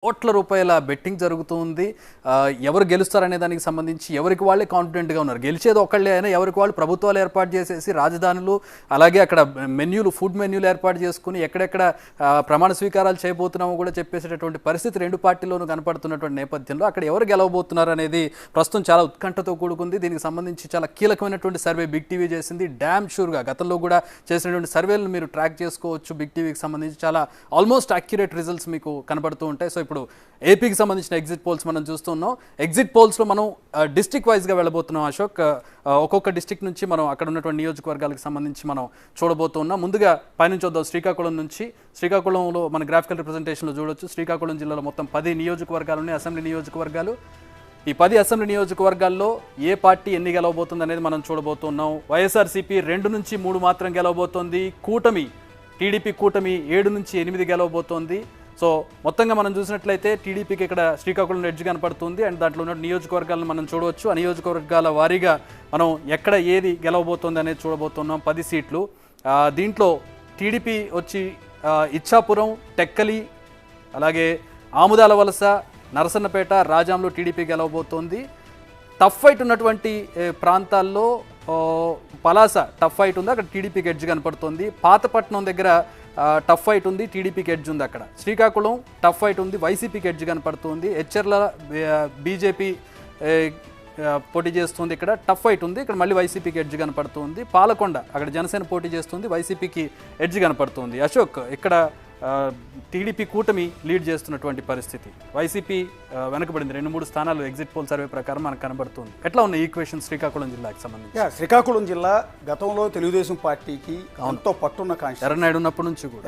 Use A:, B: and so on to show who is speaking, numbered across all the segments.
A: కోట్ల రూపాయల బెట్టింగ్ జరుగుతుంది. ఎవరు గెలుస్తారనే దానికి సంబంధించి ఎవరికి వాళ్ళే కాన్ఫిడెంట్గా ఉన్నారు. గెలిచేది ఒకళ్ళే అయినా ఎవరికి వాళ్ళు ప్రభుత్వాలు ఏర్పాటు చేసేసి రాజధానులు అలాగే అక్కడ ఫుడ్ మెన్యూలు ఏర్పాటు చేసుకుని ఎక్కడెక్కడ ప్రమాణ స్వీకారాలు చేయబోతున్నామో కూడా చెప్పేసేటటువంటి పరిస్థితి రెండు పార్టీల్లోనూ కనపడుతున్నటువంటి నేపథ్యంలో అక్కడ ఎవరు గెలవబోతున్నారు అనేది ప్రస్తుతం చాలా ఉత్కంఠతో కూడుకుంది. దీనికి సంబంధించి చాలా కీలకమైనటువంటి సర్వే బిగ్ టీవీ చేసింది. డ్యామ్ షూర్గా గతంలో కూడా చేసినటువంటి సర్వేలను మీరు ట్రాక్ చేసుకోవచ్చు. బిగ్ టీవీకి సంబంధించి చాలా ఆల్మోస్ట్ అక్యురేట్ రిజల్ట్స్ మీకు కనబడుతూ ఉంటాయి. సో ఇప్పుడు ఏపీకి సంబంధించిన ఎగ్జిట్ పోల్స్ మనం చూస్తున్నాం. ఎగ్జిట్ పోల్స్లో మనం డిస్ట్రిక్ట్ వైజ్గా వెళ్ళబోతున్నాం. అశోక్, ఒక్కొక్క డిస్ట్రిక్ట్ నుంచి మనం అక్కడ ఉన్నటువంటి నియోజకవర్గాలకు సంబంధించి మనం చూడబోతున్నాం. ముందుగా పైనుంచి వద్దాం. శ్రీకాకుళం నుంచి. శ్రీకాకుళంలో మన గ్రాఫికల్ రిప్రజెంటేషన్లో చూడొచ్చు. శ్రీకాకుళం జిల్లాలో మొత్తం 10 నియోజకవర్గాలు ఉన్నాయి, అసెంబ్లీ నియోజకవర్గాలు. ఈ 10 అసెంబ్లీ నియోజకవర్గాల్లో ఏ పార్టీ ఎన్ని గెలవబోతుంది అనేది మనం చూడబోతున్నాం. వైఎస్ఆర్సీపీ 2 నుంచి 3 మాత్రం గెలవబోతోంది. టీడీపీ కూటమి 7 నుంచి 8 గెలవబోతోంది. సో మొత్తంగా మనం చూసినట్లయితే టీడీపీకి ఇక్కడ శ్రీకాకుళం ఎడ్జ్ కనపడుతుంది. అండ్ దాంట్లో ఉన్న నియోజకవర్గాలను మనం చూడవచ్చు. ఆ నియోజకవర్గాల వారీగా మనం ఎక్కడ ఏది గెలవబోతోంది అనేది చూడబోతున్నాం. 10 సీట్లు. దీంట్లో టీడీపీ వచ్చి ఇచ్చాపురం, టెక్కలి, అలాగే ఆముదాల వలస, నరసన్నపేట, రాజాంలో టీడీపీ గెలవబోతోంది. టఫ్ ఫైట్ ఉన్నటువంటి ప్రాంతాల్లో పలాస టఫ్ ఫైట్ ఉంది, అక్కడ టీడీపీకి ఎడ్జ్ కనపడుతుంది. పాతపట్నం దగ్గర టఫ్ ఫైట్ ఉంది, టీడీపీకి ఎడ్జ్ ఉంది. అక్కడ శ్రీకాకుళం టఫ్ ఫైట్ ఉంది, వైసీపీకి ఎడ్జ్ కనపడుతుంది. హెచ్చర్ల బీజేపీ పోటీ చేస్తుంది, ఇక్కడ టఫ్ ఫైట్ ఉంది, ఇక్కడ మళ్ళీ వైసీపీకి ఎడ్జ్ కనపడుతుంది. పాలకొండ అక్కడ జనసేన పోటీ చేస్తుంది, వైసీపీకి ఎడ్జ్ కనపడుతుంది. అశోక్, ఇక్కడ టీడీపీ కూటమి లీడ్ చేస్తున్నటువంటి పరిస్థితి. వైసీపీ వెనకబడింది 2-3 స్థానాలు ఎగ్జిట్ పోల్ సర్వే ప్రకారం మనకు కనబడుతుంది. ఎట్లా ఉన్నాయి ఈక్వేషన్ శ్రీకాకుళం జిల్లాకి సంబంధించి?
B: శ్రీకాకుళం జిల్లా గతంలో తెలుగుదేశం పార్టీకి ఎంతో పట్టున్న కాన్స్టిట్యూన్సీ.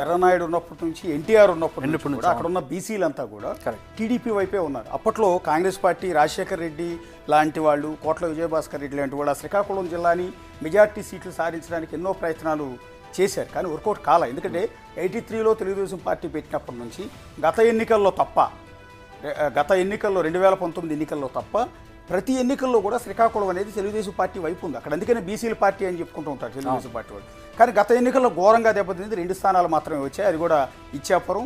A: ఎర్రనాయుడు ఉన్నప్పటి నుంచి
B: ఎన్టీఆర్ ఉన్నప్పటి నుంచి అక్కడ ఉన్న బీసీలంతా కూడా టీడీపీ వైపే ఉన్నారు. అప్పట్లో కాంగ్రెస్ పార్టీ రాజశేఖర్ రెడ్డి లాంటి వాళ్ళు, కోట్ల విజయభాస్కర్ రెడ్డి లాంటి వాళ్ళు శ్రీకాకుళం జిల్లాని మెజార్టీ సీట్లు సాధించడానికి ఎన్నో ప్రయత్నాలు చేశారు, కానీ వర్కౌట్ కాల. ఎందుకంటే 83లో తెలుగుదేశం పార్టీ పెట్టినప్పటి నుంచి గత ఎన్నికల్లో 2019 ఎన్నికల్లో తప్ప ప్రతి ఎన్నికల్లో కూడా శ్రీకాకుళం అనేది తెలుగుదేశం పార్టీ వైపు ఉంది. అక్కడ అందుకనే బీసీల పార్టీ అని చెప్పుకుంటూ ఉంటారు తెలుగుదేశం పార్టీ వాళ్ళు. కానీ గత ఎన్నికల్లో ఘోరంగా దెబ్బతింది. 2 స్థానాలు మాత్రమే వచ్చాయి, అది కూడా ఇచ్చాపురం.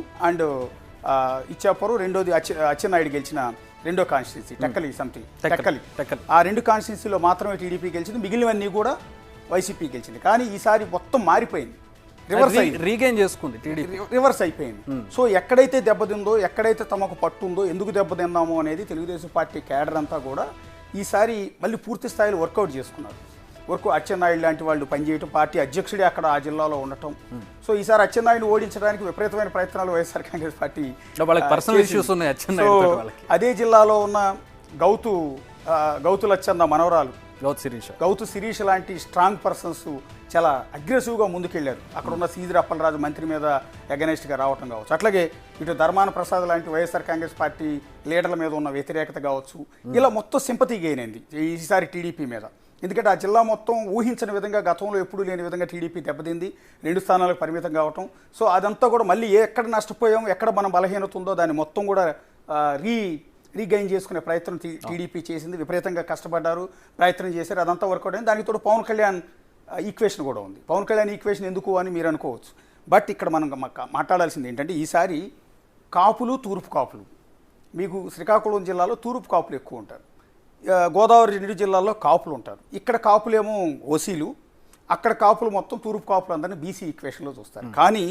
B: రెండోది అచ్చెన్నాయుడు గెలిచిన రెండో కాన్స్టిట్యున్సీ టెక్కలి. ఆ 2 కాన్స్టిట్యున్సీలో మాత్రమే టీడీపీ గెలిచింది, మిగిలినవన్నీ కూడా వైసీపీ గెలిచింది. కానీ ఈసారి మొత్తం మారిపోయింది, రివర్స్ అయిపోయింది. సో ఎక్కడైతే దెబ్బతిందో, ఎక్కడైతే తమకు పట్టుందో, ఎందుకు దెబ్బతిన్నామో అనేది తెలుగుదేశం పార్టీ క్యాడర్ అంతా కూడా ఈసారి మళ్ళీ పూర్తి స్థాయిలో వర్కౌట్ చేసుకున్నారు. అచ్చెన్నాయుడు లాంటి వాళ్ళు పనిచేయటం, పార్టీ అధ్యక్షుడే అక్కడ ఆ జిల్లాలో ఉండటం. సో ఈసారి అచ్చెన్నాయుడు ఓడించడానికి విపరీతమైన ప్రయత్నాలు వైఎస్ఆర్ కాంగ్రెస్ పార్టీ. అదే జిల్లాలో ఉన్న గౌతు లచ్చన్న మనవరాలు గౌతు శిరీష లాంటి స్ట్రాంగ్ పర్సన్స్ చాలా అగ్రెసివ్గా ముందుకెళ్లారు. అక్కడ ఉన్న సీదిరి అప్పలరాజు మంత్రి మీద అగెనెస్ట్గా రావటం కావచ్చు, అట్లాగే ఇటు ధర్మాన ప్రసాద్ లాంటి వైఎస్ఆర్ కాంగ్రెస్ పార్టీ లీడర్ల మీద ఉన్న వ్యతిరేకత కావచ్చు, ఇలా మొత్తం సింపతి గెయిన్ అయింది ఈసారి టీడీపీ మీద. ఎందుకంటే ఆ జిల్లా మొత్తం ఊహించని విధంగా, గతంలో ఎప్పుడూ లేని విధంగా టీడీపీ దెబ్బతింది, 2 స్థానాలకు పరిమితం కావటం. సో అదంతా కూడా మళ్ళీ ఎక్కడ నష్టపోయాం, ఎక్కడ మనం బలహీనత ఉందో దాన్ని మొత్తం కూడా రీగైన్ చేసుకునే ప్రయత్నం టీడీపీ చేసింది. విపరీతంగా కష్టపడ్డారు, ప్రయత్నం చేశారు, అదంతా వర్కౌట్ అయింది. దానికి తోడు పవన్ కళ్యాణ్ ఈక్వేషన్ కూడా ఉంది. పవన్ కళ్యాణ్ ఈక్వేషన్ ఎందుకు అని మీరు అనుకోవచ్చు, బట్ ఇక్కడ మనం మాట్లాడాల్సింది ఏంటంటే ఈసారి తూర్పు కాపులు, మీకు శ్రీకాకుళం జిల్లాలో తూర్పు కాపులు ఎక్కువ ఉంటారు, గోదావరి 2 జిల్లాల్లో కాపులు ఉంటారు. ఇక్కడ కాపులేమో ఓసీలు, అక్కడ కాపులు మొత్తం తూర్పు కాపులు అందరినీ బీసీ ఈక్వేషన్లో చూస్తారు. కానీ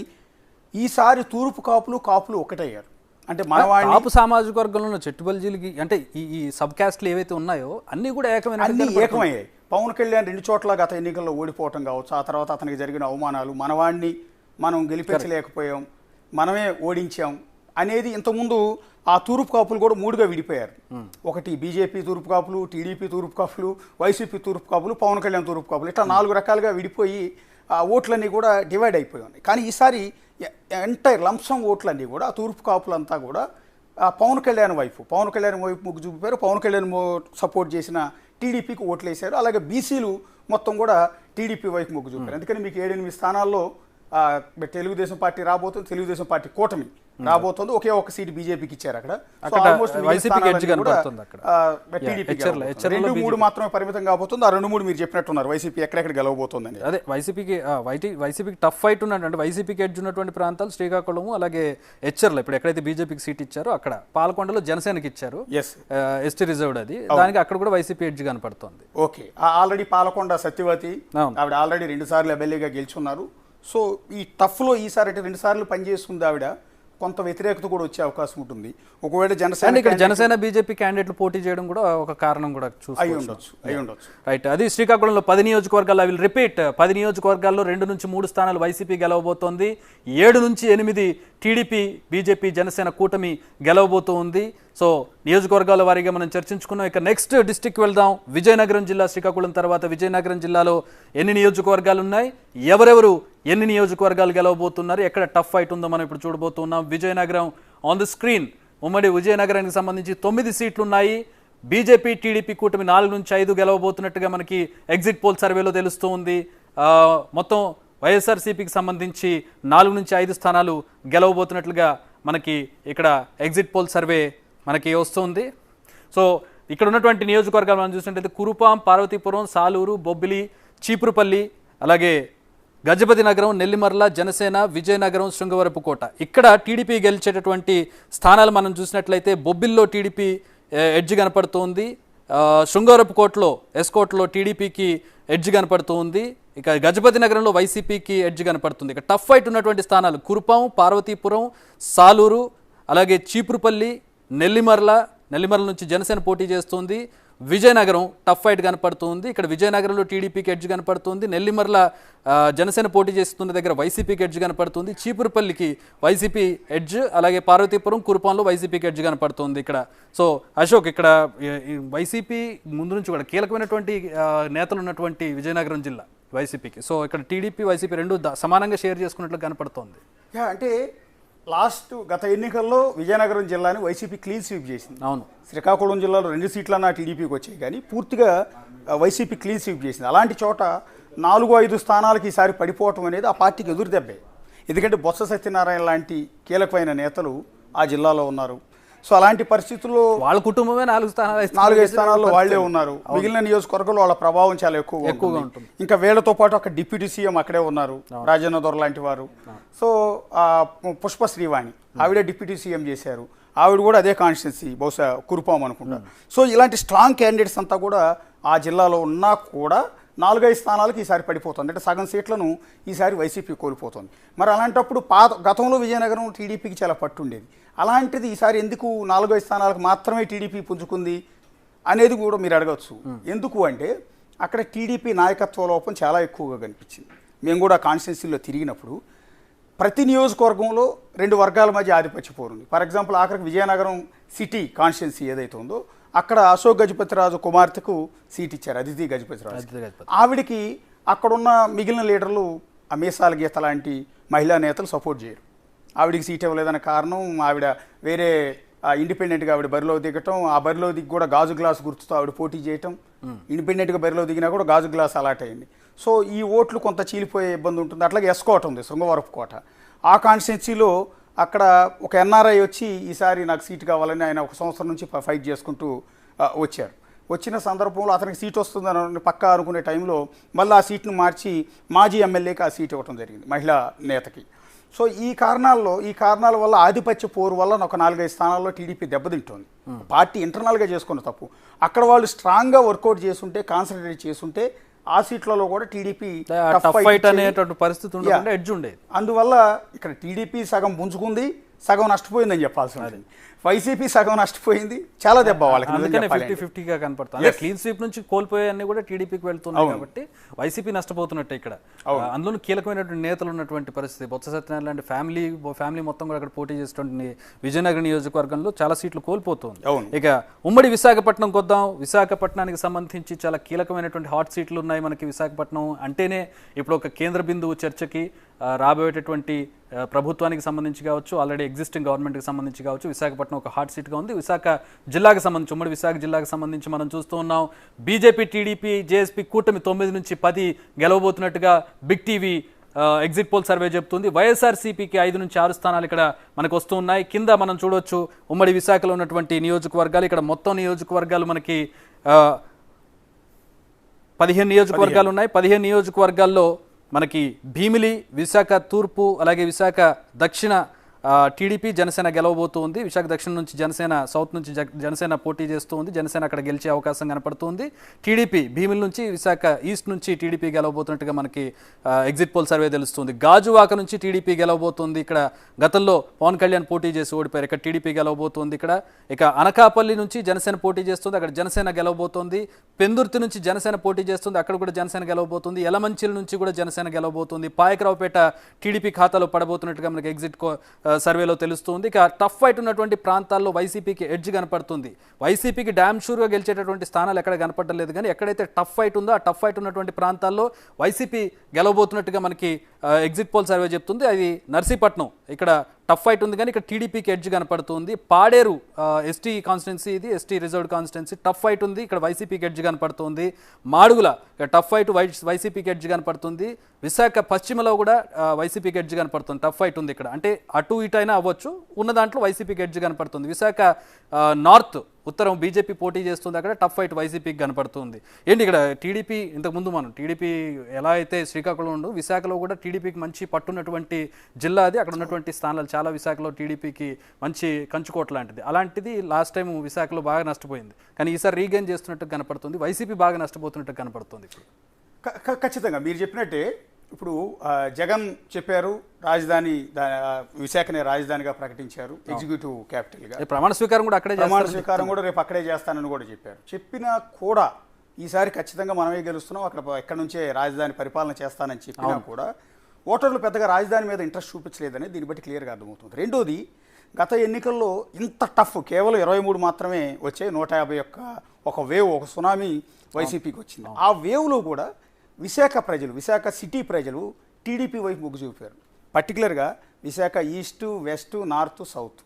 B: ఈసారి తూర్పు కాపులు ఒకటయ్యారు. అంటే
A: కాపు సామాజిక వర్గంలో ఉన్న చెట్టుబల్జీలకి అంటే ఈ సబ్ క్యాస్ట్లు ఏవైతే ఉన్నాయో అన్నీ కూడా
B: ఏకమయ్యాయి. పవన్ కళ్యాణ్ 2 చోట్ల గత ఎన్నికల్లో ఓడిపోవటం కావచ్చు, ఆ తర్వాత అతనికి జరిగిన అవమానాలు, మనవాడిని మనం గెలిపించలేకపోయాం, మనమే ఓడించాం అనేది. ఇంతకుముందు ఆ తూర్పు కాపులు కూడా 3గా విడిపోయారు. ఒకటి బీజేపీ తూర్పు కాపులు, టీడీపీ తూర్పు కాపులు, వైసీపీ తూర్పు కాపులు, పవన్ కళ్యాణ్ తూర్పు కాపులు, ఇట్లా 4 రకాలుగా విడిపోయి ఆ ఓట్లన్నీ కూడా డివైడ్ అయిపోయి ఉన్నాయి. కానీ ఈసారి ఎంటైర్ లంసం ఓట్లన్నీ కూడా ఆ తూర్పు కాపులంతా కూడా పవన్ కళ్యాణ్ వైపు మొగ్గు చూపారు. పవన్ కళ్యాణ్ సపోర్ట్ చేసిన టీడీపీకి ఓట్లు వేశారు. అలాగే బీసీలు మొత్తం కూడా టీడీపీ వైపు మొగ్గు చూపారు. అందుకని మీకు 7-8 స్థానాల్లో తెలుగుదేశం పార్టీ రాబోతుంది. తెలుగుదేశం పార్టీ కూటమి రాబోతుంది. ఒకే ఒక సీట్ బీజేపీకి ఇచ్చారు అక్కడ.
A: వైసీపీకి ఎడ్జ్ కనపడుతుంది అక్కడ.
B: 2-3 మాత్రమే పరిమితం కాబోతుంది. ఆ 2-3 మీరు చెప్పినట్టున్నారు వైసీపీ ఎక్కడెక్కడ గెలవబోతుందని.
A: అదే వైసీపీకి టఫ్ ఫైట్ ఉన్నట్టు, అంటే వైసీపీకి ఎడ్జ్ ఉన్నటువంటి ప్రాంతాలు శ్రీకాకుళము, అలాగే హెచ్చర్ల. ఇప్పుడు ఎక్కడైతే బీజేపీకి సీట్ ఇచ్చారో అక్కడ, పాలకొండలో జనసేనకి ఇచ్చారు, ఎస్టీ రిజర్వ్డ్, అది దానికి అక్కడ కూడా వైసీపీ ఎడ్జ్ కనపడుతుంది.
B: ఓకే, ఆల్రెడీ పాలకొండ సత్యవతి ఆవిడ ఆల్రెడీ 2 సార్లు ఎమ్మెల్యేగా గెలుచున్నారు. సో ఈ టఫ్లో ఈసారి అంటే 2 సార్లు పనిచేస్తుంది ఆవిడ, కొంత వ్యతిరేకత కూడా వచ్చే అవకాశం ఉంటుంది. ఒకవేళ
A: జనసేన బీజేపీ క్యాండిడేట్లు పోటీ చేయడం కూడా ఒక కారణం కూడా
B: అయి ఉండొచ్చు.
A: రైట్. అది శ్రీకాకుళంలో 10 నియోజకవర్గాల్లో, ఐ విల్ రిపీట్, 10 నియోజకవర్గాల్లో 2 నుంచి 3 స్థానాలు వైసీపీ గెలవబోతోంది. 7 నుంచి 8 టీడీపీ, బీజేపీ, జనసేన కూటమి గెలవబోతోంది. సో నియోజకవర్గాల వారీగా మనం చర్చించుకున్నాం. ఇక నెక్స్ట్ డిస్టిక్ వెళ్దాం. విజయనగరం జిల్లా. శ్రీకాకుళం తర్వాత విజయనగరం జిల్లాలో ఎన్ని నియోజకవర్గాలు ఉన్నాయి, ఎవరెవరు ఎన్ని నియోజకవర్గాలు గెలవబోతున్నారు, ఎక్కడ టఫ్ ఫైట్ ఉందో మనం ఇప్పుడు చూడబోతున్నాం. Vizianagaram on the screen. ఉమ్మడి విజయనగరానికి సంబంధించి 9 సీట్లు ఉన్నాయి. బీజేపీ, టీడీపీ కూటమి 4 నుంచి 5 గెలవబోతున్నట్టుగా మనకి ఎగ్జిట్ పోల్ సర్వేలో తెలుస్తూ ఉంది. మొత్తం వైఎస్ఆర్సీపీకి సంబంధించి 4 నుంచి 5 స్థానాలు గెలవబోతున్నట్లుగా మనకి ఇక్కడ ఎగ్జిట్ పోల్ సర్వే మనకి వస్తుంది. సో ఇక్కడ ఉన్నటువంటి నియోజకవర్గాలు మనం చూసినట్లయితే కురుపాం, పార్వతీపురం, సాలూరు, బొబ్బిలి, చీపురుపల్లి, అలాగే గజపతి నగరం, నెల్లిమర్ల, జనసేన, విజయనగరం, శృంగవరపుకోట. ఇక్కడ టీడీపీ గెలిచేటటువంటి స్థానాలు మనం చూసినట్లయితే బొబ్బిల్లో టీడీపీ ఎడ్జ్ కనపడుతుంది. శృంగవరపుకోటలో, ఎస్కోట్లో టీడీపీకి ఎడ్జ్ కనపడుతుంది. ఇక గజపతి నగరంలో వైసీపీకి ఎడ్జ్ కనపడుతుంది. ఇక టఫ్ ఫైట్ ఉన్నటువంటి స్థానాలు కురుపాం, పార్వతీపురం, సాలూరు, అలాగే చీపురుపల్లి, నెల్లిమర్ల నుంచి జనసేన పోటీ చేస్తుంది. విజయనగరం టఫ్ ఫైట్ కనపడుతుంది. ఇక్కడ విజయనగరంలో టీడీపీకి ఎడ్జ్ కనపడుతుంది. నెల్లిమర్ల జనసేన పోటీ చేస్తున్న దగ్గర వైసీపీకి ఎడ్జ్ కనపడుతుంది. చీపురుపల్లికి వైసీపీ ఎడ్జ్, అలాగే పార్వతీపురం, కురుపాంలో వైసీపీకి ఎడ్జ్ కనపడుతుంది ఇక్కడ. సో అశోక్, ఇక్కడ వైసీపీ ముందు నుంచి కూడా కీలకమైనటువంటి నేతలు ఉన్నటువంటి విజయనగరం జిల్లా వైసీపీకి. సో ఇక్కడ టీడీపీ, వైసీపీ రెండు సమానంగా షేర్ చేసుకున్నట్లు కనపడుతోంది.
B: అంటే గత ఎన్నికల్లో విజయనగరం జిల్లాని వైసీపీ క్లీన్ స్వీప్ చేసింది.
A: అవును,
B: శ్రీకాకుళం జిల్లాలో 2 సీట్లన్నా టీడీపీకి వచ్చాయి, కానీ పూర్తిగా వైసీపీ క్లీన్ స్వీప్ చేసింది. అలాంటి చోట 4-5 స్థానాలకి ఈసారి పడిపోవటం అనేది ఆ పార్టీకి ఎదురు దెబ్బే. ఎందుకంటే బొత్స సత్యనారాయణ లాంటి కీలకమైన నేతలు ఆ జిల్లాలో ఉన్నారు. సో అలాంటి పరిస్థితుల్లో
A: వాళ్ళ కుటుంబమే 4
B: స్థానాల్లో వాళ్లే ఉన్నారు. మిగిలిన నియోజకవర్గంలో వాళ్ళ ప్రభావం చాలా ఎక్కువగా ఉంటుంది. ఇంకా వీళ్లతో పాటు అక్కడ డిప్యూటీ సీఎం అక్కడే ఉన్నారు, రాజన్న దొర లాంటి వారు. సో పుష్ప శ్రీవాణి ఆవిడ డిప్యూటీ సీఎం చేశారు. ఆవిడ కూడా అదే కాన్స్టిట్యున్సీ, బహుశా కురుపాం అనుకుంటారు. సో ఇలాంటి స్ట్రాంగ్ క్యాండిడేట్స్ అంతా కూడా ఆ జిల్లాలో ఉన్నా కూడా 4-5 స్థానాలకు ఈసారి పడిపోతుంది. అంటే సగం సీట్లను ఈసారి వైసీపీ కోల్పోతుంది. మరి అలాంటప్పుడు గతంలో విజయనగరం టీడీపీకి చాలా పట్టుండేది. అలాంటిది ఈసారి ఎందుకు 4-5 స్థానాలకు మాత్రమే టీడీపీ పుంజుకుంది అనేది కూడా మీరు అడగచ్చు. ఎందుకు అంటే అక్కడ టీడీపీ నాయకత్వ లోపం చాలా ఎక్కువగా కనిపించింది. మేము కూడా కాన్స్టిట్యున్సీలో తిరిగినప్పుడు ప్రతి నియోజకవర్గంలో 2 వర్గాల మధ్య ఆధిపత్య పోరుంది. ఫర్ ఎగ్జాంపుల్ ఆఖరికి విజయనగరం సిటీ కాన్స్టిట్యున్సీ ఏదైతే ఉందో అక్కడ అశోక్ గజపతిరాజు కుమార్తెకు సీట్ ఇచ్చారు, అదితి గజపతిరాజు. ఆవిడికి అక్కడున్న మిగిలిన లీడర్లు మీసాల గీత లాంటి మహిళా నేతలు సపోర్ట్ చేయరు. ఆవిడికి సీట్ ఇవ్వలేదన్న కారణం ఆవిడ వేరే ఇండిపెండెంట్గా ఆవిడ బరిలో దిగటం, ఆ బరిలో దిగి కూడా గాజు గ్లాస్ గుర్తుతో ఆవిడ పోటీ చేయటం. ఇండిపెండెంట్గా బరిలో దిగినా కూడా గాజు గ్లాస్ అలాట్ అయింది. సో ఈ ఓట్లు కొంత చీలిపోయే ఇబ్బంది ఉంటుంది. అట్లాగే ఎస్కోట ఉంది, శృంగవరపుకోట. ఆ కాన్స్టిట్యున్సీలో అక్కడ ఒక ఎన్ఆర్ఐ వచ్చి ఈసారి నాకు సీట్ కావాలని ఆయన 1 సంవత్సరం నుంచి ఫైట్ చేసుకుంటూ వచ్చారు. వచ్చిన సందర్భంలో అతనికి సీట్ వస్తుందని పక్కా అనుకునే టైంలో మళ్ళీ ఆ సీట్ను మార్చి మాజీ ఎమ్మెల్యేకి ఆ సీట్ ఇవ్వడం జరిగింది, మహిళా నేతకి. సో ఈ కారణాల వల్ల ఆధిపత్య పోరు వల్ల ఒక 4-5 స్థానాల్లో టీడీపీ దెబ్బతింటోంది. పార్టీ ఇంటర్నల్గా చేసుకున్న తప్పు. అక్కడ వాళ్ళు స్ట్రాంగ్గా వర్కౌట్ చేస్తుంటే, కాన్సన్ట్రేట్ చేస్తుంటే ఆ సీట్లలో కూడా టీడీపీ
A: పరిస్థితి ఉండకుండా ఎడ్జ్ ఉండేది.
B: అందువల్ల ఇక్కడ టీడీపీ సగం పుంజుకుంది, సగం నష్టపోయిందని చెప్పాల్సి ఉంటుంది. వైసీపీ సగం నష్టపోయింది, చాలా దెబ్బ వాళ్ళకి.
A: అందుకనే 50-50గా కనపడుతుంది. క్లీన్ స్వీప్ నుంచి కోల్పోయాన్ని కూడా టీడీపీకి వెళ్తున్నాయి కాబట్టి వైసీపీ నష్టపోతున్నట్టే ఇక్కడ. అందులో కీలకమైనటువంటి నేతలు ఉన్నటువంటి పరిస్థితి. బొత్స సత్యనారాయణ లాంటి ఫ్యామిలీ మొత్తం కూడా అక్కడ పోటీ చేసేటువంటి విజయనగరం నియోజకవర్గంలో చాలా సీట్లు కోల్పోతుంది. ఇక ఉమ్మడి విశాఖపట్నం కొద్దాం. విశాఖపట్నానికి సంబంధించి చాలా కీలకమైనటువంటి హాట్ సీట్లు ఉన్నాయి మనకి. విశాఖపట్నం అంటేనే ఇప్పుడు ఒక కేంద్ర బిందువు చర్చకి, రాబోయేటటువంటి ప్రభుత్వానికి సంబంధించి కావచ్చు, ఆల్రెడీ ఎగ్జిస్టింగ్ గవర్నమెంట్కి సంబంధించి కావచ్చు, విశాఖపట్నం ఒక హాట్ సీట్గా ఉంది. విశాఖ జిల్లాకు సంబంధించి, ఉమ్మడి విశాఖ జిల్లాకు సంబంధించి మనం చూస్తూ ఉన్నాం. బీజేపీ, టీడీపీ, జేఎస్పీ కూటమి 9 నుంచి 10 గెలవబోతున్నట్టుగా big TV exit poll survey చెప్తుంది. వైఎస్ఆర్సీపీకి 5 నుంచి 6 స్థానాలు ఇక్కడ మనకు వస్తూ ఉన్నాయి. కింద మనం చూడొచ్చు ఉమ్మడి విశాఖలో ఉన్నటువంటి నియోజకవర్గాలు. ఇక్కడ మొత్తం నియోజకవర్గాలు మనకి 15 నియోజకవర్గాలు ఉన్నాయి. 15 నియోజకవర్గాల్లో మనకి భీమిలి, విశాఖ తూర్పు, అలాగే విశాఖ దక్షిణ టీడీపీ జనసేన గెలవబోతుంది. విశాఖ దక్షిణ నుంచి జనసేన, సౌత్ నుంచి జనసేన పోటీ చేస్తూ ఉంది. జనసేన అక్కడ గెలిచే అవకాశం కనపడుతుంది. టీడీపీ భీమిలి నుంచి, విశాఖ ఈస్ట్ నుంచి టీడీపీ గెలవబోతున్నట్టుగా మనకి ఎగ్జిట్ పోల్ సర్వే తెలుస్తుంది. గాజువాక నుంచి టీడీపీ గెలవబోతుంది. ఇక్కడ గతంలో పవన్ కళ్యాణ్ పోటీ చేసి ఓడిపోయారు. ఇక్కడ టీడీపీ గెలవబోతుంది. ఇక అనకాపల్లి నుంచి జనసేన పోటీ చేస్తుంది. అక్కడ జనసేన గెలవబోతోంది. పెందుర్తి నుంచి జనసేన పోటీ చేస్తుంది. అక్కడ కూడా జనసేన గెలవబోతుంది. యలమంచిల నుంచి కూడా జనసేన గెలవబోతుంది. పాయకరావుపేట టీడీపీ ఖాతాలో పడబోతున్నట్టుగా మనకి ఎగ్జిట్ సర్వేలో తెలుస్తుంది. ఇక టఫ్ ఫైట్ ఉన్నటువంటి ప్రాంతాల్లో వైసీపీకి ఎడ్జ్ కనపడుతుంది. వైసీపీకి డ్యామ్ షూర్గా గెలిచేటటువంటి స్థానాలు ఎక్కడ కనపడలేదు, కానీ ఎక్కడైతే టఫ్ ఫైట్ ఉందో ఆ టఫ్ ఫైట్ ఉన్నటువంటి ప్రాంతాల్లో వైసీపీ గెలవబోతున్నట్టుగా మనకి ఎగ్జిట్ పోల్ సర్వే చెప్తుంది. అది నర్సీపట్నం, ఇక్కడ టఫ్ ఫైట్ ఉంది, కానీ ఇక్కడ టీడీపీకి ఎడ్జ్ కనపడుతుంది. పాడేరు ఎస్టీ కాన్స్టిట్యున్సీ, ఇది ST reserved constituency, tough fight ఉంది, ఇక్కడ వైసీపీకి ఎడ్జ్ కనపడుతుంది. మాడుగుల టఫ్ ఫైట్ వైసీపీకి ఎడ్జ్ కనపడుతుంది. విశాఖ పశ్చిమలో కూడా వైసీపీకి ఎడ్జ్ కనపడుతుంది. టఫ్ ఫైట్ ఉంది ఇక్కడ, అంటే అటు ఇటు అయినా అవ్వచ్చు, ఉన్న దాంట్లో వైసీపీకి ఎడ్జ్ కనపడుతుంది. విశాఖ నార్త్, ఉత్తరం బీజేపీ పోటీ చేస్తుంది. అక్కడ టఫ్ ఫైట్ వైసీపీకి కనపడుతుంది. ఏంటి ఇక్కడ టీడీపీ, ఇంతకుముందు మనం టీడీపీ ఎలా అయితే శ్రీకాకుళం ఉండు, విశాఖలో కూడా టీడీపీకి మంచి పట్టున్నటువంటి జిల్లా అది. అక్కడ ఉన్నటువంటి స్థానాలు చాలా విశాఖలో టీడీపీకి మంచి కంచుకోట లాంటిది. అలాంటిది లాస్ట్ టైం విశాఖలో బాగా నష్టపోయింది, కానీ ఈసారి రీగెయిన్ చేస్తున్నట్టు కనపడుతుంది. వైసీపీ బాగా నష్టపోతున్నట్టు కనపడుతుంది.
B: ఖచ్చితంగా మీరు చెప్పినట్టే ఇప్పుడు జగన్ చెప్పారు, రాజధాని విశాఖనే రాజధానిగా ప్రకటించారు, ఎగ్జిక్యూటివ్ క్యాపిటల్గా.
A: ప్రమాణ స్వీకారం కూడా అక్కడే,
B: ప్రమాణ స్వీకారం కూడా రేపు అక్కడే చేస్తానని కూడా చెప్పారు. చెప్పినా కూడా ఈసారి ఖచ్చితంగా మనమే గెలుస్తున్నాం, ఎక్కడి నుంచే రాజధాని పరిపాలన చేస్తానని చెప్పినా కూడా ఓటర్లు పెద్దగా రాజధాని మీద ఇంట్రెస్ట్ చూపించలేదని దీన్ని బట్టి క్లియర్గా అర్థమవుతుంది. రెండోది, గత ఎన్నికల్లో ఇంత టఫ్ కేవలం 23 మాత్రమే వచ్చాయి. 150 ఒక వేవ్, ఒక సునామీ వైసీపీకి వచ్చింది. ఆ వేవ్లో కూడా విశాఖ ప్రజలు, విశాఖ సిటీ ప్రజలు టీడీపీ వైపు మొగ్గు చూపారు. పర్టికులర్గా Visakha east, west, north, south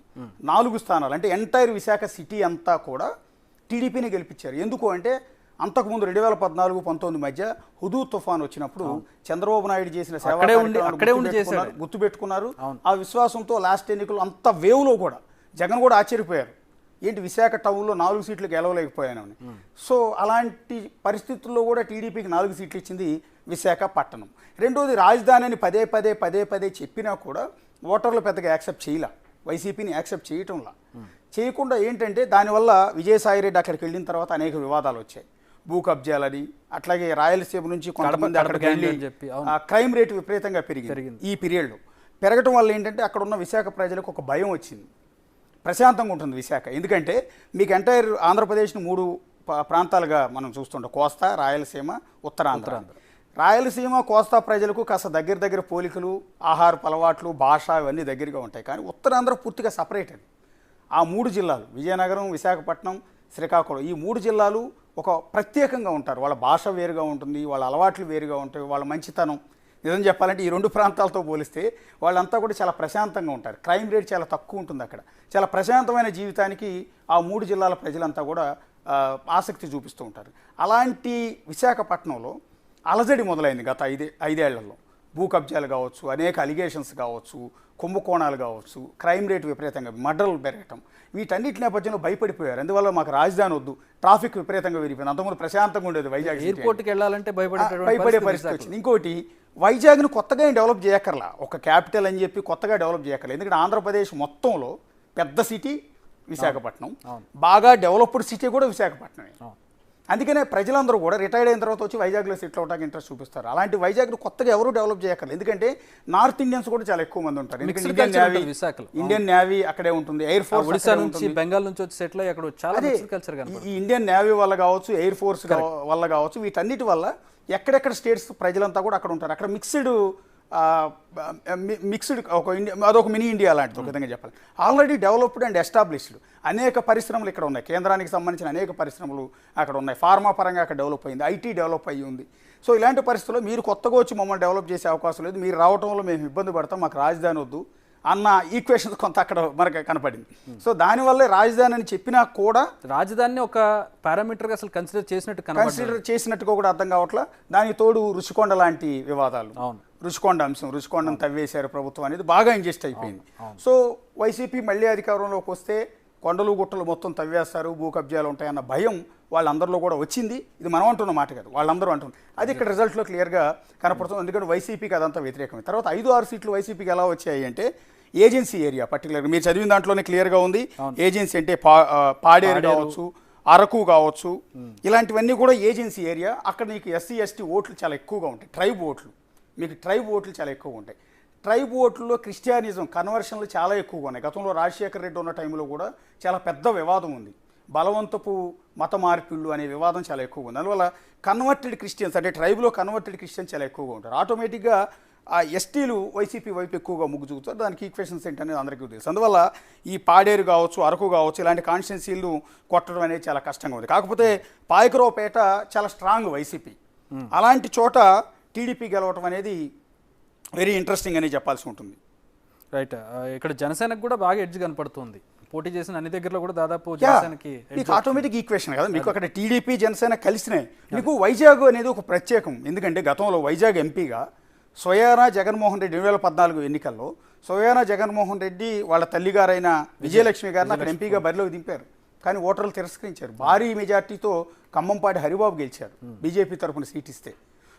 B: 4 స్థానాలు, అంటే ఎంటైర్ విశాఖ సిటీ అంతా కూడా టీడీపీని గెలిపించారు. ఎందుకు అంటే అంతకుముందు 2014-19 మధ్య హుదూ తుఫాన్ వచ్చినప్పుడు చంద్రబాబు నాయుడు చేసిన సేవ గుర్తుపెట్టుకున్నారు. ఆ విశ్వాసంతో లాస్ట్ ఎన్నికలు అంత వేవ్లో కూడా జగన్ కూడా ఆశ్చర్యపోయారు, ఏంటి విశాఖ టౌన్లో 4 సీట్లు గెలవలేకపోయానని. సో అలాంటి పరిస్థితుల్లో కూడా టీడీపీకి 4 సీట్లు ఇచ్చింది విశాఖపట్నం. రెండోది, రాజధానిని పదే పదే చెప్పినా కూడా ఓటర్లు పెద్దగా యాక్సెప్ట్ చేయలే, వైసీపీని యాక్సెప్ట్ చేయటంలా. చేయకుండా ఏంటంటే దానివల్ల విజయసాయిరెడ్డి అక్కడికి వెళ్ళిన తర్వాత అనేక వివాదాలు వచ్చాయి. భూ కబ్జాలని, అట్లాగే రాయలసీమ నుంచి కొంతమంది అక్కడికి వెళ్ళి క్రైమ్ రేటు విపరీతంగా పెరిగింది. ఈ పీరియడ్లో పెరగటం వల్ల ఏంటంటే అక్కడ ఉన్న విశాఖ ప్రజలకు ఒక భయం వచ్చింది. ప్రశాంతంగా ఉంటుంది విశాఖ, ఎందుకంటే మీకు ఎంటైర్ ఆంధ్రప్రదేశ్ని 3 ప్రాంతాలుగా మనం చూస్తుంటాం, కోస్తా, రాయలసీమ, ఉత్తరాంధ్ర. రాయలసీమ, కోస్తా ప్రజలకు కాస్త దగ్గర పోలికలు, ఆహారపు అలవాట్లు, భాష ఇవన్నీ దగ్గరగా ఉంటాయి. కానీ ఉత్తరాంధ్ర పూర్తిగా సపరేట్ అది. ఆ 3 జిల్లాలు, విజయనగరం, విశాఖపట్నం, శ్రీకాకుళం, ఈ 3 జిల్లాలు ఒక ప్రత్యేకంగా ఉంటారు. వాళ్ళ భాష వేరుగా ఉంటుంది, వాళ్ళ అలవాట్లు వేరుగా ఉంటాయి, వాళ్ళ మంచితనం. నిజం చెప్పాలంటే ఈ 2 ప్రాంతాలతో పోలిస్తే వాళ్ళంతా కూడా చాలా ప్రశాంతంగా ఉంటారు. క్రైమ్ రేట్ చాలా తక్కువ ఉంటుంది అక్కడ. చాలా ప్రశాంతమైన జీవితానికి ఆ 3 జిల్లాల ప్రజలంతా కూడా ఆసక్తి చూపిస్తూ ఉంటారు. అలాంటి విశాఖపట్నంలో అలజడి మొదలైంది గత 5 ఏళ్లలో. భూ కబ్జాలు కావచ్చు, అనేక అలిగేషన్స్ కావచ్చు, కుంభకోణాలు కావచ్చు, క్రైమ్ రేట్ విపరీతంగా, మర్డర్లు పెరగటం, వీటన్నిటి నేపథ్యంలో భయపడిపోయారు. అందువల్ల మాకు రాజధాని వద్దు, ట్రాఫిక్ విపరీతంగా పెరిగిపోయింది. అంతకుముందు ప్రశాంతంగా ఉండేది వైజాగ్,
A: ఎయిర్పోర్ట్కి వెళ్ళాలంటే
B: భయపడే పరిస్థితి వచ్చింది. ఇంకోటి, వైజాగ్ను కొత్తగా ఏం డెవలప్ చేయక్కర్లా, ఒక క్యాపిటల్ అని చెప్పి కొత్తగా డెవలప్ చేయక్కర్లా. ఎందుకంటే ఆంధ్రప్రదేశ్ మొత్తంలో పెద్ద సిటీ విశాఖపట్నం, బాగా డెవలప్డ్ సిటీ కూడా విశాఖపట్నమే. అందుకనే ప్రజలందరూ కూడా రిటైర్డ్ అయిన తర్వాత వచ్చి వైజాగ్లో సెటిల్ అవడానికి ఇంట్రెస్ట్ చూపిస్తారు. అలాంటి వైజాగ్ను కొత్తగా ఎవరు డెవలప్ చేయక్కర్లేదు, ఎందుకంటే నార్త్ ఇండియన్స్ కూడా చాలా ఎక్కువ మంది ఉంటారు. ఇండియన్ నేవీ అక్కడే ఉంటుంది, ఎయిర్ ఫోర్స్
A: ఒడిశా నుంచి, బెంగాల్ నుంచి వచ్చి సెటిల్ అయ్యి అక్కడ చాలా కల్చర్.
B: ఈ ఇండియన్ నేవీ వల్ల కావచ్చు, ఎయిర్ ఫోర్స్ వల్ల కావచ్చు, వీటన్నిటి వల్ల ఎక్కడెక్కడ స్టేట్స్ ప్రజలంతా కూడా అక్కడ ఉంటారు. అక్కడ మిక్స్డ్ ఒక ఇండియా, అదొక మినీ ఇండియా లాంటిది ఒక విధంగా చెప్పాలి. ఆల్రెడీ డెవలప్డ్ అండ్ ఎస్టాబ్లిష్డ్ అనేక పరిశ్రమలు ఇక్కడ ఉన్నాయి. కేంద్రానికి సంబంధించిన అనేక పరిశ్రమలు అక్కడ ఉన్నాయి. ఫార్మా పరంగా అక్కడ డెవలప్ అయింది, ఐటీ డెవలప్ అయ్యి ఉంది. సో ఇలాంటి పరిస్థితుల్లో మీరు కొత్తగా వచ్చి మమ్మల్ని డెవలప్ చేసే అవకాశం లేదు, మీరు రావడంలో మేము ఇబ్బంది పడతాం, మాకు రాజధాని వద్దు అన్న ఈక్వేషన్ కొంత అక్కడ మనకు కనపడింది. సో దానివల్లే రాజధాని అని చెప్పినా కూడా
A: రాజధానిని ఒక పారామీటర్గా అసలు కన్సిడర్ చేసినట్టుగా కూడా అర్థం కావట్లా.
B: దానికి తోడు రుషికొండ లాంటి వివాదాలు, రుషికొండ అంశం, రుషికొండను తవ్వేశారు ప్రభుత్వం అనేది బాగా ఇంజెస్ట్ అయిపోయింది. సో వైసీపీ మళ్ళీ అధికారంలోకి వస్తే కొండలు గుట్టలు మొత్తం తవ్వేస్తారు, భూ కబ్జాలు ఉంటాయన్న భయం వాళ్ళందరిలో కూడా వచ్చింది. ఇది మనం అంటున్న మాట కాదు, వాళ్ళందరూ అంటున్నారు. అది ఇక్కడ రిజల్ట్లో క్లియర్గా కనపడుతుంది. ఎందుకంటే వైసీపీకి అదంతా వ్యతిరేకమే. తర్వాత 5-6 సీట్లు వైసీపీకి ఎలా వచ్చాయి అంటే ఏజెన్సీ ఏరియా పర్టికులర్గా మీరు చదివిన దాంట్లోనే క్లియర్గా ఉంది. ఏజెన్సీ అంటే పాడేరు కావచ్చు, అరకు కావచ్చు, ఇలాంటివన్నీ కూడా ఏజెన్సీ ఏరియా. అక్కడ నీకు ఎస్సీ ఎస్టీ ఓట్లు చాలా ఎక్కువగా ఉంటాయి. ట్రైబ్ ఓట్లు, మీకు ట్రైబ్ ఓట్లు చాలా ఎక్కువ ఉంటాయి. ట్రైబ్ ఓట్లలో క్రిస్టియానిజం కన్వర్షన్లు చాలా ఎక్కువగా ఉన్నాయి. గతంలో రాజశేఖర రెడ్డి ఉన్న టైంలో కూడా చాలా పెద్ద వివాదం ఉంది. బలవంతపు మత మార్పిళ్ళు అనే వివాదం చాలా ఎక్కువగా ఉంది. అందువల్ల కన్వర్టెడ్ క్రిస్టియన్స్ అంటే ట్రైబ్లో కన్వర్టెడ్ క్రిస్టియన్స్ చాలా ఎక్కువగా ఉంటారు. ఆటోమేటిక్గా ఆ ఎస్టీలు వైసీపీ వైపు ఎక్కువగా మొగ్గు చూపుతారు. దానికి ఈక్వేషన్స్ ఏంటనేది అందరికీ తెలుసు. అందువల్ల ఈ పాడేరు కావచ్చు, అరకు కావచ్చు, ఇలాంటి కాన్స్టిట్యున్సీలు కొట్టడం అనేది చాలా కష్టంగా ఉంది. కాకపోతే పాయకరావుపేట చాలా స్ట్రాంగ్ వైసీపీ. అలాంటి చోట టీడీపీ గెలవటం అనేది వెరీ ఇంట్రెస్టింగ్ అని చెప్పాల్సి ఉంటుంది.
A: రైట్. ఇక్కడ జనసేనకు కూడా బాగా ఎడ్జ్ కనపడుతుంది. పోటీ చేసిన అన్ని దగ్గరలో కూడా దాదాపు జనసేనకి
B: మీకు ఆటోమేటిక్ ఈక్వేషన్ కదా. మీకు అక్కడ టీడీపీ జనసేన కలిసినాయి. మీకు వైజాగ్ అనేది ఒక ప్రత్యేకం. ఎందుకంటే గతంలో వైజాగ్ ఎంపీగా స్వయానా జగన్మోహన్ రెడ్డి 2014 ఎన్నికల్లో స్వయానా జగన్మోహన్ రెడ్డి వాళ్ళ తల్లిగారైన విజయలక్ష్మి గారిని అక్కడ ఎంపీగా బరిలోకి దింపారు. కానీ ఓటర్లు తిరస్కరించారు. భారీ మెజార్టీతో ఖమ్మంపాటి హరిబాబు గెలిచారు బీజేపీ తరఫున సీట్ ఇస్తే.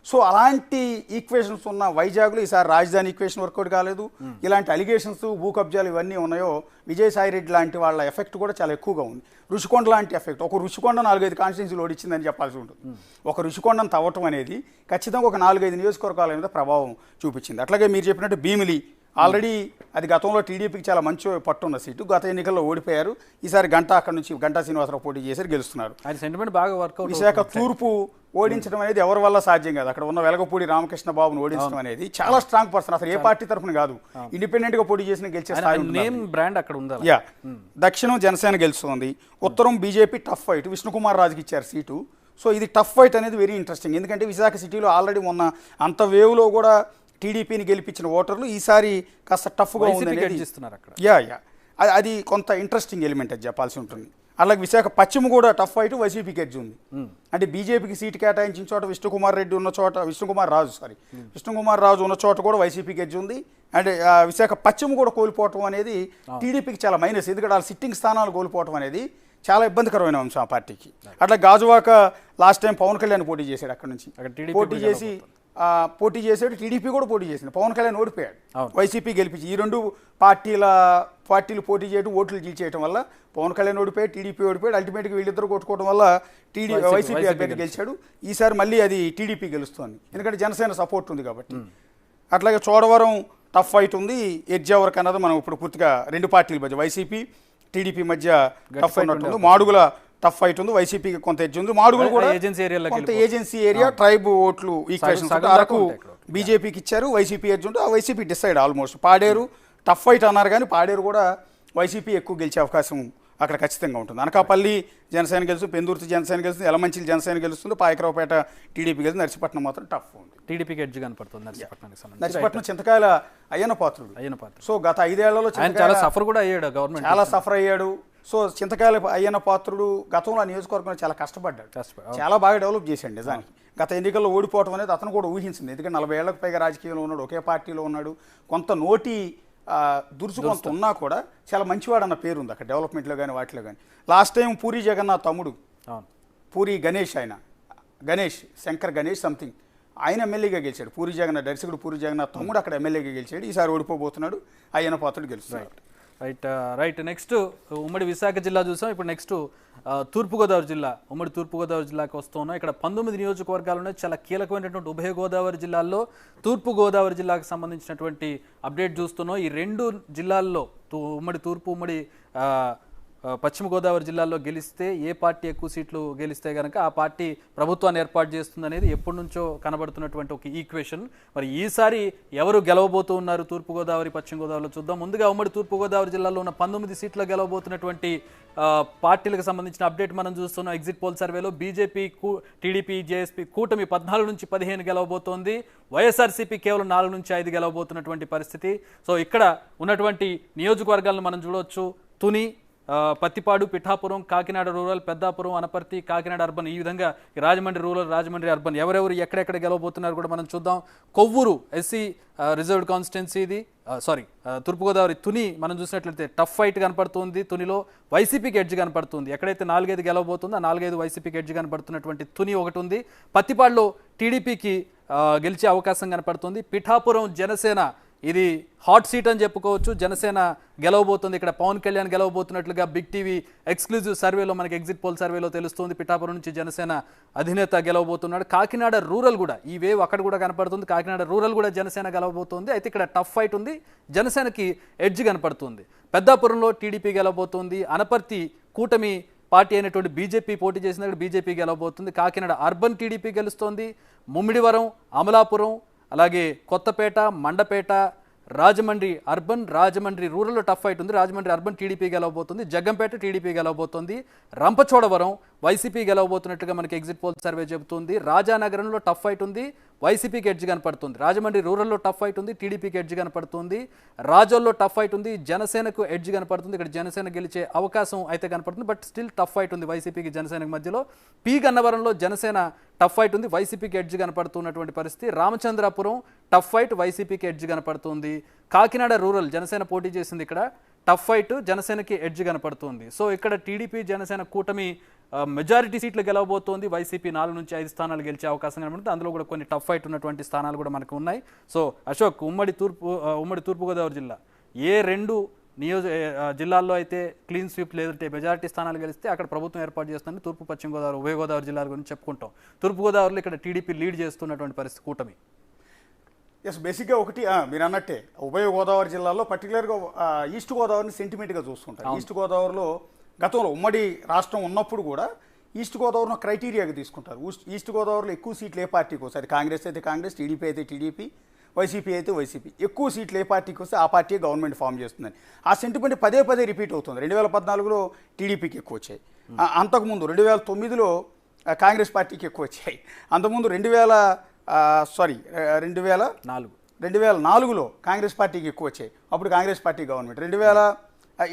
B: సో అలాంటి ఈక్వేషన్స్ ఉన్న వైజాగ్లో ఈసారి రాజధాని ఈక్వేషన్ వర్కౌట్ కాలేదు. ఇలాంటి అలిగేషన్స్, భూ కబ్జాలు ఇవన్నీ ఉన్నాయో విజయసాయిరెడ్డి లాంటి వాళ్ళ ఎఫెక్ట్ కూడా చాలా ఎక్కువగా ఉంది. రుషికొండ లాంటి ఎఫెక్ట్, ఒక రుషికొండ 4-5 కాన్స్టిట్యున్సీలు ఓడిచ్చిందని చెప్పాల్సి ఉంటుంది. ఒక రుషికొండను తవ్వటం అనేది ఖచ్చితంగా ఒక 4-5 నియోజకవర్గాల మీద ప్రభావం చూపించింది. అట్లాగే మీరు చెప్పినట్టు భీమిలి ఆల్రెడీ అది గతంలో టీడీపీకి చాలా మంచి పట్టున్న సీటు. గత ఎన్నికల్లో ఓడిపోయారు. ఈసారి అక్కడ నుంచి గంటా శ్రీనివాసరావు పోటీ చేశారు, గెలుస్తున్నారు.
A: సెంటిమెంట్ బాగా వర్కౌట్.
B: విశాఖ తూర్పు ఓడించడం అనేది ఎవరి వల్ల సాధ్యం కాదు. అక్కడ ఉన్న వెలగపూడి రామకృష్ణ బాబును ఓడించడం అనేది చాలా స్ట్రాంగ్ పర్సన్. అసలు ఏ పార్టీ తరఫున కాదు, ఇండిపెండెంట్ గా పోటీ చేసిన గెలిచే స్థాయి
A: బ్రాండ్ అక్కడ ఉంది.
B: యా, దక్షిణం జనసేన గెలుస్తుంది, ఉత్తరం బీజేపీ టఫ్ ఫైట్, విష్ణుకుమార్ రాజుకి ఇచ్చారు సీటు. సో ఇది టఫ్ ఫైట్ అనేది వెరీ ఇంట్రెస్టింగ్. ఎందుకంటే విశాఖ సిటీలో ఆల్రెడీ మొన్న అంత వేవ్లో కూడా టీడీపీని గెలిపించిన ఓటర్లు ఈసారి కాస్త టఫ్గా ఉంది. అది కొంత ఇంట్రెస్టింగ్ ఎలిమెంట్ అది చెప్పాల్సి ఉంటుంది. అలాగే విశాఖ పశ్చిమ కూడా టఫ్ ఫైట్ వైసీపీకి ఎడ్జ్ ఉంది. అంటే బీజేపీకి సీటు కేటాయించిన చోట విష్ణుకుమార్ రాజు ఉన్న చోట కూడా వైసీపీకి ఎడ్జ్ ఉంది. అంటే విశాఖ పశ్చిమ కూడా కోల్పోవటం అనేది టీడీపీకి చాలా మైనస్. ఎందుకంటే వాళ్ళ సిట్టింగ్ స్థానాలు కోల్పోవటం అనేది చాలా ఇబ్బందికరమైన అంశం ఆ పార్టీకి. అట్లా గాజువాక లాస్ట్ టైం పవన్ కళ్యాణ్ పోటీ చేశాడు. అక్కడ నుంచి పోటీ చేసాడు, టీడీపీ కూడా పోటీ చేసింది. పవన్ కళ్యాణ్ ఓడిపోయాడు, వైసీపీ గెలిపించి. ఈ రెండు పార్టీలు పోటీ చేయడం, ఓట్లు చేయడం వల్ల పవన్ కళ్యాణ్ ఓడిపోయాడు, టీడీపీ ఓడిపోయాడు. అల్టిమేట్గా వీళ్ళిద్దరు కొట్టుకోవడం వల్ల వైసీపీ అభ్యర్థి గెలిచాడు. ఈసారి మళ్ళీ అది టీడీపీ గెలుస్తుంది, ఎందుకంటే జనసేన సపోర్ట్ ఉంది కాబట్టి. అట్లాగే చోడవరం టఫ్ ఫైట్ ఉంది. ఎడ్జ్ ఎవరికి అన్నది మనం ఇప్పుడు పూర్తిగా రెండు పార్టీల మధ్య వైసీపీ టీడీపీ మధ్య టఫ్ ఫైట్ ఉంటుంది. మాడుగుల టఫ్ ఫైట్ ఉంది, వైసీపీకి కొంత ఎడ్జ్ ఉంది. మాడుగులు కూడా కొంత ఏజెన్సీ ఏరియా, ట్రైబ్ ఓట్లు ఈక్వేషన్స్. అరకు బీజేపీకి ఇచ్చారు, వైసీపీ ఎడ్జ్ ఉంటుంది. ఆ YCP decide almost. Paderu tough fight అన్నారు, కానీ పాడేరు కూడా వైసీపీ ఎక్కువ గెలిచే అవకాశం అక్కడ ఖచ్చితంగా ఉంటుంది. అనకాపల్లి జనసేన గెలుస్తుంది, పెందుర్తి జనసేన గెలుస్తుంది, ఎలమంచిలి జనసేన గెలుస్తుంది, పాయకరావుపేట టీడీపీ గెలుస్తుంది, నర్సీపట్నం మాత్రం టఫ్ ఉంది.
A: టీడీపీకి ఎడ్జ్ కనపడుతుంది
B: నర్సీపట్నం. చింతకాయల అయ్యన్న పాత్రుడు. సో గత 5 ఏళ్లలో
A: చాలా సఫర్ కూడా అయ్యాడు, గవర్నమెంట్ చాలా
B: సఫర్ అయ్యాడు. సో చింతకాయల అయ్యన్న పాత్రుడు గతంలో నియోజకవర్గంలో చాలా కష్టపడ్డాడు, చాలా బాగా డెవలప్ చేశాడు నిజానికి. గత ఎన్నికల్లో ఓడిపోవడం అనేది అతను కూడా ఊహించింది. ఎందుకంటే 40 ఏళ్లకు పైగా రాజకీయంలో ఉన్నాడు, ఒకే పార్టీలో ఉన్నాడు. కొంత నోటి దురుసు కొంత ఉన్నా కూడా చాలా మంచివాడు అన్న పేరు ఉంది అక్కడ డెవలప్మెంట్లో కానీ వాటిలో కానీ. లాస్ట్ టైం పూరి జగన్నాథ్ తమ్ముడు పూరి గణేష్, శంకర్ గణేష్ సంథింగ్, ఆయన ఎమ్మెల్యేగా గెలిచాడు. దర్శకుడు పూరి జగన్నాథ్ తమ్ముడు అక్కడ ఎమ్మెల్యేగా గెలిచాడు. ఈసారి ఓడిపోబోతున్నాడు, అయ్యన్న పాత్రుడు గెలుస్తున్నాడు.
A: రైట్. నెక్స్ట్ ఉమ్మడి విశాఖ జిల్లా చూసాం. ఇప్పుడు నెక్స్ట్ తూర్పుగోదావరి జిల్లా, ఉమ్మడి తూర్పుగోదావరి జిల్లాకి వస్తున్నాం. ఇక్కడ 19 నియోజకవర్గాలు ఉన్నాయి. చాలా కీలకమైనటువంటి ఉభయ గోదావరి జిల్లాల్లో తూర్పుగోదావరి జిల్లాకు సంబంధించినటువంటి అప్డేట్ చూస్తున్నాం. ఈ 2 జిల్లాల్లో ఉమ్మడి తూర్పు, ఉమ్మడి పశ్చిమ గోదావరి జిల్లాల్లో గెలిస్తే ఏ పార్టీ ఎక్కువ సీట్లు గెలిస్తే కనుక ఆ పార్టీ ప్రభుత్వాన్ని ఏర్పాటు చేస్తుంది అనేది ఎప్పటి నుంచో కనబడుతున్నటువంటి ఒక ఈక్వేషన్. మరి ఈసారి ఎవరు గెలవబోతూ ఉన్నారు తూర్పుగోదావరి, పశ్చిమ గోదావరిలో చూద్దాం. ముందుగా ఉమ్మడి తూర్పుగోదావరి జిల్లాలో ఉన్న 19 సీట్లు గెలవబోతున్నటువంటి పార్టీలకు సంబంధించిన అప్డేట్ మనం చూస్తున్నాం. ఎగ్జిట్ పోల్ సర్వేలో బీజేపీ, టీడీపీ, జేఎస్పీ కూటమి 14 నుంచి 15 గెలవబోతోంది. వైఎస్ఆర్సీపీ కేవలం 4 నుంచి 5 గెలవబోతున్నటువంటి పరిస్థితి. సో ఇక్కడ ఉన్నటువంటి నియోజకవర్గాలను మనం చూడవచ్చు. తుని, పత్తిపాడు, పిఠాపురం, కాకినాడ రూరల్, పెద్దాపురం, అనపర్తి, కాకినాడ అర్బన్, ఈ విధంగా రాజమండ్రి రూరల్, రాజమండ్రి అర్బన్ ఎవరెవరు ఎక్కడెక్కడ గెలవబోతున్నారు కూడా మనం చూద్దాం. కొవ్వూరు ఎస్సీ రిజర్వ్డ్ కాన్స్టిట్యున్సీ ఇది, తూర్పుగోదావరి తుని మనం చూసినట్లయితే టఫ్ ఫైట్ కనపడుతుంది. తునిలో వైసీపీకి ఎడ్జ్ కనపడుతుంది. ఎక్కడైతే 4-5 గెలవబోతుందో ఆ 4-5 వైసీపీకి ఎడ్జ్ కనపడుతున్నటువంటి తుని ఒకటి ఉంది. పత్తిపాడులో టీడీపీకి గెలిచే అవకాశం కనపడుతుంది. పిఠాపురం జనసేన, ఇది హాట్ సీట్ అని చెప్పుకోవచ్చు. జనసేన గెలవబోతుంది. ఇక్కడ పవన్ కళ్యాణ్ గెలవబోతున్నట్లుగా బిగ్ టీవీ ఎక్స్క్లూజివ్ సర్వేలో, మనకి ఎగ్జిట్ పోల్ సర్వేలో తెలుస్తుంది. పిఠాపురం నుంచి జనసేన అధినేత గెలవబోతున్నాడు. కాకినాడ రూరల్ కూడా ఈ వేవ్ అక్కడ కూడా కనపడుతుంది. కాకినాడ రూరల్ కూడా జనసేన గెలవబోతుంది. అయితే ఇక్కడ టఫ్ ఫైట్ ఉంది. జనసేనకి ఎడ్జ్ కనపడుతుంది. పెద్దాపురంలో టీడీపీ గెలవబోతుంది. అనపర్తి కూటమి పార్టీ అయినటువంటి బీజేపీ పోటీ చేసిన బీజేపీ గెలవబోతుంది. కాకినాడ అర్బన్ టీడీపీ గెలుస్తోంది. ముమ్మిడివరం, అమలాపురం, అలాగే కొత్తపేట, మండపేట, రాజమండ్రి అర్బన్, రాజమండ్రి రూరల్లో టఫ్ ఫైట్ ఉంది. రాజమండ్రి అర్బన్ టీడీపీ గెలవబోతుంది. జగ్గంపేట టీడీపీ గెలవబోతుంది. రంపచోడవరం వైసీపీ గెలవబోతున్నట్టుగా మనకి ఎగ్జిట్ పోల్ సర్వే చెబుతుంది. రాజానగరంలో టఫ్ ఫైట్ ఉంది. వైసీపీకి ఎడ్జ్ కనపడుతుంది. రాజమండ్రి రూరల్లో టఫ్ ఫైట్ ఉంది. టీడీపీకి ఎడ్జ్ కనపడుతుంది. రాజోల్లో టఫ్ ఫైట్ ఉంది. జనసేనకు ఎడ్జ్ కనపడుతుంది. ఇక్కడ జనసేన గెలిచే అవకాశం అయితే కనపడుతుంది. బట్ స్టిల్ టఫ్ ఫైట్ ఉంది వైసీపీకి జనసేనకి మధ్యలో. పి గన్నవరంలో జనసేన టఫ్ ఫైట్ ఉంది. వైసీపీకి ఎడ్జ్ కనపడుతున్నటువంటి పరిస్థితి. రామచంద్రాపురం టఫ్ ఫైట్, వైసీపీకి ఎడ్జ్ కనపడుతుంది. కాకినాడ రూరల్ జనసేన పోటీ చేసింది. ఇక్కడ టఫ్ ఫైట్, జనసేనకి ఎడ్జ్ కనపడుతుంది. సో ఇక్కడ టీడీపీ జనసేన కూటమి మెజారిటీ సీట్లు గెలవబోతోంది. వైసీపీ 4 నుంచి 5 స్థానాలు గెలిచే అవకాశం కనబడుతుంది. అందులో కూడా కొన్ని టఫ్ ఫైట్ ఉన్నటువంటి స్థానాలు కూడా మనకు ఉన్నాయి. సో అశోక్, ఉమ్మడి తూర్పుగోదావరి జిల్లా ఏ 2 జిల్లాల్లో అయితే క్లీన్ స్వీప్ లేదంటే మెజారిటీ స్థానాలు గెలిస్తే అక్కడ ప్రభుత్వం ఏర్పాటు చేస్తుందని తూర్పు, పశ్చిమ గోదావరి, ఉభయ గోదావరి జిల్లాల గురించి చెప్పుకుంటాం. తూర్పుగోదావరిలో ఇక్కడ టీడీపీ లీడ్ చేస్తున్నటువంటి పరిస్థితి కూటమి.
B: ఎస్, బేసిక్గా ఒకటి మీరు అన్నట్టే ఉభయ గోదావరి జిల్లాలో పర్టికులర్గా ఈస్ట్ గోదావరిని సెంటిమెంట్గా చూస్తుంటారు. ఈస్ట్ గోదావరిలో గతంలో ఉమ్మడి రాష్ట్రం ఉన్నప్పుడు కూడా ఈస్ట్ గోదావరిని క్రైటీరియాగా తీసుకుంటారు. ఈస్ట్ గోదావరిలో ఎక్కువ సీట్లు ఏ పార్టీకి వస్తాయి, కాంగ్రెస్ అయితే కాంగ్రెస్, టీడీపీ అయితే టీడీపీ, వైసీపీ అయితే వైసీపీ. ఎక్కువ సీట్లు ఏ పార్టీకి వస్తే ఆ పార్టీ గవర్నమెంట్ ఫామ్ చేస్తుందని ఆ సెంటిమెంట్ పదే పదే రిపీట్ అవుతుంది. 2014లో టీడీపీకి ఎక్కువ వచ్చాయి. అంతకుముందు 2009లో కాంగ్రెస్ పార్టీకి ఎక్కువ వచ్చాయి. అంతకుముందు 2004లో కాంగ్రెస్ పార్టీకి ఎక్కువ వచ్చాయి. అప్పుడు కాంగ్రెస్ పార్టీ గవర్నమెంట్.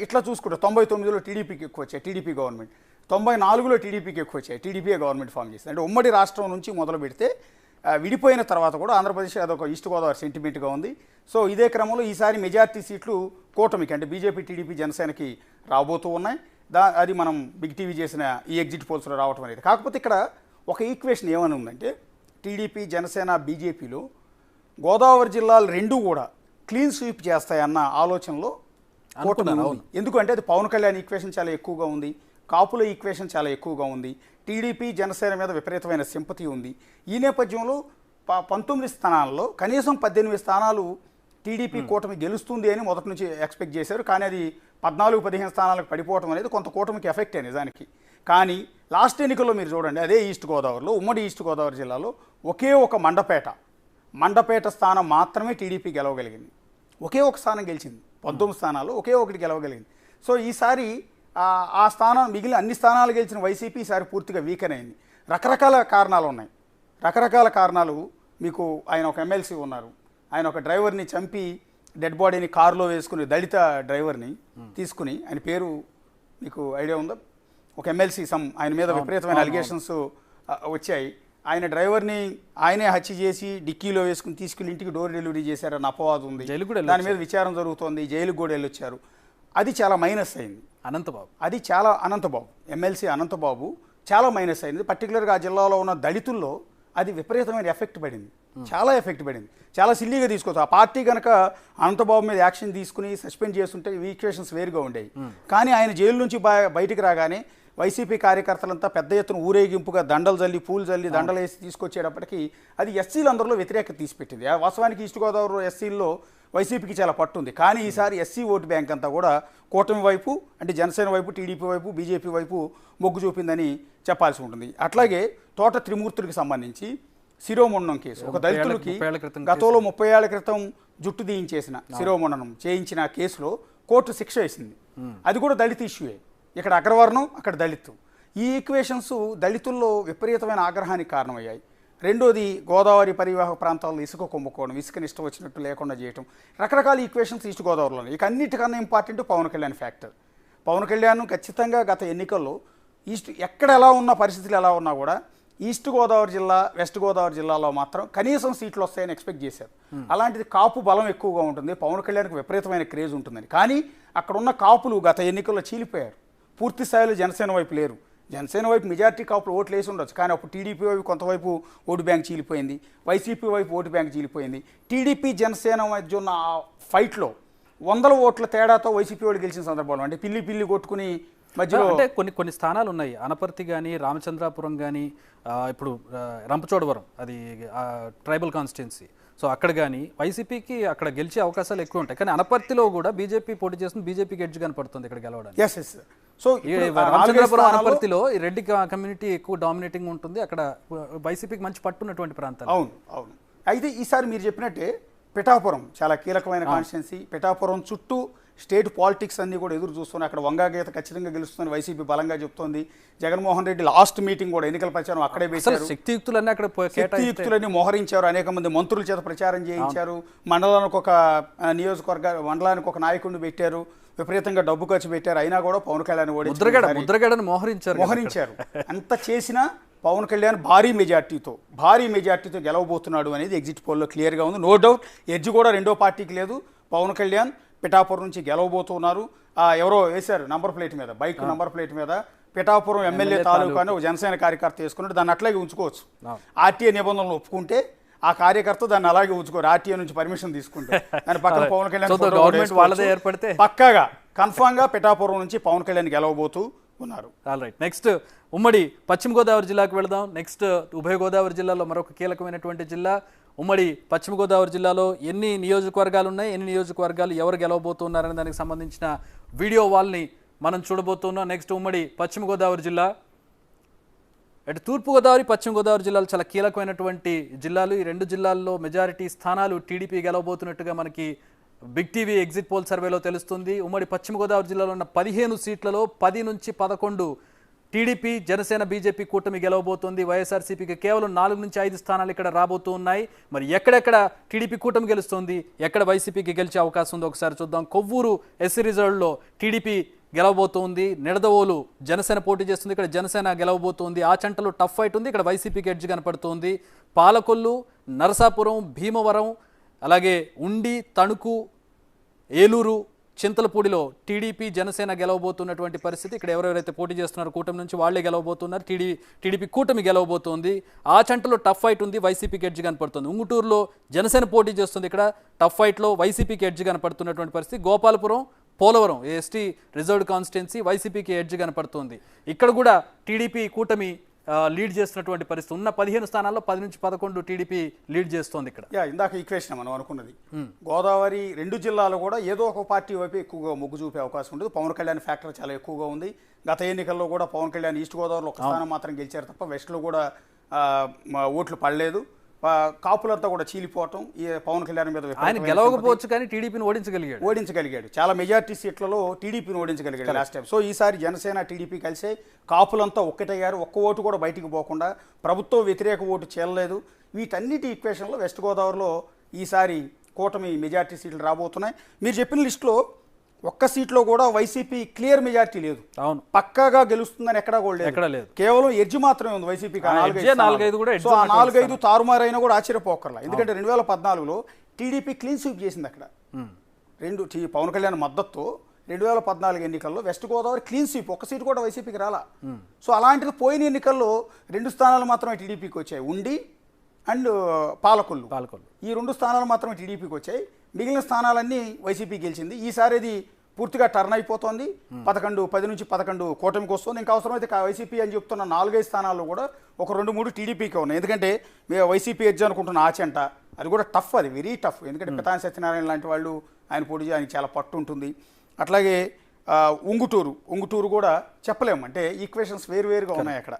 B: ఇట్లా చూసుకుంటే 99లో టీడీపీకి ఎక్కువ వచ్చాయి, టీడీపీ గవర్నమెంట్. 94లో టీడీపీకి ఎక్కువ వచ్చాయి, టీడీపీ గవర్నమెంట్ ఫామ్ చేసింది. అంటే ఉమ్మడి రాష్ట్రం నుంచి మొదలు పెడితే విడిపోయిన తర్వాత కూడా ఆంధ్రప్రదేశ్ అదొక ఈస్ట్ గోదావరి సెంటిమెంట్గా ఉంది. సో ఇదే క్రమంలో ఈసారి మెజార్టీ సీట్లు కూటమికి అంటే బీజేపీ, టీడీపీ, జనసేనకి రాబోతూ ఉన్నాయి. అది మనం బిగ్ టీవీ చేసిన ఈ ఎగ్జిట్ పోల్స్లో రావటం అనేది. కాకపోతే ఇక్కడ ఒక ఈక్వేషన్ ఏమని ఉందంటే టీడీపీ, జనసేన, బీజేపీలో గోదావరి జిల్లాలు 2 కూడా క్లీన్ స్వీప్ చేస్తాయన్న ఆలోచనలో కూటమి ఉంది. ఎందుకంటే అది పవన్ కళ్యాణ్ ఈక్వేషన్ చాలా ఎక్కువగా ఉంది, కాపుల ఈక్వేషన్ చాలా ఎక్కువగా ఉంది, టీడీపీ, జనసేన మీద విపరీతమైన సింపతి ఉంది. ఈ నేపథ్యంలో 19 స్థానాల్లో కనీసం 18 స్థానాలు టీడీపీ కూటమి గెలుస్తుంది అని మొదటి నుంచి ఎక్స్పెక్ట్ చేశారు. కానీ అది 14-15 స్థానాలకు పడిపోవడం అనేది కొంత కూటమికి ఎఫెక్టే నిజానికి. కానీ లాస్ట్ ఎన్నికల్లో మీరు చూడండి, అదే ఈస్ట్ గోదావరిలో, ఉమ్మడి ఈస్ట్ గోదావరి జిల్లాలో ఒకే ఒక మండపేట స్థానం మాత్రమే టీడీపీ గెలవగలిగింది. ఒకే ఒక స్థానం గెలిచింది. 19 స్థానాల్లో ఒకే ఒకటి గెలవగలిగింది. సో ఈసారి ఆ స్థానం మిగిలిన అన్ని స్థానాలు గెలిచిన వైసీపీ ఈసారి పూర్తిగా వీకెన్ అయింది. రకరకాల కారణాలు ఉన్నాయి. రకరకాల కారణాలు మీకు ఆయన ఒక ఎమ్మెల్సీ ఉన్నారు, ఆయన ఒక డ్రైవర్ని చంపి డెడ్ బాడీని కారులో వేసుకుని దళిత డ్రైవర్ని తీసుకుని, ఆయన పేరు మీకు ఐడియా ఉందా, ఒక ఎమ్మెల్సీ ఆయన మీద విపరీతమైన అలిగేషన్స్ వచ్చాయి. ఆయన డ్రైవర్ని ఆయనే హత్య చేసి డిక్కీలో వేసుకుని తీసుకుని ఇంటికి డోర్ డెలివరీ చేశారన్న అపవాదం ఉంది. దాని మీద విచారణ జరుగుతోంది, జైలుకు కూడా వెళ్ళొచ్చారు. అది చాలా మైనస్ అయింది. అనంతబాబు ఎమ్మెల్సీ అనంతబాబు చాలా మైనస్ అయింది. పర్టికులర్గా ఆ జిల్లాలో ఉన్న దళితుల్లో అది విపరీతమైన ఎఫెక్ట్ పడింది, చాలా ఎఫెక్ట్ పడింది. చాలా సిల్లీగా తీసుకోవచ్చు. ఆ పార్టీ కనుక అనంతబాబు మీద యాక్షన్ తీసుకుని సస్పెండ్ చేస్తుంటే ఈక్వేషన్స్ వేరుగా ఉండేవి. కానీ ఆయన జైలు నుంచి బయటికి రాగానే వైసీపీ కార్యకర్తలంతా పెద్ద ఎత్తున ఊరేగింపుగా దండలు జల్లి, పూలు జల్లి, దండలు వేసి తీసుకొచ్చేటప్పటికి అది ఎస్సీలందరిలో వ్యతిరేకత తీసిపెట్టింది. వాస్తవానికి ఈస్ట్ గోదావరిలో ఎస్సీల్లో వైసీపీకి చాలా పట్టుంది. కానీ ఈసారి ఎస్సీ ఓటు బ్యాంక్ అంతా కూడా కూటమి వైపు అంటే జనసేన వైపు, టీడీపీ వైపు, బీజేపీ వైపు మొగ్గు చూపిందని చెప్పాల్సి ఉంటుంది. అట్లాగే తోట త్రిమూర్తులకి సంబంధించి శిరోముండనం కేసు, ఒక దళితులకి గతంలో 30 ఏళ్ల క్రితం జుట్టు తీయించేసిన శిరోముండనం చేయించిన కేసులో కోర్టు శిక్ష వేసింది. అది కూడా దళిత ఇష్యూయే. ఇక్కడ అగ్రవర్ణం, అక్కడ దళితు. ఈ ఈక్వేషన్స్ దళితుల్లో విపరీతమైన ఆగ్రహానికి కారణమయ్యాయి. రెండోది గోదావరి పరివాహక ప్రాంతాల్లో ఇసుక కుంభకోణం, ఇసుకని ఇష్టం వచ్చినట్టు లేకుండా చేయటం, రకరకాల ఈక్వేషన్స్ ఈస్ట్ గోదావరిలో. ఇక అన్నిటికన్నా ఇంపార్టెంట్ పవన్ కళ్యాణ్ ఫ్యాక్టర్. పవన్ కళ్యాణ్ ఖచ్చితంగా గత ఎన్నికల్లో ఈస్ట్ ఎక్కడ ఎలా ఉన్న పరిస్థితులు ఎలా ఉన్నా కూడా ఈస్ట్ గోదావరి జిల్లా వెస్ట్ గోదావరి జిల్లాలో మాత్రం కనీసం సీట్లు వస్తాయని ఎక్స్పెక్ట్ చేశారు. అలాంటిది కాపు బలం ఎక్కువగా ఉంటుంది, పవన్ కళ్యాణ్కి విపరీతమైన క్రేజ్ ఉంటుందని. కానీ అక్కడ ఉన్న కాపులు గత ఎన్నికల్లో చీలిపోయారు, పూర్తి స్థాయిలో జనసేన వైపు లేరు. జనసేన వైపు మెజార్టీ కాపులు ఓట్లు వేసి ఉండొచ్చు, కానీ అప్పుడు టీడీపీ వైపు కొంతవైపు ఓటు బ్యాంక్ చీలిపోయింది, వైసీపీ వైపు ఓటు బ్యాంక్ చీలిపోయింది. టీడీపీ జనసేన మధ్య ఉన్న ఫైట్లో 100 ఓట్ల తేడాతో వైసీపీ వాళ్ళు గెలిచిన సందర్భంలో అంటే పిల్లి కొట్టుకుని మధ్యలో
A: అంటే కొన్ని స్థానాలు ఉన్నాయి. అనపర్తి కానీ రామచంద్రాపురం కానీ ఇప్పుడు రంపచోడవరం అది ట్రైబల్ కాన్స్టిట్యున్సీ, సో అక్కడ కానీ వైసీపీకి అక్కడ గెలిచే అవకాశాలు ఎక్కువ ఉంటాయి. కానీ అనపర్తిలో కూడా వైసీపీ పోటీ చేస్తుంది, బీజేపీకి ఎడ్జ్ కనపడుతుంది ఇక్కడ గెలవడానికి.
B: ఎస్ సో
A: రామచంద్రపురం అనపర్తిలో ఈ రెడ్డి కమ్యూనిటీ ఎక్కువ డామినేటింగ్ ఉంటుంది, అక్కడ వైసీపీకి మంచి పట్టున్నటువంటి ప్రాంతాలు.
B: అవును. అయితే ఈసారి మీరు చెప్పినట్టే పిఠాపురం చాలా కీలకమైన కాన్స్టిట్యున్సీ. పిఠాపురం చుట్టూ స్టేట్ పాలిటిక్స్ అన్నీ కూడా ఎదురు చూస్తున్నాయి. అక్కడ వంగాగీత ఖచ్చితంగా గెలుస్తుందని వైసీపీ బలంగా చెప్తోంది. జగన్మోహన్ రెడ్డి లాస్ట్ మీటింగ్ కూడా ఎన్నికల ప్రచారం అక్కడే పెట్టారు.
A: శక్తియుక్తులన్నీ అక్కడ
B: శక్తియుక్తులన్నీ మోహరించారు, అనేక మంది మంత్రుల చేత ప్రచారం చేయించారు, మండలానికి ఒక మండలానికి ఒక నాయకుడిని పెట్టారు, విపరీతంగా డబ్బు ఖర్చు పెట్టారు. అయినా కూడా పవన్ కళ్యాణ్
A: ముద్రగడను మోహరించారు.
B: అంత చేసినా పవన్ కళ్యాణ్ భారీ మెజార్టీతో గెలవబోతున్నాడు అనేది ఎగ్జిట్ పోల్లో క్లియర్గా ఉంది. నో డౌట్ ఎడ్జ్ కూడా రెండో పార్టీకి లేదు. పవన్ కళ్యాణ్ పిఠాపురం నుంచి గెలవబోతున్నారు. ఎవరో వేశారు నంబర్ ప్లేట్ మీద, బైక్ నంబర్ ప్లేట్ మీద పిఠాపురం ఎమ్మెల్యే తాలూకా అని ఒక జనసేన కార్యకర్త వేసుకున్నాడు. దాన్ని అట్లాగే ఉంచుకోవచ్చు. ఆర్టీఏ నిబంధనలు ఒప్పుకుంటే ఆ కార్యకర్త దాన్ని అలాగే ఉంచుకోరు, ఆర్టీఏ నుంచి పర్మిషన్ తీసుకుంటే. దాని పక్కన పవన్ కళ్యాణ్ పక్కాగా కన్ఫామ్గా పిఠాపురం నుంచి పవన్ కళ్యాణ్ గెలవబోతూ ఉన్నారు.
A: నెక్స్ట్ ఉమ్మడి పశ్చిమ గోదావరి జిల్లాకు వెళదాం. నెక్స్ట్ ఉభయ గోదావరి జిల్లాలో మరొక కీలకమైనటువంటి జిల్లా. ఉమ్మడి పశ్చిమ గోదావరి జిల్లాలో ఎన్ని నియోజకవర్గాలు ఉన్నాయి, ఎన్ని నియోజకవర్గాలు ఎవరు గెలవబోతున్నారనే దానికి సంబంధించిన వీడియో వాల్ని మనం చూడబోతున్నాం. నెక్స్ట్ ఉమ్మడి పశ్చిమ గోదావరి జిల్లా, అటు తూర్పుగోదావరి పశ్చిమ గోదావరి జిల్లాలు చాలా కీలకమైనటువంటి జిల్లాలు. ఈ రెండు జిల్లాల్లో మెజారిటీ స్థానాలు టీడీపీ గెలవబోతున్నట్టుగా మనకి బిగ్ టీవీ ఎగ్జిట్ పోల్ సర్వేలో తెలుస్తుంది. ఉమ్మడి పశ్చిమ గోదావరి జిల్లాలో ఉన్న 15 సీట్లలో 10 నుంచి 11 టీడీపీ, జనసేన, బీజేపీ కూటమి గెలవబోతోంది. వైఎస్ఆర్సీపీకి కేవలం 4 నుంచి 5 స్థానాలు ఇక్కడ రాబోతూ ఉన్నాయి. మరి ఎక్కడెక్కడ టీడీపీ కూటమి గెలుస్తుంది, ఎక్కడ వైసీపీకి గెలిచే అవకాశం ఉందో ఒకసారి చూద్దాం. కొవ్వూరు ఎస్సీ రిజర్వ్లో టీడీపీ గెలవబోతోంది. నిడదవోలు జనసేన పోటీ చేస్తుంది, ఇక్కడ జనసేన గెలవబోతోంది. ఆ చంటలో టఫ్ ఫైట్ ఉంది, ఇక్కడ వైసీపీకి ఎడ్జ్ కనపడుతోంది. పాలకొల్లు, నరసాపురం, భీమవరం, అలాగే ఉండి, తణుకు, ఏలూరు, చింతలపూడిలో టీడీపీ, జనసేన గెలవబోతున్నటువంటి పరిస్థితి. ఇక్కడ ఎవరెవరైతే పోటీ చేస్తున్నారో కూటమి నుంచి వాళ్లే గెలవబోతున్నారు. టీడీపీ కూటమి గెలవబోతోంది. ఆ చంటలో టఫ్ ఫైట్ ఉంది, వైసీపీకి ఎడ్జ్ కనపడుతుంది. ఉంగుటూరులో జనసేన పోటీ చేస్తుంది, ఇక్కడ టఫ్ ఫైట్లో వైసీపీకి ఎడ్జ్ కనపడుతున్నటువంటి పరిస్థితి. Gopalapuram, Polavaram ST reserved constituency, వైసీపీకి ఎడ్జ్ కనపడుతుంది. ఇక్కడ కూడా టీడీపీ కూటమి లీడ్ చేస్తున్నటువంటి పరిస్థితి. ఉన్న 15 స్థానాల్లో 10 నుంచి 11 టీడీపీ లీడ్ చేస్తోంది. ఇక్కడ
B: ఇందాక ఈక్వేషన్ మనం అనుకున్నది, గోదావరి 2 జిల్లాలు కూడా ఏదో ఒక పార్టీ వైపు ఎక్కువగా మొగ్గు చూపే అవకాశం ఉంటుంది. పవన్ కళ్యాణ్ ఫ్యాక్టర్ చాలా ఎక్కువగా ఉంది. గత ఎన్నికల్లో కూడా పవన్ కళ్యాణ్ ఈస్ట్ గోదావరిలో ఒక స్థానం మాత్రం గెలిచారు తప్ప వెస్ట్లో కూడా ఓట్లు పడలేదు. కాపులంతా కూడా చీలిపోవటం ఈ పవన్ కళ్యాణ్ మీద
A: ఆయన గెలవకపోవచ్చు, కానీ టీడీపీని
B: ఓడించగలిగాడు. చాలా మెజార్టీ సీట్లలో టీడీపీని ఓడించగలిగాడు లాస్ట్ టైం. సో ఈసారి జనసేన, టీడీపీ కలిసే కాపులంతా ఒక్కటయ్యారు. ఒక్క ఓటు కూడా బయటికి పోకుండా ప్రభుత్వ వ్యతిరేక ఓటు చేరలేదు. వీటన్నిటి ఈక్వేషన్లో వెస్ట్ గోదావరిలో ఈసారి కూటమి మెజార్టీ సీట్లు రాబోతున్నాయి. మీరు చెప్పిన లిస్టులో ఒక్క సీట్లో కూడా వైసీపీ క్లియర్ మెజార్టీ లేదు.
A: అవును,
B: పక్కాగా గెలుస్తుందని ఎక్కడా కూడా లేదు. కేవలం ఎడ్జ్ మాత్రమే ఉంది వైసీపీకి. సో ఆ 4-5 తారుమారైనా కూడా ఆశ్చర్యపోకర్లా. ఎందుకంటే 2014లో టీడీపీ క్లీన్ స్వీప్ చేసింది. అక్కడ పవన్ కళ్యాణ్ మద్దతు 2014 ఎన్నికల్లో వెస్ట్ గోదావరి క్లీన్ స్వీప్, ఒక్క సీటు కూడా వైసీపీకి రాలా. సో అలాంటిది పోయిన ఎన్నికల్లో 2 స్థానాలు మాత్రమే టీడీపీకి వచ్చాయి, ఉండి అండ్ పాలకొల్లు. ఈ 2 స్థానాలు మాత్రమే టీడీపీకి వచ్చాయి, మిగిలిన స్థానాలన్నీ వైసీపీ గెలిచింది. ఈసారి ఇది పూర్తిగా టర్న్ అయిపోతుంది. 10 నుంచి 11 కూటమికి వస్తుంది. ఇంకా అవసరమైతే వైసీపీ అని చెప్తున్న 4-5 స్థానాల్లో కూడా ఒక 2-3 టీడీపీకి ఉన్నాయి. ఎందుకంటే వైసీపీ ఎడ్జ్ అనుకుంటున్న ఆచంట అది కూడా టఫ్, అది వెరీ టఫ్. ఎందుకంటే పితాని సత్యనారాయణ లాంటి వాళ్ళు ఆయన పోటీ ఆయనకి చాలా పట్టు ఉంటుంది. అట్లాగే ఉంగుటూరు కూడా చెప్పలేము, అంటే ఈక్వేషన్స్ వేరువేరుగా ఉన్నాయి అక్కడ.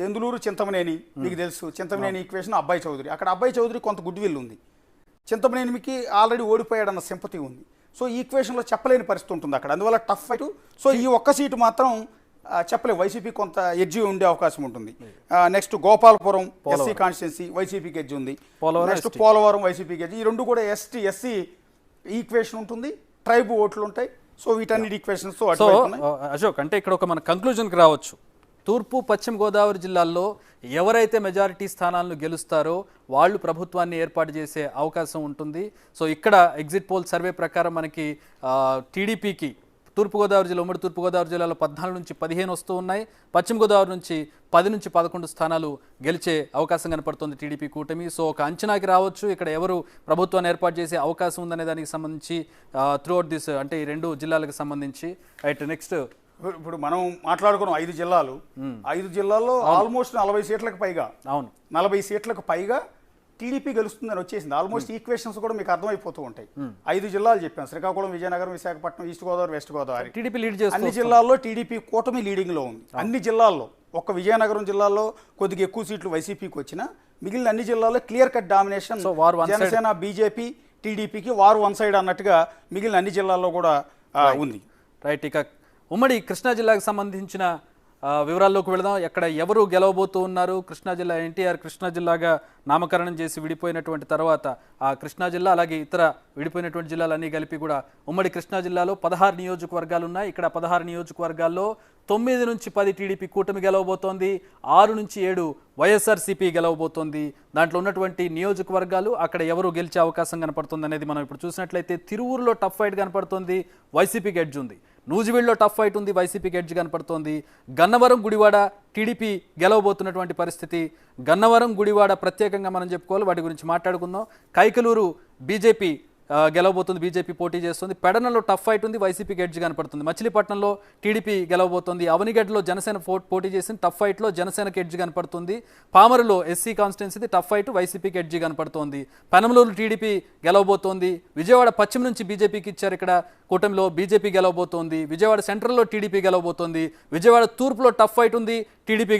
B: దెందులూరు, చింతమనేని మీకు తెలుసు. చింతమనేని ఈక్వేషన్ అబ్బాయి చౌదరి, అక్కడ అబ్బాయి చౌదరి కొంత గుడ్ విల్ ఉంది. చింతమనేనికి ఆల్రెడీ ఓడిపోయాడన్న సింపతి ఉంది. సో ఈ ఈక్వేషన్లో చెప్పలేని పరిస్థితి ఉంటుంది అక్కడ, అందువల్ల టఫ్ ఫైట్. సో ఈ ఒక్క సీటు మాత్రం చెప్పలేము, వైసీపీ కొంత ఎడ్జ్ ఉండే అవకాశం ఉంటుంది. నెక్స్ట్ గోపాలపురం ఎస్సీ కాన్స్టిట్యున్సీ, వైసీపీకి ఎడ్జ్ ఉంది. నెక్స్ట్ పోలవరం, వైసీపీకి ఎడ్జ్. ఈ 2 కూడా ఎస్సీ ఈక్వేషన్ ఉంటుంది, ట్రైబ్ ఓట్లు ఉంటాయి. సో వీటన్నిటి ఈక్వేషన్స్
A: సో అశోక్, అంటే ఇక్కడ ఒక మన కంక్లూజన్కి రావచ్చు. తూర్పు పశ్చిమ గోదావరి జిల్లాల్లో ఎవరైతే మెజారిటీ స్థానాలను గెలుస్తారో వాళ్ళు ప్రభుత్వాన్ని ఏర్పాటు చేసే అవకాశం ఉంటుంది. సో ఇక్కడ ఎగ్జిట్ పోల్ సర్వే ప్రకారం మనకి టీడీపీకి తూర్పుగోదావరి జిల్లా, ఉమ్మడి తూర్పుగోదావరి జిల్లాలో 14 నుంచి 15 వస్తూ ఉన్నాయి. పశ్చిమ గోదావరి నుంచి 10 నుంచి 11 స్థానాలు గెలిచే అవకాశం కనపడుతుంది టీడీపీ కూటమి. సో ఒక అంచనాకి రావచ్చు ఇక్కడ ఎవరు ప్రభుత్వాన్ని ఏర్పాటు చేసే అవకాశం ఉందనే దానికి సంబంధించి త్రూఅవుట్ దిస్, అంటే ఈ 2 జిల్లాలకు సంబంధించి. రైట్, నెక్స్ట్
B: ఇప్పుడు మనం మాట్లాడుకున్నాం 5 జిల్లాలు. 5 జిల్లాల్లో ఆల్మోస్ట్ 40 సీట్లకు పైగా,
A: అవును
B: 40 సీట్లకు పైగా టీడీపీ గెలుస్తుందని వచ్చేసింది. ఆల్మోస్ట్ ఈక్వేషన్స్ కూడా మీకు అర్థమైపోతూ ఉంటాయి. 5 జిల్లాలు చెప్పాం, Srikakulam, Vizianagaram, Visakhapatnam, east Godavari, west Godavari.
A: TDP lead చేస్తుంది.
B: అన్ని జిల్లాల్లో టీడీపీ కూటమి లీడింగ్లో ఉంది. అన్ని జిల్లాల్లో, ఒక్క విజయనగరం జిల్లాలో కొద్దిగా ఎక్కువ సీట్లు వైసీపీకి వచ్చినా మిగిలిన అన్ని జిల్లాల్లో clear cut domination Janasena, BJP, టీడీపీకి వారు వన్ సైడ్ అన్నట్టుగా మిగిలిన అన్ని జిల్లాల్లో కూడా ఉంది.
A: రైట్, ఇక ఉమ్మడి కృష్ణా జిల్లాకు సంబంధించిన వివరాల్లోకి వెళదాం. ఎక్కడ ఎవరు గెలవబోతూ ఉన్నారు? కృష్ణా జిల్లా, ఎన్టీఆర్ కృష్ణా జిల్లాగా నామకరణం చేసి విడిపోయినటువంటి తర్వాత ఆ కృష్ణా జిల్లా అలాగే ఇతర విడిపోయినటువంటి జిల్లాలన్నీ కలిపి కూడా ఉమ్మడి కృష్ణా జిల్లాలో 16 నియోజకవర్గాలు ఉన్నాయి. ఇక్కడ 16 నియోజకవర్గాల్లో 9 నుంచి 10 టీడీపీ కూటమి గెలవబోతోంది, 6 నుంచి 7 వైఎస్ఆర్సీపీ గెలవబోతోంది. దాంట్లో ఉన్నటువంటి నియోజకవర్గాలు అక్కడ ఎవరు గెలిచే అవకాశం కనపడుతుంది అనేది మనం ఇప్పుడు చూసినట్లయితే తిరువూరులో టఫ్ ఫైట్ కనపడుతుంది, వైసీపీకి ఎడ్జ్ ఉంది. నూజివీడులో టఫ్ ఫైట్ ఉంది, వైసీపీకి ఎడ్జ్ కనపడుతోంది. గన్నవరం, గుడివాడ టీడీపీ గెలవబోతున్నటువంటి పరిస్థితి. గన్నవరం, గుడివాడ ప్రత్యేకంగా మనం చెప్పుకోవాలి, వాటి గురించి మాట్లాడుకుందాం. కైకలూరు బీజేపీ గెలవబోతుంది, బీజేపీ పోటీ చేస్తుంది. పెడనలో టఫ్ ఫైట్ ఉంది, వైసీపీకి ఎడ్జ్ కనపడుతుంది. మచిలీపట్నంలో టీడీపీ గెలవబోతోంది. అవనిగడ్డలో జనసేన పోటీ చేసింది, టఫ్ ఫైట్లో జనసేనకి ఎడ్జ్ కనపడుతుంది. పామరులో ఎస్సీ కాన్స్టిట్యున్సీ టఫ్ ఫైట్, వైసీపీకి ఎడ్జ్ కనపడుతోంది. పెనమలూరు టీడీపీ గెలవబోతోంది. విజయవాడ పశ్చిమ నుంచి బీజేపీకి ఇచ్చారు, ఇక్కడ కూటమిలో బీజేపీ గెలవబోతోంది. విజయవాడ సెంట్రల్లో టీడీపీ గెలవబోతోంది. విజయవాడ తూర్పులో టఫ్ ఫైట్ ఉంది, టీడీపీ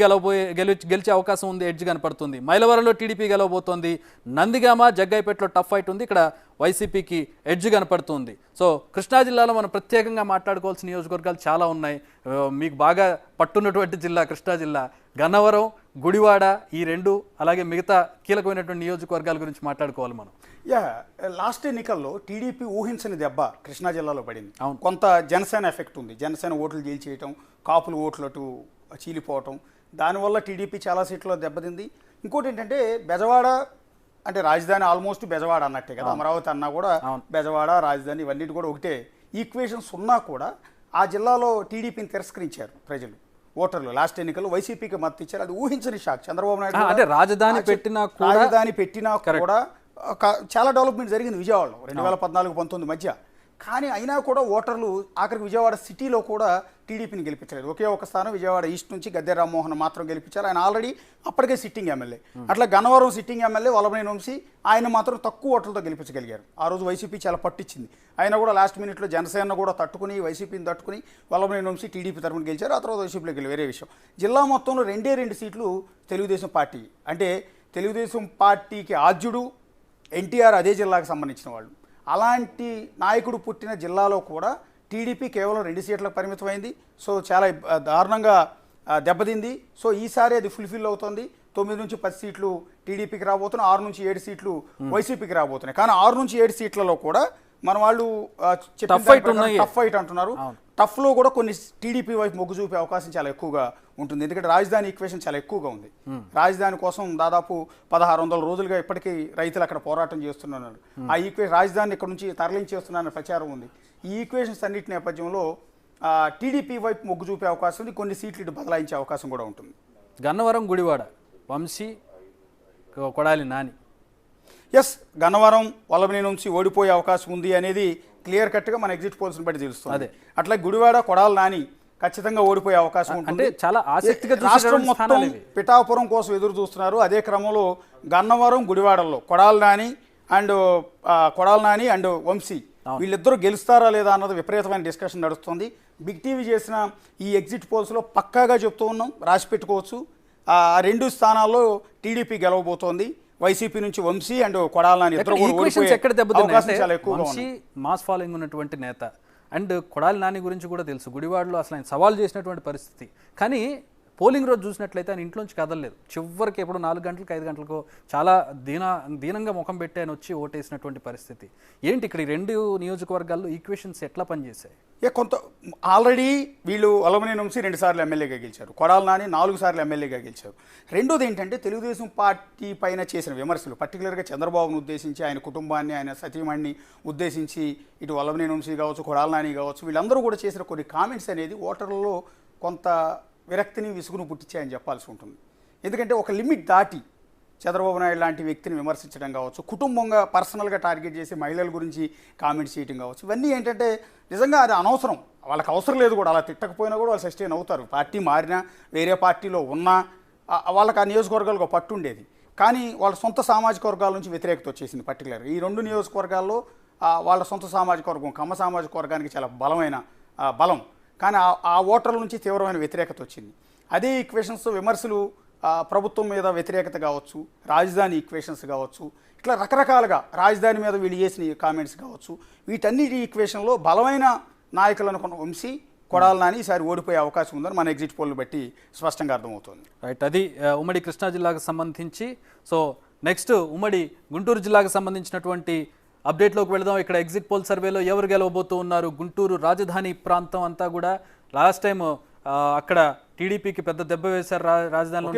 A: గెలిచే అవకాశం ఉంది, ఎడ్జ్ కనపడుతుంది. మైలవరంలో టీడీపీ గెలవబోతోంది. నందిగామ, జగ్గైపేటలో టఫ్ ఫైట్ ఉంది, ఇక్కడ వైసీపీకి ఎడ్జ్ కనపడుతుంది. సో కృష్ణా జిల్లాలో మనం ప్రత్యేకంగా మాట్లాడుకోవాల్సిన నియోజకవర్గాలు చాలా ఉన్నాయి. మీకు బాగా పట్టున్నటువంటి జిల్లా కృష్ణా జిల్లా. గన్నవరం, గుడివాడ ఈ 2, అలాగే మిగతా కీలకమైనటువంటి నియోజకవర్గాల గురించి మాట్లాడుకోవాలి మనం.
B: లాస్ట్ ఎన్నికల్లో టీడీపీ ఊహించని దెబ్బ కృష్ణా జిల్లాలో పడింది. కొంత జనసేన ఎఫెక్ట్ ఉంది, జనసేన ఓట్లు గెలిచేయటం, కాపులు ఓట్లటు చీలిపోవటం, దానివల్ల టీడీపీ చాలా సీట్లలో దెబ్బతింది. ఇంకోటి ఏంటంటే బెజవాడ అంటే రాజధాని ఆల్మోస్ట్ బెజవాడ అన్నట్టే కదా, అమరావతి అన్నా కూడా బెజవాడ రాజధాని ఇవన్నీ కూడా ఒకటే ఈక్వేషన్స్ ఉన్నా కూడా ఆ జిల్లాలో టీడీపీని తిరస్కరించారు ప్రజలు, ఓటర్లు. లాస్ట్ ఎన్నికల్లో వైసీపీకి మద్దతు ఇచ్చారు, అది ఊహించని షాక్. చంద్రబాబు నాయుడు
A: అంటే రాజధాని
B: పెట్టినా కూడా చాలా డెవలప్మెంట్ జరిగింది విజయవాడలో 2014-19 మధ్య. కానీ అయినా కూడా ఓటర్లు ఆఖరికి విజయవాడ సిటీలో కూడా టీడీపీని గెలిపించలేదు. ఒకే ఒక స్థానం విజయవాడ ఈస్ట్ నుంచి గద్దె రామ్మోహన్ మాత్రం గెలిపించారు, ఆయన ఆల్రెడీ అప్పటికే సిట్టింగ్ ఎమ్మెల్యే. అట్లా గన్నవరం సిట్టింగ్ ఎమ్మెల్యే వల్లభనేని వంశీ, ఆయన మాత్రం తక్కువ ఓట్లతో గెలిపించగలిగారు. ఆ రోజు వైసీపీ చాలా పట్టించింది. ఆయన కూడా లాస్ట్ మినిట్లో జనసేన కూడా తట్టుకుని వైసీపీని తట్టుకుని వల్లభనేని వంశీ టీడీపీ తరఫున గెలిచారు. ఆ తర్వాత వైసీపీలోకి వెళ్ళి వేరే విషయం. జిల్లా మొత్తంలో 2 సీట్లు తెలుగుదేశం పార్టీ. అంటే తెలుగుదేశం పార్టీకి ఆద్యుడు ఎన్టీఆర్ అదే జిల్లాకు సంబంధించిన వాళ్ళు. అలాంటి నాయకుడు పుట్టిన జిల్లాలో కూడా టీడీపీ కేవలం 2 సీట్లకు పరిమితమైంది. సో చాలా దారుణంగా దెబ్బతింది. సో ఈసారి అది ఫుల్ఫిల్ అవుతుంది. 9 నుంచి 10 సీట్లు టీడీపీకి రాబోతున్నాయి, 6 నుంచి 7 సీట్లు వైసీపీకి రాబోతున్నాయి. కానీ 6 నుంచి 7 సీట్లలో కూడా మన వాళ్ళు టఫ్ ఫైట్ అంటున్నారు. టఫ్లో కూడా కొన్ని టీడీపీ వైపు మొగ్గు చూపే అవకాశం చాలా ఎక్కువగా ఉంటుంది. ఎందుకంటే రాజధాని ఈక్వేషన్ చాలా ఎక్కువగా ఉంది. రాజధాని కోసం దాదాపు 1600 రోజులుగా ఇప్పటికీ రైతులు అక్కడ పోరాటం చేస్తున్నారు. ఆ రాజధాని ఇక్కడ నుంచి తరలించేస్తున్నారన్న ప్రచారం ఉంది. ఈ ఈక్వేషన్స్ అన్నిటి నేపథ్యంలో టీడీపీ వైపు మొగ్గు చూపే అవకాశం ఉంది, కొన్ని సీట్లు ఇటు బదలాయించే అవకాశం కూడా ఉంటుంది.
A: గన్నవరం, గుడివాడ, వంశీ, కొడాలి నాని.
B: ఎస్, గన్నవరం వల్లభనేని నుంచి ఓడిపోయే అవకాశం ఉంది అనేది క్లియర్ కట్గా మన ఎగ్జిట్ పోల్స్ని బట్టి తెలుస్తుంది. అట్లా గుడివాడ, కొడాలి నాని ఖచ్చితంగా ఓడిపోయే అవకాశం ఉంటుంది.
A: చాలా ఆసక్తిగా
B: రాష్ట్రం మొత్తం పిఠాపురం కోసం ఎదురు చూస్తున్నారు. అదే క్రమంలో గన్నవరం, గుడివాడల్లో కొడాలి నాని అండ్ వంశీ వీళ్ళిద్దరూ గెలుస్తారా లేదా అన్నది విపరీతమైన డిస్కషన్ నడుస్తుంది. బిగ్ టీవీ చేసిన ఈ ఎగ్జిట్ పోల్స్లో పక్కాగా చెప్తూ ఉన్నాం, రాసి పెట్టుకోవచ్చు. ఆ 2 స్థానాల్లో టీడీపీ గెలవబోతోంది. వైసీపీ నుంచి వంశీ అండ్ కొడాలి నాని ఇద్దరు
A: మాస్ ఫాలోయింగ్ ఉన్నటువంటి నేత. అండ్ కొడాలి నాని గురించి కూడా తెలుసు, గుడివాడలో అసలు ఆయన సవాల్ చేసినటువంటి పరిస్థితి. కానీ పోలింగ్ రోజు చూసినట్లయితే ఆయన ఇంట్లోంచి కదలలేదు. చివరికి ఎప్పుడు 4 గంటలకు 5 గంటలకు చాలా దీనంగా ముఖం పెట్టి ఆయన వచ్చి ఓటేసినటువంటి పరిస్థితి. ఏంటి ఇక్కడ ఈ 2 నియోజకవర్గాల్లో ఈక్వేషన్స్ ఎట్లా పనిచేశాయి?
B: కొంత ఆల్రెడీ వీళ్ళు వల్లభనేని వంశీ 2 సార్లు ఎమ్మెల్యేగా గెలిచారు, కొడాల నాని 4 సార్లు ఎమ్మెల్యేగా గెలిచారు. రెండోది ఏంటంటే తెలుగుదేశం పార్టీ పైన చేసిన విమర్శలు, పర్టికులర్గా చంద్రబాబును ఉద్దేశించి, ఆయన కుటుంబాన్ని, ఆయన సతీమణిని ఉద్దేశించి, ఇటు వల్లభనేని వంశీ కావచ్చు, కొడాల నాని కావచ్చు, వీళ్ళందరూ కూడా చేసిన కొన్ని కామెంట్స్ అనేది ఓటర్లలో కొంత విరక్తిని, విసుగును పుట్టించాయని చెప్పాల్సి ఉంటుంది. ఎందుకంటే ఒక లిమిట్ దాటి చంద్రబాబు నాయుడు లాంటి వ్యక్తిని విమర్శించడం కావచ్చు, కుటుంబంగా పర్సనల్గా టార్గెట్ చేసి మహిళల గురించి కామెంట్స్ చేయడం కావచ్చు, ఇవన్నీ ఏంటంటే నిజంగా అది అనవసరం. వాళ్ళకి అవసరం లేదు కూడా, అలా తిట్టకపోయినా కూడా వాళ్ళు సస్టైన్ అవుతారు. పార్టీ మారినా, వేరే పార్టీలో ఉన్నా వాళ్ళకి ఆ నియోజకవర్గాలకు పట్టు ఉండేది. కానీ వాళ్ళ సొంత సామాజిక వర్గాల నుంచి వ్యతిరేకత వచ్చేసింది. పర్టికులర్గా ఈ 2 నియోజకవర్గాల్లో వాళ్ళ సొంత సామాజిక వర్గం, కమ్మ సామాజిక వర్గానికి చాలా బలమైన బలం, కానీ ఆ ఓటర్ల నుంచి తీవ్రమైన వ్యతిరేకత వచ్చింది. అదే ఈక్వేషన్స్ విమర్శలు ప్రభుత్వం మీద వ్యతిరేకత కావచ్చు, రాజధాని ఈక్వేషన్స్ కావచ్చు, ఇట్లా రకరకాలుగా రాజధాని మీద వీళ్ళు చేసిన కామెంట్స్ కావచ్చు, వీటన్నిటి ఈక్వేషన్లో బలమైన నాయకులు అనుకున్న వంశీ, కొడాల నాని ఈసారి ఓడిపోయే అవకాశం ఉందని మన ఎగ్జిట్ పోల్ని బట్టి స్పష్టంగా అర్థమవుతుంది.
A: రైట్, అది ఉమ్మడి కృష్ణా జిల్లాకు సంబంధించి. సో నెక్స్ట్ ఉమ్మడి గుంటూరు జిల్లాకు సంబంధించినటువంటి అప్డేట్లోకి వెళదాం. ఇక్కడ ఎగ్జిట్ పోల్ సర్వేలో ఎవరు గెలవబోతూ ఉన్నారు? గుంటూరు రాజధాని ప్రాంతం అంతా కూడా లాస్ట్ టైం అక్కడ టీడీపీకి పెద్ద దెబ్బ వేశారు. రాజధానిలో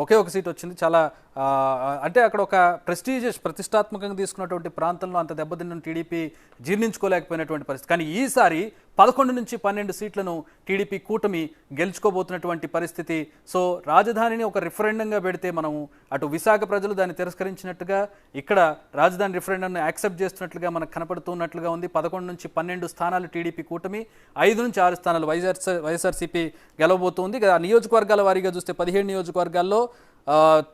A: ఒకే ఒక సీట్ వచ్చింది. చాలా అంటే అక్కడ ఒక ప్రెస్టీజియస్, ప్రతిష్టాత్మకంగా తీసుకున్నటువంటి ప్రాంతంలో అంత దెబ్బతిన్న టీడీపీ జీర్ణించుకోలేకపోయినటువంటి పరిస్థితి. కానీ ఈసారి 11 నుంచి 12 సీట్లను టీడీపీ కూటమి గెలుచుకోబోతున్నటువంటి పరిస్థితి. సో రాజధానిని ఒక రిఫరెండంగా పెడితే మనము అటు విశాఖ ప్రజలు దాన్ని తిరస్కరించినట్టుగా, ఇక్కడ రాజధాని రిఫరెండంను యాక్సెప్ట్ చేస్తున్నట్లుగా మనకు కనపడుతున్నట్లుగా ఉంది. 11 నుంచి 12 స్థానాలు టీడీపీ కూటమి, 5 నుంచి 6 స్థానాలు వైఎస్ఆర్సీపీ గెలవబోతుంది. ఆ నియోజకవర్గాల వారీగా చూస్తే 17 నియోజకవర్గాల్లో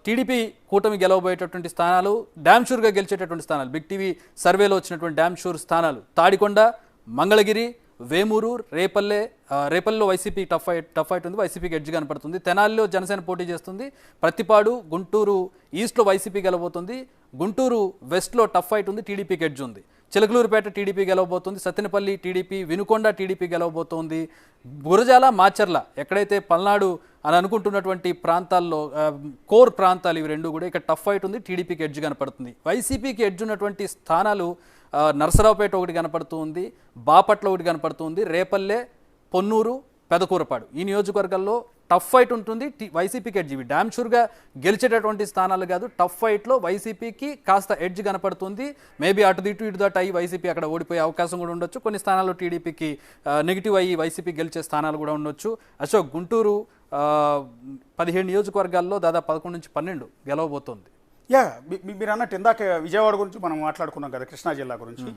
A: టీడీపీ కూటమి గెలవబోయేటటువంటి స్థానాలు, డ్యామ్ షూర్గా గెలిచేటటువంటి స్థానాలు, బిగ్ టీవీ సర్వేలో వచ్చినటువంటి డ్యామ్ షూర్ స్థానాలు తాడికొండ, మంగళగిరి, వేమూరు, రేపల్లో వైసీపీ టఫ్ ఫైట్ ఉంది, వైసీపీకి ఎడ్జ్ కనపడుతుంది. తెనాలిలో జనసేన పోటీ చేస్తుంది. ప్రతిపాడు, గుంటూరు ఈస్ట్లో వైసీపీ గెలవబోతుంది. గుంటూరు వెస్ట్లో టఫ్ ఫైట్ ఉంది, టీడీపీకి ఎడ్జ్ ఉంది. చిలకలూరుపేట టీడీపీ గెలవబోతుంది. సత్తెనపల్లి టీడీపీ, వినుకొండ టీడీపీ గెలవబోతోంది. గురజాల, మాచర్ల ఎక్కడైతే పల్నాడు అని అనుకుంటున్నటువంటి ప్రాంతాల్లో కోర్ ప్రాంతాలు ఇవి 2 కూడా ఇక్కడ టఫ్ ఫైట్ ఉంది, టీడీపీకి ఎడ్జ్ కనపడుతుంది. వైసీపీకి ఎడ్జ్ ఉన్నటువంటి స్థానాలు నరసరావుపేట ఒకటి కనపడుతూ ఉంది, బాపట్ల ఒకటి కనపడుతూ ఉంది, రేపల్లె, పొన్నూరు, పెదకూరపాడు ఈ నియోజకవర్గాల్లో టఫ్ ఫైట్ ఉంటుంది. వైసీపీకి ఎడ్జ్, ఇవి డ్యామ్ షూర్గా గెలిచేటటువంటి స్థానాలు కాదు. టఫ్ ఫైట్లో వైసీపీకి కాస్త ఎడ్జ్ కనపడుతుంది. మేబీ అటు ఇటు దట్ అయ్యి వైసీపీ అక్కడ ఓడిపోయే అవకాశం కూడా ఉండొచ్చు. కొన్ని స్థానాల్లో టీడీపీకి నెగిటివ్ అయ్యి వైసీపీ గెలిచే స్థానాలు కూడా ఉండొచ్చు. అశోక్, గుంటూరు 17 నియోజకవర్గాల్లో దాదాపు 11 నుంచి 12 గెలవబోతోంది.
B: మీరు అన్నట్టు ఇందాక విజయవాడ గురించి మనం మాట్లాడుకున్నాం కదా, కృష్ణా జిల్లా గురించి.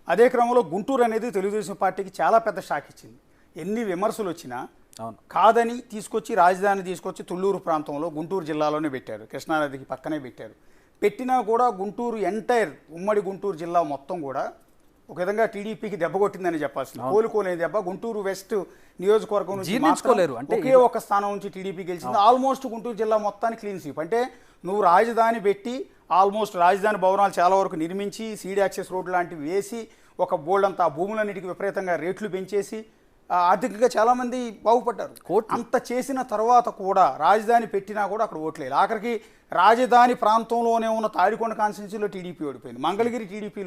B: అదే క్రమంలో గుంటూరు అనేది తెలుగుదేశం పార్టీకి చాలా పెద్ద షాక్ ఇచ్చింది. ఎన్ని విమర్శలు వచ్చినా కాదని తీసుకొచ్చి రాజధాని తీసుకొచ్చి తుళ్ళూరు ప్రాంతంలో గుంటూరు జిల్లాలోనే పెట్టారు, కృష్ణానదికి పక్కనే పెట్టారు. పెట్టినా కూడా గుంటూరు ఎంటైర్ ఉమ్మడి గుంటూరు జిల్లా మొత్తం కూడా ఒక విధంగా టీడీపీకి దెబ్బ కొట్టిందని చెప్పాల్సింది. కోలుకోలేని దెబ్బ. గుంటూరు వెస్ట్ నియోజకవర్గం నుంచి ఒకే ఒక స్థానం నుంచి టీడీపీ గెలిచింది. ఆల్మోస్ట్ గుంటూరు జిల్లా మొత్తానికి క్లీన్ స్వీప్. అంటే నువ్వు రాజధాని పెట్టి ఆల్మోస్ట్ రాజధాని భవనాలు చాలా వరకు నిర్మించి, సీడ్ యాక్సెస్ రోడ్లు లాంటివి వేసి, ఒక బోల్డంతా భూములన్నిటికీ విపరీతంగా రేట్లు పెంచేసి ఆర్థికంగా చాలామంది బాగుపడ్డారు. అంత చేసిన తర్వాత కూడా రాజధాని పెట్టినా కూడా అక్కడ ఓట్లేదు. ఆఖరికి రాజధాని ప్రాంతంలోనే ఉన్న తాడికొండ కాన్స్టిట్యున్సీలో టీడీపీ ఓడిపోయింది, మంగళగిరి టీడీపీ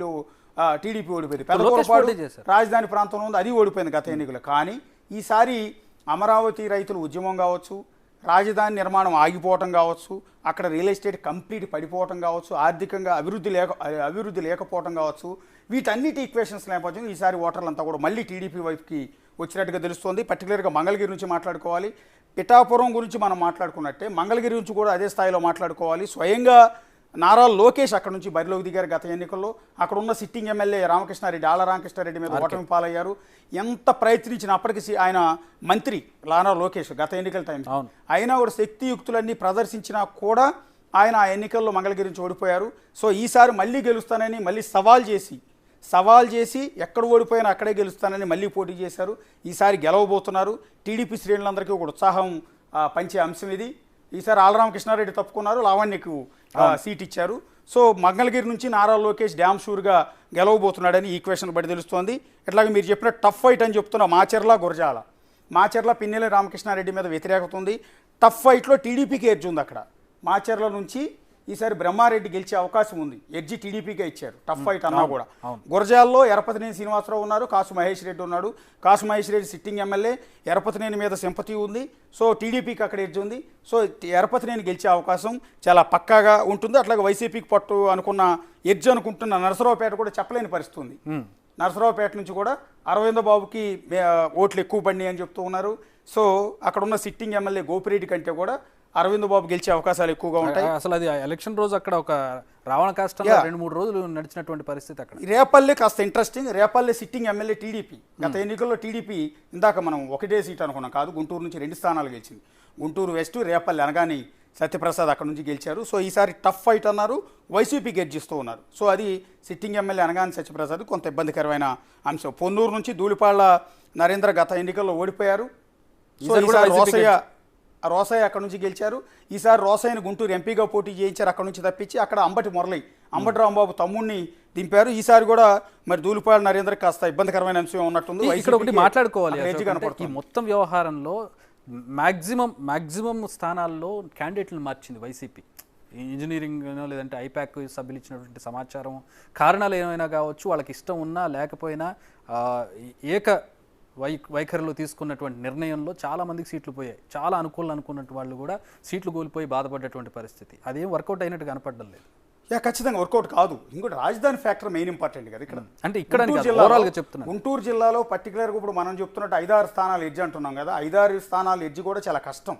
B: ఓడిపోయింది, పెదకూరపాడు రాజధాని ప్రాంతంలో ఉంది, అది ఓడిపోయింది గత ఎన్నికలు. కానీ ఈసారి అమరావతి రైతుల ఉద్యమం కావచ్చు, రాజధాని నిర్మాణం ఆగిపోవటం కావచ్చు, అక్కడ రియల్ ఎస్టేట్ కంప్లీట్ పడిపోవటం కావచ్చు, ఆర్థికంగా అభివృద్ధి లేకపోవటం కావచ్చు, వీటన్నిటి ఈక్వేషన్స్ నేపథ్యం ఈసారి ఓటర్లంతా కూడా మళ్ళీ టీడీపీ వైపుకి వచ్చినట్టుగా తెలుస్తోంది. పర్టికులర్గా మంగళగిరి నుంచి మాట్లాడుకోవాలి. పిఠాపురం గురించి మనం మాట్లాడుకున్నట్టే మంగళగిరి నుంచి కూడా అదే స్థాయిలో మాట్లాడుకోవాలి. స్వయంగా నారా లోకేష్ అక్కడ నుంచి బరిలోకి దిగారు గత ఎన్నికల్లో. అక్కడ ఉన్న సిట్టింగ్ ఎమ్మెల్యే ఆళ్ల రామకృష్ణారెడ్డి మీద ఓటమి పాలయ్యారు. ఎంత ప్రయత్నించినా అప్పటికి ఆయన మంత్రి నారా లోకేష్ గత ఎన్నికల టైం అయినా కూడా శక్తియుక్తులన్నీ ప్రదర్శించినా కూడా ఆయన ఆ ఎన్నికల్లో మంగళగిరి నుంచి ఓడిపోయారు. సో ఈసారి మళ్ళీ గెలుస్తానని మళ్ళీ సవాల్ చేసి ఎక్కడ ఓడిపోయినా అక్కడే గెలుస్తానని మళ్ళీ పోటీ చేశారు. ఈసారి గెలవబోతున్నారు. టీడీపీ శ్రేణులందరికీ ఒక ఉత్సాహం పంచే అంశం ఇది. ఈసారి ఆళ్లరామకృష్ణారెడ్డి తప్పుకున్నారు, లావణ్యకు సీట్ ఇచ్చారు. సో మంగళగిరి నుంచి నారా లోకేష్ డ్యామ్ షూర్గా గెలవబోతున్నాడని ఈక్వేషన్ బట్టి తెలుస్తోంది. ఇట్లాగే మీరు చెప్పిన టఫ్ ఫైట్ అని చెప్తున్న మాచర్ల, మాచర్ల పిన్నెల రామకృష్ణారెడ్డి మీద వ్యతిరేకత ఉంది. టఫ్ ఫైట్లో టీడీపీకి ఎడ్జ్ ఉంది అక్కడ. మాచర్ల నుంచి ఈసారి బ్రహ్మారెడ్డి గెలిచే అవకాశం ఉంది. ఎడ్జి టీడీపీకే ఇచ్చారు టఫ్ ఫైట్ అన్నా కూడా. గురజాల్లో ఎరపతినేని శ్రీనివాసరావు ఉన్నారు, కాసు మహేష్ రెడ్డి ఉన్నాడు. కాసు మహేష్ రెడ్డి సిట్టింగ్ ఎమ్మెల్యే, ఎరపతినేని మీద సింపతి ఉంది. సో టీడీపీకి అక్కడ ఎడ్జ్ ఉంది. సో ఎరపతినేని గెలిచే అవకాశం చాలా పక్కాగా ఉంటుంది. అట్లాగే వైసీపీకి పట్టు అనుకున్న ఎడ్జ్ అనుకుంటున్న నరసరావుపేట కూడా చెప్పలేని పరిస్థితి ఉంది. నరసరావుపేట నుంచి కూడా అరవింద బాబుకి ఓట్లు ఎక్కువ పడినాయి అని చెప్తూ ఉన్నారు. సో అక్కడ ఉన్న సిట్టింగ్ ఎమ్మెల్యే గోపిరెడ్డి కంటే కూడా అరవింద్ బాబు గెలిచే అవకాశాలు ఎక్కువగా ఉంటాయి.
A: అసలు అది ఎలక్షన్ రోజు అక్కడ ఒక రావణ కాష్టం 2-3 రోజులు నడిచినటువంటి పరిస్థితి అక్కడ.
B: రేపల్లె కాస్త interesting. Repalle sitting MLA TDP. గత ఎన్నికల్లో టీడీపీ ఇందాక మనం ఒకటే సీట్ అనుకున్నాం కాదు, గుంటూరు నుంచి 2 స్థానాలు గెలిచింది. గుంటూరు వెస్ట్, రేపల్లె అనగాని సత్యప్రసాద్ అక్కడ నుంచి గెలిచారు. సో ఈసారి టఫ్ ఫైట్ అన్నారు, వైసీపీ గెలిచిస్తూ ఉన్నారు. సో అది సిట్టింగ్ ఎమ్మెల్యే అనగాని సత్యప్రసాద్ కొంత ఇబ్బందికరమైన అంశం. పొన్నూరు నుంచి ధూళిపాళ్ల నరేంద్ర గత ఎన్నికల్లో ఓడిపోయారు. సో ఈసారి రోసయ్య అక్కడ నుంచి గెలిచారు. ఈసారి రోసయ్యను గుంటూరు ఎంపీగా పోటీ చేయించారు, అక్కడ నుంచి తప్పించి. అక్కడ అంబటి రాంబాబు తమ్ముడిని దింపారు. ఈసారి కూడా మరి ధూళిపాళ్ల నరేంద్ర కాస్త ఇబ్బందికరమైన అంశం ఉన్నట్టుంది.
A: ఇక్కడ ఒకటి మాట్లాడుకోవాలి, ఈ మొత్తం వ్యవహారంలో మాక్సిమం స్థానాల్లో క్యాండిడేట్లను మార్చింది వైసీపీ. ఇంజనీరింగ్ లేదంటే ఐపాక్ సభ్యులు ఇచ్చినటువంటి సమాచారం, కారణాలు ఏమైనా కావచ్చు, వాళ్ళకి ఇష్టం ఉన్నా లేకపోయినా వైఖరిలో తీసుకున్నటువంటి నిర్ణయంలో చాలా మందికి సీట్లు పోయాయి. చాలా అనుకున్నట్టు వాళ్ళు కూడా సీట్లు కోల్పోయి బాధపడ్డటువంటి పరిస్థితి. అదేం వర్కౌట్ అయినట్టు కనపడడం లేదు.
B: ఖచ్చితంగా వర్కౌట్ కాదు. ఇంకోటి రాజధాని ఫ్యాక్టర్ మెయిన్ ఇంపార్టెంట్ కదా ఇక్కడ.
A: అంటే ఇక్కడ
B: గుంటూరు జిల్లాలో పర్టికులర్గా ఇప్పుడు మనం చెప్తున్నట్టు 5-6 స్థానాలు ఎడ్జ్ అంటున్నాం కదా. 5-6 స్థానాలు ఎడ్జ్ కూడా చాలా కష్టం.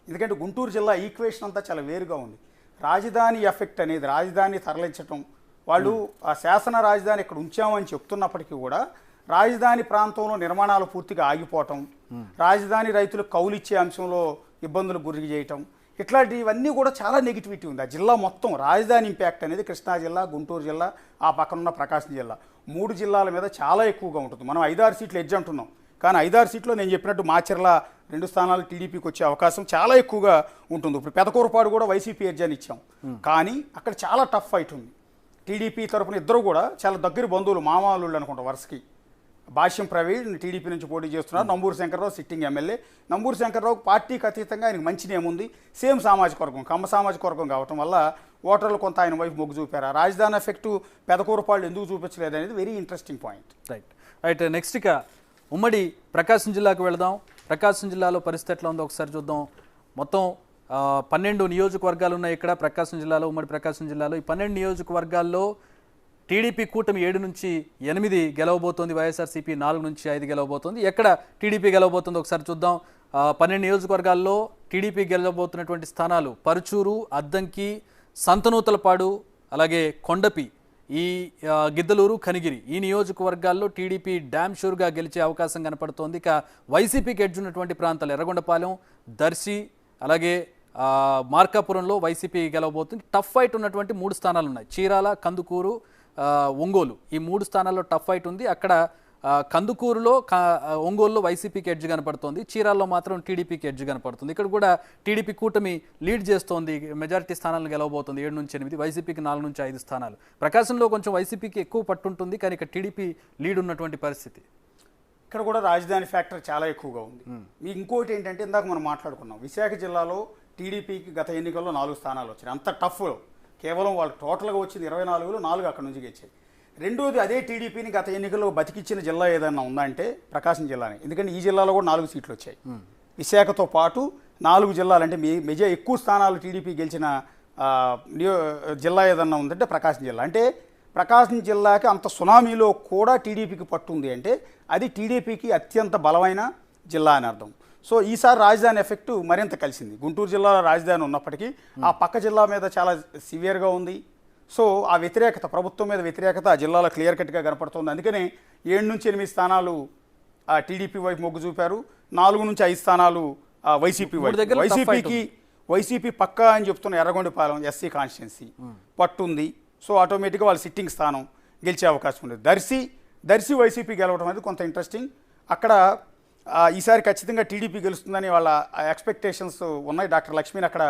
B: ఎందుకంటే గుంటూరు జిల్లా ఈక్వేషన్ అంతా చాలా వేరుగా ఉంది. రాజధాని ఎఫెక్ట్ అనేది, రాజధాని తరలించటం, వాళ్ళు ఆ శాసన రాజధాని ఇక్కడ ఉంచామని చెప్తున్నప్పటికీ కూడా రాజధాని ప్రాంతంలో నిర్మాణాలు పూర్తిగా ఆగిపోవటం, రాజధాని రైతులకు కౌలిచ్చే అంశంలో ఇబ్బందులు గురి చేయటం, ఇట్లాంటివన్నీ కూడా చాలా నెగిటివిటీ ఉంది. ఆ జిల్లా మొత్తం రాజధాని ఇంపాక్ట్ అనేది కృష్ణా జిల్లా, గుంటూరు జిల్లా, ఆ పక్కనున్న ప్రకాశం జిల్లా 3 జిల్లాల మీద చాలా ఎక్కువగా ఉంటుంది. మనం 5-6 సీట్లు ఎడ్జ్ అంటున్నాం, కానీ 5-6 సీట్లు నేను చెప్పినట్టు మాచర్ల 2 స్థానాలు టీడీపీకి వచ్చే అవకాశం చాలా ఎక్కువగా ఉంటుంది. ఇప్పుడు పెదకూరపాడు కూడా వైసీపీ ఎడ్జ్ అని ఇచ్చాం, కానీ అక్కడ చాలా టఫ్ ఫైట్ ఉంది. టీడీపీ తరఫున ఇద్దరు కూడా చాలా దగ్గర బంధువులు, మామాలు అనుకుంటా వరుసకి. భాష్యం ప్రవీణ్ టీడీపీ నుంచి పోటీ చేస్తున్నారు. Namburu Shankar Rao sitting MLA. నంబూరు శంకర్రావు పార్టీకి అతీతంగా ఆయనకు మంచి నేముంది. సేమ్ సామాజిక వర్గం, కమ్మ సామాజిక వర్గం కావటం వల్ల ఓటర్లు కొంత ఆయన వైపు మొగ్గు చూపారు. రాజధాని ఎఫెక్టు పెదకూరపాళ్ళు ఎందుకు చూపించలేదు అనేది very interesting point.
A: Right next ఇక ఉమ్మడి ప్రకాశం జిల్లాకు వెళదాం. ప్రకాశం జిల్లాలో పరిస్థితి ఎట్లా ఉందో ఒకసారి చూద్దాం. మొత్తం 12 నియోజకవర్గాలు ఉన్నాయి ఇక్కడ ప్రకాశం జిల్లాలో. ఉమ్మడి ప్రకాశం జిల్లాలో ఈ 12 నియోజకవర్గాల్లో టీడీపీ కూటమి 7 నుంచి 8 గెలవబోతోంది, వైఎస్ఆర్సీపీ 4 నుంచి 5 గెలవబోతోంది. ఎక్కడ టీడీపీ గెలవబోతుందో ఒకసారి చూద్దాం. 12 నియోజకవర్గాల్లో టీడీపీ గెలవబోతున్నటువంటి స్థానాలు పరుచూరు, అద్దంకి, సంతనూతలపాడు, అలాగే కొండపి, ఈ గిద్దలూరు, కనిగిరి. ఈ నియోజకవర్గాల్లో టీడీపీ డ్యామ్ షూర్గా గెలిచే అవకాశం కనపడుతోంది. ఇక వైసీపీకి ఎడ్జ్ ఉన్నటువంటి ప్రాంతాలు ఎర్రగొండపాలెం, దర్శి, అలాగే మార్కాపురంలో వైసీపీ గెలవబోతుంది. టఫ్ ఫైట్ ఉన్నటువంటి 3 స్థానాలు ఉన్నాయి. చీరాల, కందుకూరు, ఒంగోలు. ఈ 3 స్థానాల్లో టఫ్ ఫైట్ ఉంది. అక్కడ కందుకూరులో, ఒంగోలులో వైసీపీకి ఎడ్జ్ కనపడుతోంది. చీరాల్లో మాత్రం టీడీపీకి ఎడ్జ్ కనపడుతుంది. ఇక్కడ కూడా టీడీపీ కూటమి లీడ్ చేస్తోంది, మెజారిటీ స్థానాలను గెలవబోతుంది 7 నుంచి 8, వైసీపీకి 4 నుంచి 5 స్థానాలు. ప్రకాశంలో కొంచెం వైసీపీకి ఎక్కువ పట్టుంటుంది, కానీ ఇక్కడ టీడీపీ లీడ్ ఉన్నటువంటి పరిస్థితి.
B: ఇక్కడ కూడా రాజధాని ఫ్యాక్టర్ చాలా ఎక్కువగా ఉంది. ఇంకోటి ఏంటంటే ఇందాక మనం మాట్లాడుకున్నాం, విశాఖ జిల్లాలో టీడీపీకి గత ఎన్నికల్లో 4 స్థానాలు వచ్చినాయి. అంత టఫ్, కేవలం వాళ్ళు టోటల్గా వచ్చింది 24లో 4 అక్కడ నుంచి గెలిచాయి. రెండోది, అదే టీడీపీని గత ఎన్నికల్లో బతికిచ్చిన జిల్లా ఏదైనా ఉందంటే ప్రకాశం జిల్లానే. ఎందుకంటే ఈ జిల్లాలో కూడా 4 సీట్లు వచ్చాయి. విశాఖతో పాటు 4 జిల్లాలు, అంటే ఎక్కువ స్థానాలు టీడీపీ గెలిచిన జిల్లా ఏదన్నా ఉందంటే ప్రకాశం జిల్లా. అంటే ప్రకాశం జిల్లాకి అంత సునామీలో కూడా టీడీపీకి పట్టుంది అంటే అది టీడీపీకి అత్యంత బలమైన జిల్లా అని అర్థం. సో ఈసారి రాజధాని ఎఫెక్టు మరింత కలిసింది. గుంటూరు జిల్లాలో రాజధాని ఉన్నప్పటికీ ఆ పక్క జిల్లా మీద చాలా సివియర్గా ఉంది. సో ఆ వ్యతిరేకత, ప్రభుత్వం మీద వ్యతిరేకత ఆ జిల్లాలో క్లియర్ కట్గా కనపడుతుంది. అందుకనే 7 నుంచి 8 స్థానాలు టీడీపీ వైపు మొగ్గు చూపారు, 4 నుంచి 5 స్థానాలు వైసీపీ వైపు. వైసీపీ పక్కా అని చెప్తున్న ఎర్రగొండపాలెం ఎస్సీ కాన్స్టిట్యున్సీ పట్టుంది. సో ఆటోమేటిక్గా వాళ్ళ సిట్టింగ్ స్థానం గెలిచే అవకాశం ఉంది. దర్శి వైసీపీ గెలవడం అనేది కొంత ఇంట్రెస్టింగ్. అక్కడ ఈసారి ఖచ్చితంగా టీడీపీ గెలుస్తుందని వాళ్ళ ఎక్స్పెక్టేషన్స్ ఉన్నాయి. డాక్టర్ లక్ష్మీని అక్కడ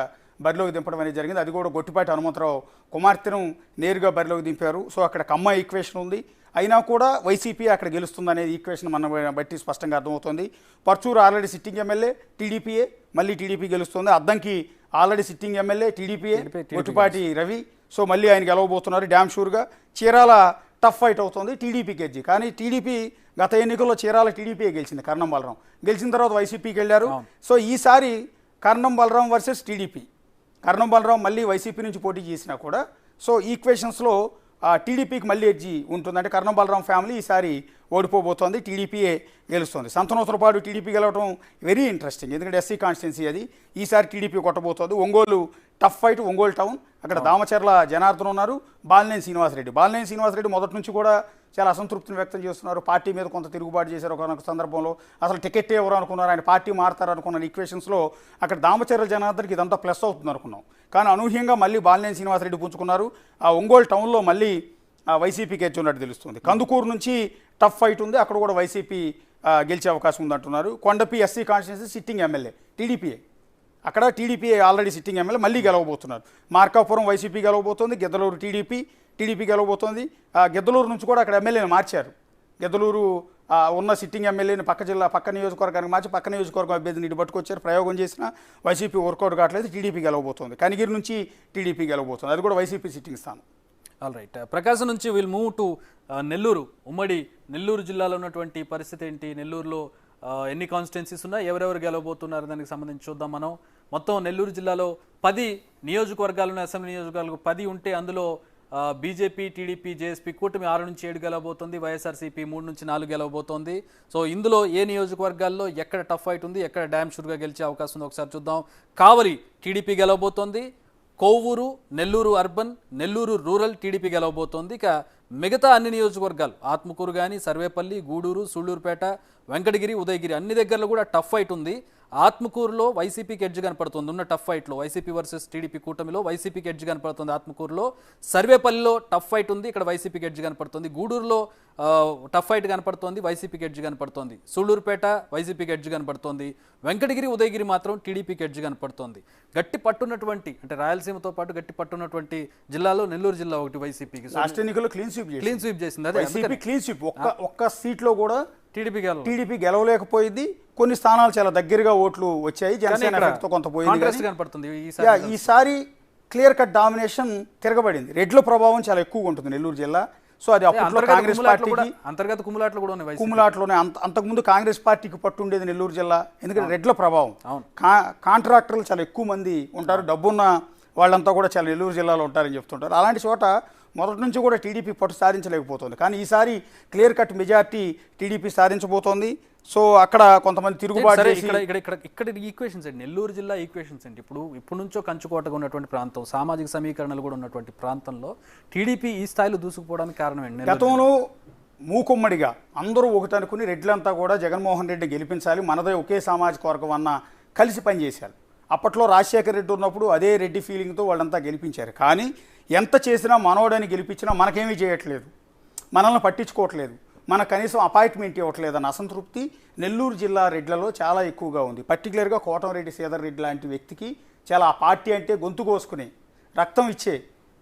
B: బరిలోకి దింపడం అనేది జరిగింది. అది కూడా గొట్టిపాటి హనుమంతరావు కుమార్తెను నేరుగా బరిలోకి దింపారు. సో అక్కడ కమ్మ ఈక్వేషన్ ఉంది, అయినా కూడా వైసీపీ అక్కడ గెలుస్తుంది అనేది ఈక్వేషన్ మనం బట్టి స్పష్టంగా అర్థమవుతుంది. పర్చూరు ఆల్రెడీ సిట్టింగ్ ఎమ్మెల్యే టీడీపీఏ, మళ్ళీ టీడీపీ గెలుస్తుంది. అద్దంకి ఆల్రెడీ సిట్టింగ్ ఎమ్మెల్యే టీడీపీఏ, గొట్టిపాటి రవి, సో మళ్ళీ ఆయన గెలవబోతున్నారు డ్యామ్ షూర్గా. చీరాల టఫ్ ఫైట్ అవుతుంది, టీడీపీకి ఎడ్జి. కానీ టీడీపీ గత ఎన్నికల్లో చీరాల టీడీపీఏ గెలిచింది, కర్ణం బలరాం గెలిచిన తర్వాత వైసీపీకి వెళ్ళారు. సో ఈసారి కర్ణం బలరాం వర్సెస్ టీడీపీ. కర్ణం బలరాం మళ్ళీ వైసీపీ నుంచి పోటీ చేసినా కూడా సో ఈక్వేషన్స్లో టీడీపీకి మళ్ళీ ఎడ్జి ఉంటుంది. అంటే కర్ణం బలరాం ఫ్యామిలీ ఈసారి ఓడిపోబోతోంది, టీడీపీయే గెలుస్తుంది. సంతనోత్తరపాటు టీడీపీ గెలవడం వెరీ ఇంట్రెస్టింగ్, ఎందుకంటే ఎస్సీ కాన్స్టిట్యున్సీ అది. ఈసారి టీడీపీ కొట్టబోతోంది. Ongole tough fight, Ongole town. అక్కడ దామచర్ల జనార్దన్ ఉన్నారు, బాలినేని శ్రీనివాసరెడ్డి మొదటి నుంచి కూడా చాలా అసంతృప్తిని వ్యక్తం చేస్తున్నారు. పార్టీ మీద కొంత తిరుగుబాటు చేశారు ఒక సందర్భంలో. అసలు టికెట్ ఎవరు అనుకున్నారు, ఆయన పార్టీ మారుతారు అనుకున్న ఈక్వేషన్స్లో అక్కడ దామచర్ల జనార్దన్కి ఇదంతా ప్లస్ అవుతుంది అనుకున్నాం. కానీ అనూహ్యంగా మళ్ళీ బాలినేని శ్రీనివాసరెడ్డి పుంజుకున్నారు. ఆ ఒంగోలు టౌన్లో మళ్ళీ వైసీపీకి ఎడ్జ్ ఉన్నట్టు తెలుస్తుంది. కందుకూరు నుంచి టఫ్ ఫైట్ ఉంది, అక్కడ కూడా వైసీపీ గెలిచే అవకాశం ఉందంటున్నారు. Kondapi SC constituency sitting MLA టీడీపీఏ, అక్కడ టీడీపీ ఆల్రెడీ సిట్టింగ్ ఎమ్మెల్యే మళ్ళీ గెలవబోతున్నారు. మార్కాపురం వైసీపీ గెలవబోతోంది, గిద్దలూరు టీడీపీ గెలవబోతోంది. గిద్దలూరు నుంచి కూడా అక్కడ ఎమ్మెల్యేని మార్చారు. గిద్దలూరు ఉన్న సిట్టింగ్ ఎమ్మెల్యేని పక్క నియోజకవర్గానికి మార్చి పక్క నియోజకవర్గం అభ్యర్థిని ఇటు పట్టుకొచ్చారు. ప్రయోగం చేసినా వైసీపీ వర్కౌట్ కావట్లేదు, టీడీపీ గెలవబోతోంది. కనిగిరి నుంచి టీడీపీ గెలవబోతుంది, అది కూడా వైసీపీ సిట్టింగ్ స్థానం.
A: ఆల్ రైట్, ప్రకాశం నుంచి విల్ మూవ్ టు నెల్లూరు. ఉమ్మడి నెల్లూరు జిల్లాలో ఉన్నటువంటి పరిస్థితి ఏంటి? నెల్లూరులో ఎన్ని కాన్స్టిట్యున్సీస్ ఉన్నాయి, ఎవరెవరు గెలవబోతున్నారు, దానికి సంబంధించి చూద్దాం మనం. మొత్తం నెల్లూరు జిల్లాలో 10 నియోజకవర్గాలను, అసెంబ్లీ నియోజకవర్గాలు 10 ఉంటే అందులో బీజేపీ, టీడీపీ, జేఎస్పీ కూటమి 6 నుంచి 7 గెలవబోతోంది, వైఎస్ఆర్సీపీ 3 నుంచి 4 గెలవబోతోంది. సో ఇందులో ఏ నియోజకవర్గాల్లో ఎక్కడ టఫ్ ఫైట్ ఉంది, ఎక్కడ డ్యామ్ షూర్గా గెలిచే అవకాశం ఉంది ఒకసారి చూద్దాం. కావలి టీడీపీ గెలవబోతోంది, Kovur, Nellore urban, Nellore rural TDP గెలవబోతోంది. ఇక మిగతా అన్ని నియోజకవర్గాలు ఆత్మకూరు కానీ, సర్వేపల్లి, గూడూరు, సూళ్లూరుపేట, వెంకటగిరి, ఉదయగిరి అన్ని దగ్గరలో కూడా టఫ్ ఫైట్ ఉంది. ఆత్మకూరులో వైసీపీకి ఎడ్జ్ కనపడుతుంది, ఉన్న టఫ్ ఫైట్లో వైసీపీ వర్సెస్ టీడీపీ కూటమిలో వైసీపీకి ఎడ్జ్ కనపడుతుంది ఆత్మకూరులో. సర్వేపల్లిలో టఫ్ ఫైట్ ఉంది, ఇక్కడ వైసీపీకి ఎడ్జ్ కనపడుతుంది. గూడూరులో టఫ్ ఫైట్ కనపడుతోంది, వైసీపీకి ఎడ్జ్ కనపడుతోంది. సూళ్లూరుపేట వైసీపీకి ఎడ్జ్ కనపడుతోంది. వెంకటగిరి, ఉదయగిరి మాత్రం టీడీపీకి ఎడ్జ్ కనపడుతోంది. గట్టి పట్టున్నటువంటి, అంటే రాయలసీమతో పాటు గట్టి పట్టున్నటువంటి జిల్లాలో నెల్లూరు జిల్లా ఒకటి వైసీపీకి.
B: లాస్ట్ ఎన్నికల్లో క్లీన్ స్వీప్ చేసింది, అదే క్లీన్ స్వీప్. ఒక్క సీట్లో కూడా టీడీపీ గెలవలేకపోయింది. కొన్ని స్థానాలు చాలా దగ్గరగా ఓట్లు వచ్చాయి, జనసేనతో కొంత పోయింది
A: కనపడుతుంది.
B: ఈసారి క్లియర్ కట్ డామినేషన్ తిరగబడింది. రెడ్ల ప్రభావం చాలా ఎక్కువగా ఉంటుంది నెల్లూరు జిల్లా. సో అది అప్పట్లో కాంగ్రెస్ పార్టీకి
A: అంతర్గత
B: కుమ్ములాట్లోనే అంతకుముందు కాంగ్రెస్ పార్టీకి పట్టుండేది నెల్లూరు జిల్లా, ఎందుకంటే రెడ్ల ప్రభావం. కాంట్రాక్టర్లు చాలా ఎక్కువ మంది ఉంటారు, డబ్బున్న వాళ్ళంతా కూడా చాలా నెల్లూరు జిల్లాలో ఉంటారని చెప్తుంటారు. అలాంటి చోట మొదటి నుంచి కూడా టీడీపీ పట్టు సాధించలేకపోతుంది. కానీ ఈసారి క్లియర్ కట్ మెజార్టీ టీడీపీ సాధించబోతోంది. సో అక్కడ కొంతమంది తిరుగుబాటు
A: ఇక్కడ ఈక్వేషన్స్ అండి, నెల్లూరు జిల్లా ఈక్వేషన్స్ అండి. ఇప్పుడు నుంచో కంచుకోటగా ఉన్నటువంటి ప్రాంతం, సామాజిక సమీకరణలు కూడా ఉన్నటువంటి ప్రాంతంలో టీడీపీ ఈ స్థాయిలో దూసుకుపోవడానికి కారణం ఏంటి?
B: గతంలో మూకుమ్మడిగా అందరూ ఒకటి అనుకుని రెడ్లంతా కూడా జగన్మోహన్ రెడ్డిని గెలిపించాలి, మనదే ఒకే సామాజిక వర్గం అన్న కలిసి పనిచేశారు. అప్పట్లో రాజశేఖర రెడ్డి ఉన్నప్పుడు అదే రెడ్డి ఫీలింగ్తో వాళ్ళంతా గెలిపించారు. కానీ ఎంత చేసినా మనోడని గెలిపించినా మనకేమీ చేయట్లేదు, మనల్ని పట్టించుకోవట్లేదు, మన కనీసం అపాయింట్మెంట్ ఇవ్వట్లేదన్న అసంతృప్తి నెల్లూరు జిల్లా రెడ్లలో చాలా ఎక్కువగా ఉంది. పర్టికులర్గా కోటంరెడ్డి శ్రీధర్ రెడ్డి లాంటి వ్యక్తికి చాలా ఆ పార్టీ అంటే గొంతు కోసుకునే, రక్తం ఇచ్చే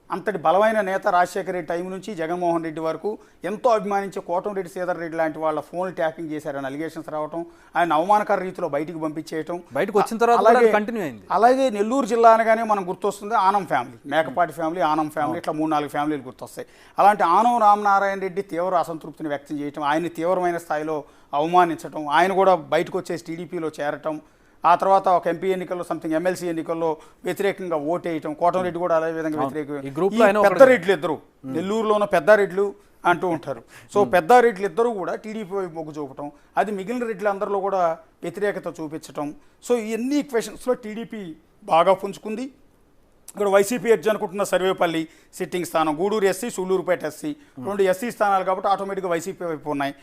B: అంతటి బలమైన నేత రాజశేఖర రెడ్డి టైం నుంచి జగన్మోహన్ రెడ్డి వరకు ఎంతో అభిమానించే కోటంరెడ్డి శ్రీధర్ రెడ్డి లాంటి వాళ్ళ ఫోన్ ట్యాపింగ్ చేశారని అలిగేషన్స్ రావటం, ఆయన అవమానకర రీతిలో బయటికి పంపించేయటం,
A: బయటకు వచ్చిన తర్వాత కంటిన్యూ అయింది.
B: అలాగే నెల్లూరు జిల్లా అనగానే మనం గుర్తొస్తుంది Anam family, Mekapati family, Anam family, ఇట్లా 3-4 ఫ్యామిలీలు గుర్తొస్తాయి. అలాంటి ఆనం రామనారాయణ రెడ్డి తీవ్ర అసంతృప్తిని వ్యక్తం చేయటం, ఆయన్ని తీవ్రమైన స్థాయిలో అవమానించడం, ఆయన కూడా బయటకు వచ్చేసి టీడీపీలో చేరటం, ఆ తర్వాత ఒక ఎంపీ ఎన్నికల్లో ఎమ్మెల్సీ ఎన్నికల్లో వ్యతిరేకంగా ఓటేయటం, కోటంరెడ్డి కూడా అదే విధంగా వ్యతిరేకంగా. పెద్ద రెడ్లు ఇద్దరు నెల్లూరులో ఉన్న పెద్ద రెడ్లు అంటూ ఉంటారు. సో పెద్ద రెడ్లు ఇద్దరు కూడా టీడీపీ వైపు మొగ్గు చూపటం, అది మిగిలిన రెడ్లు అందరిలో కూడా వ్యతిరేకత చూపించటం. సో ఇవన్నీ ఈక్వేషన్స్లో టీడీపీ బాగా పుంజుకుంది. ఇక్కడ వైసీపీ ఎడ్జ్ అనుకుంటున్న సర్వేపల్లి సిట్టింగ్ స్థానం, Gudur SC, Sullurpeta SC, 2 SC స్థానాలు కాబట్టి ఆటోమేటిక్గా వైసీపీ వైపు ఉన్నాయి.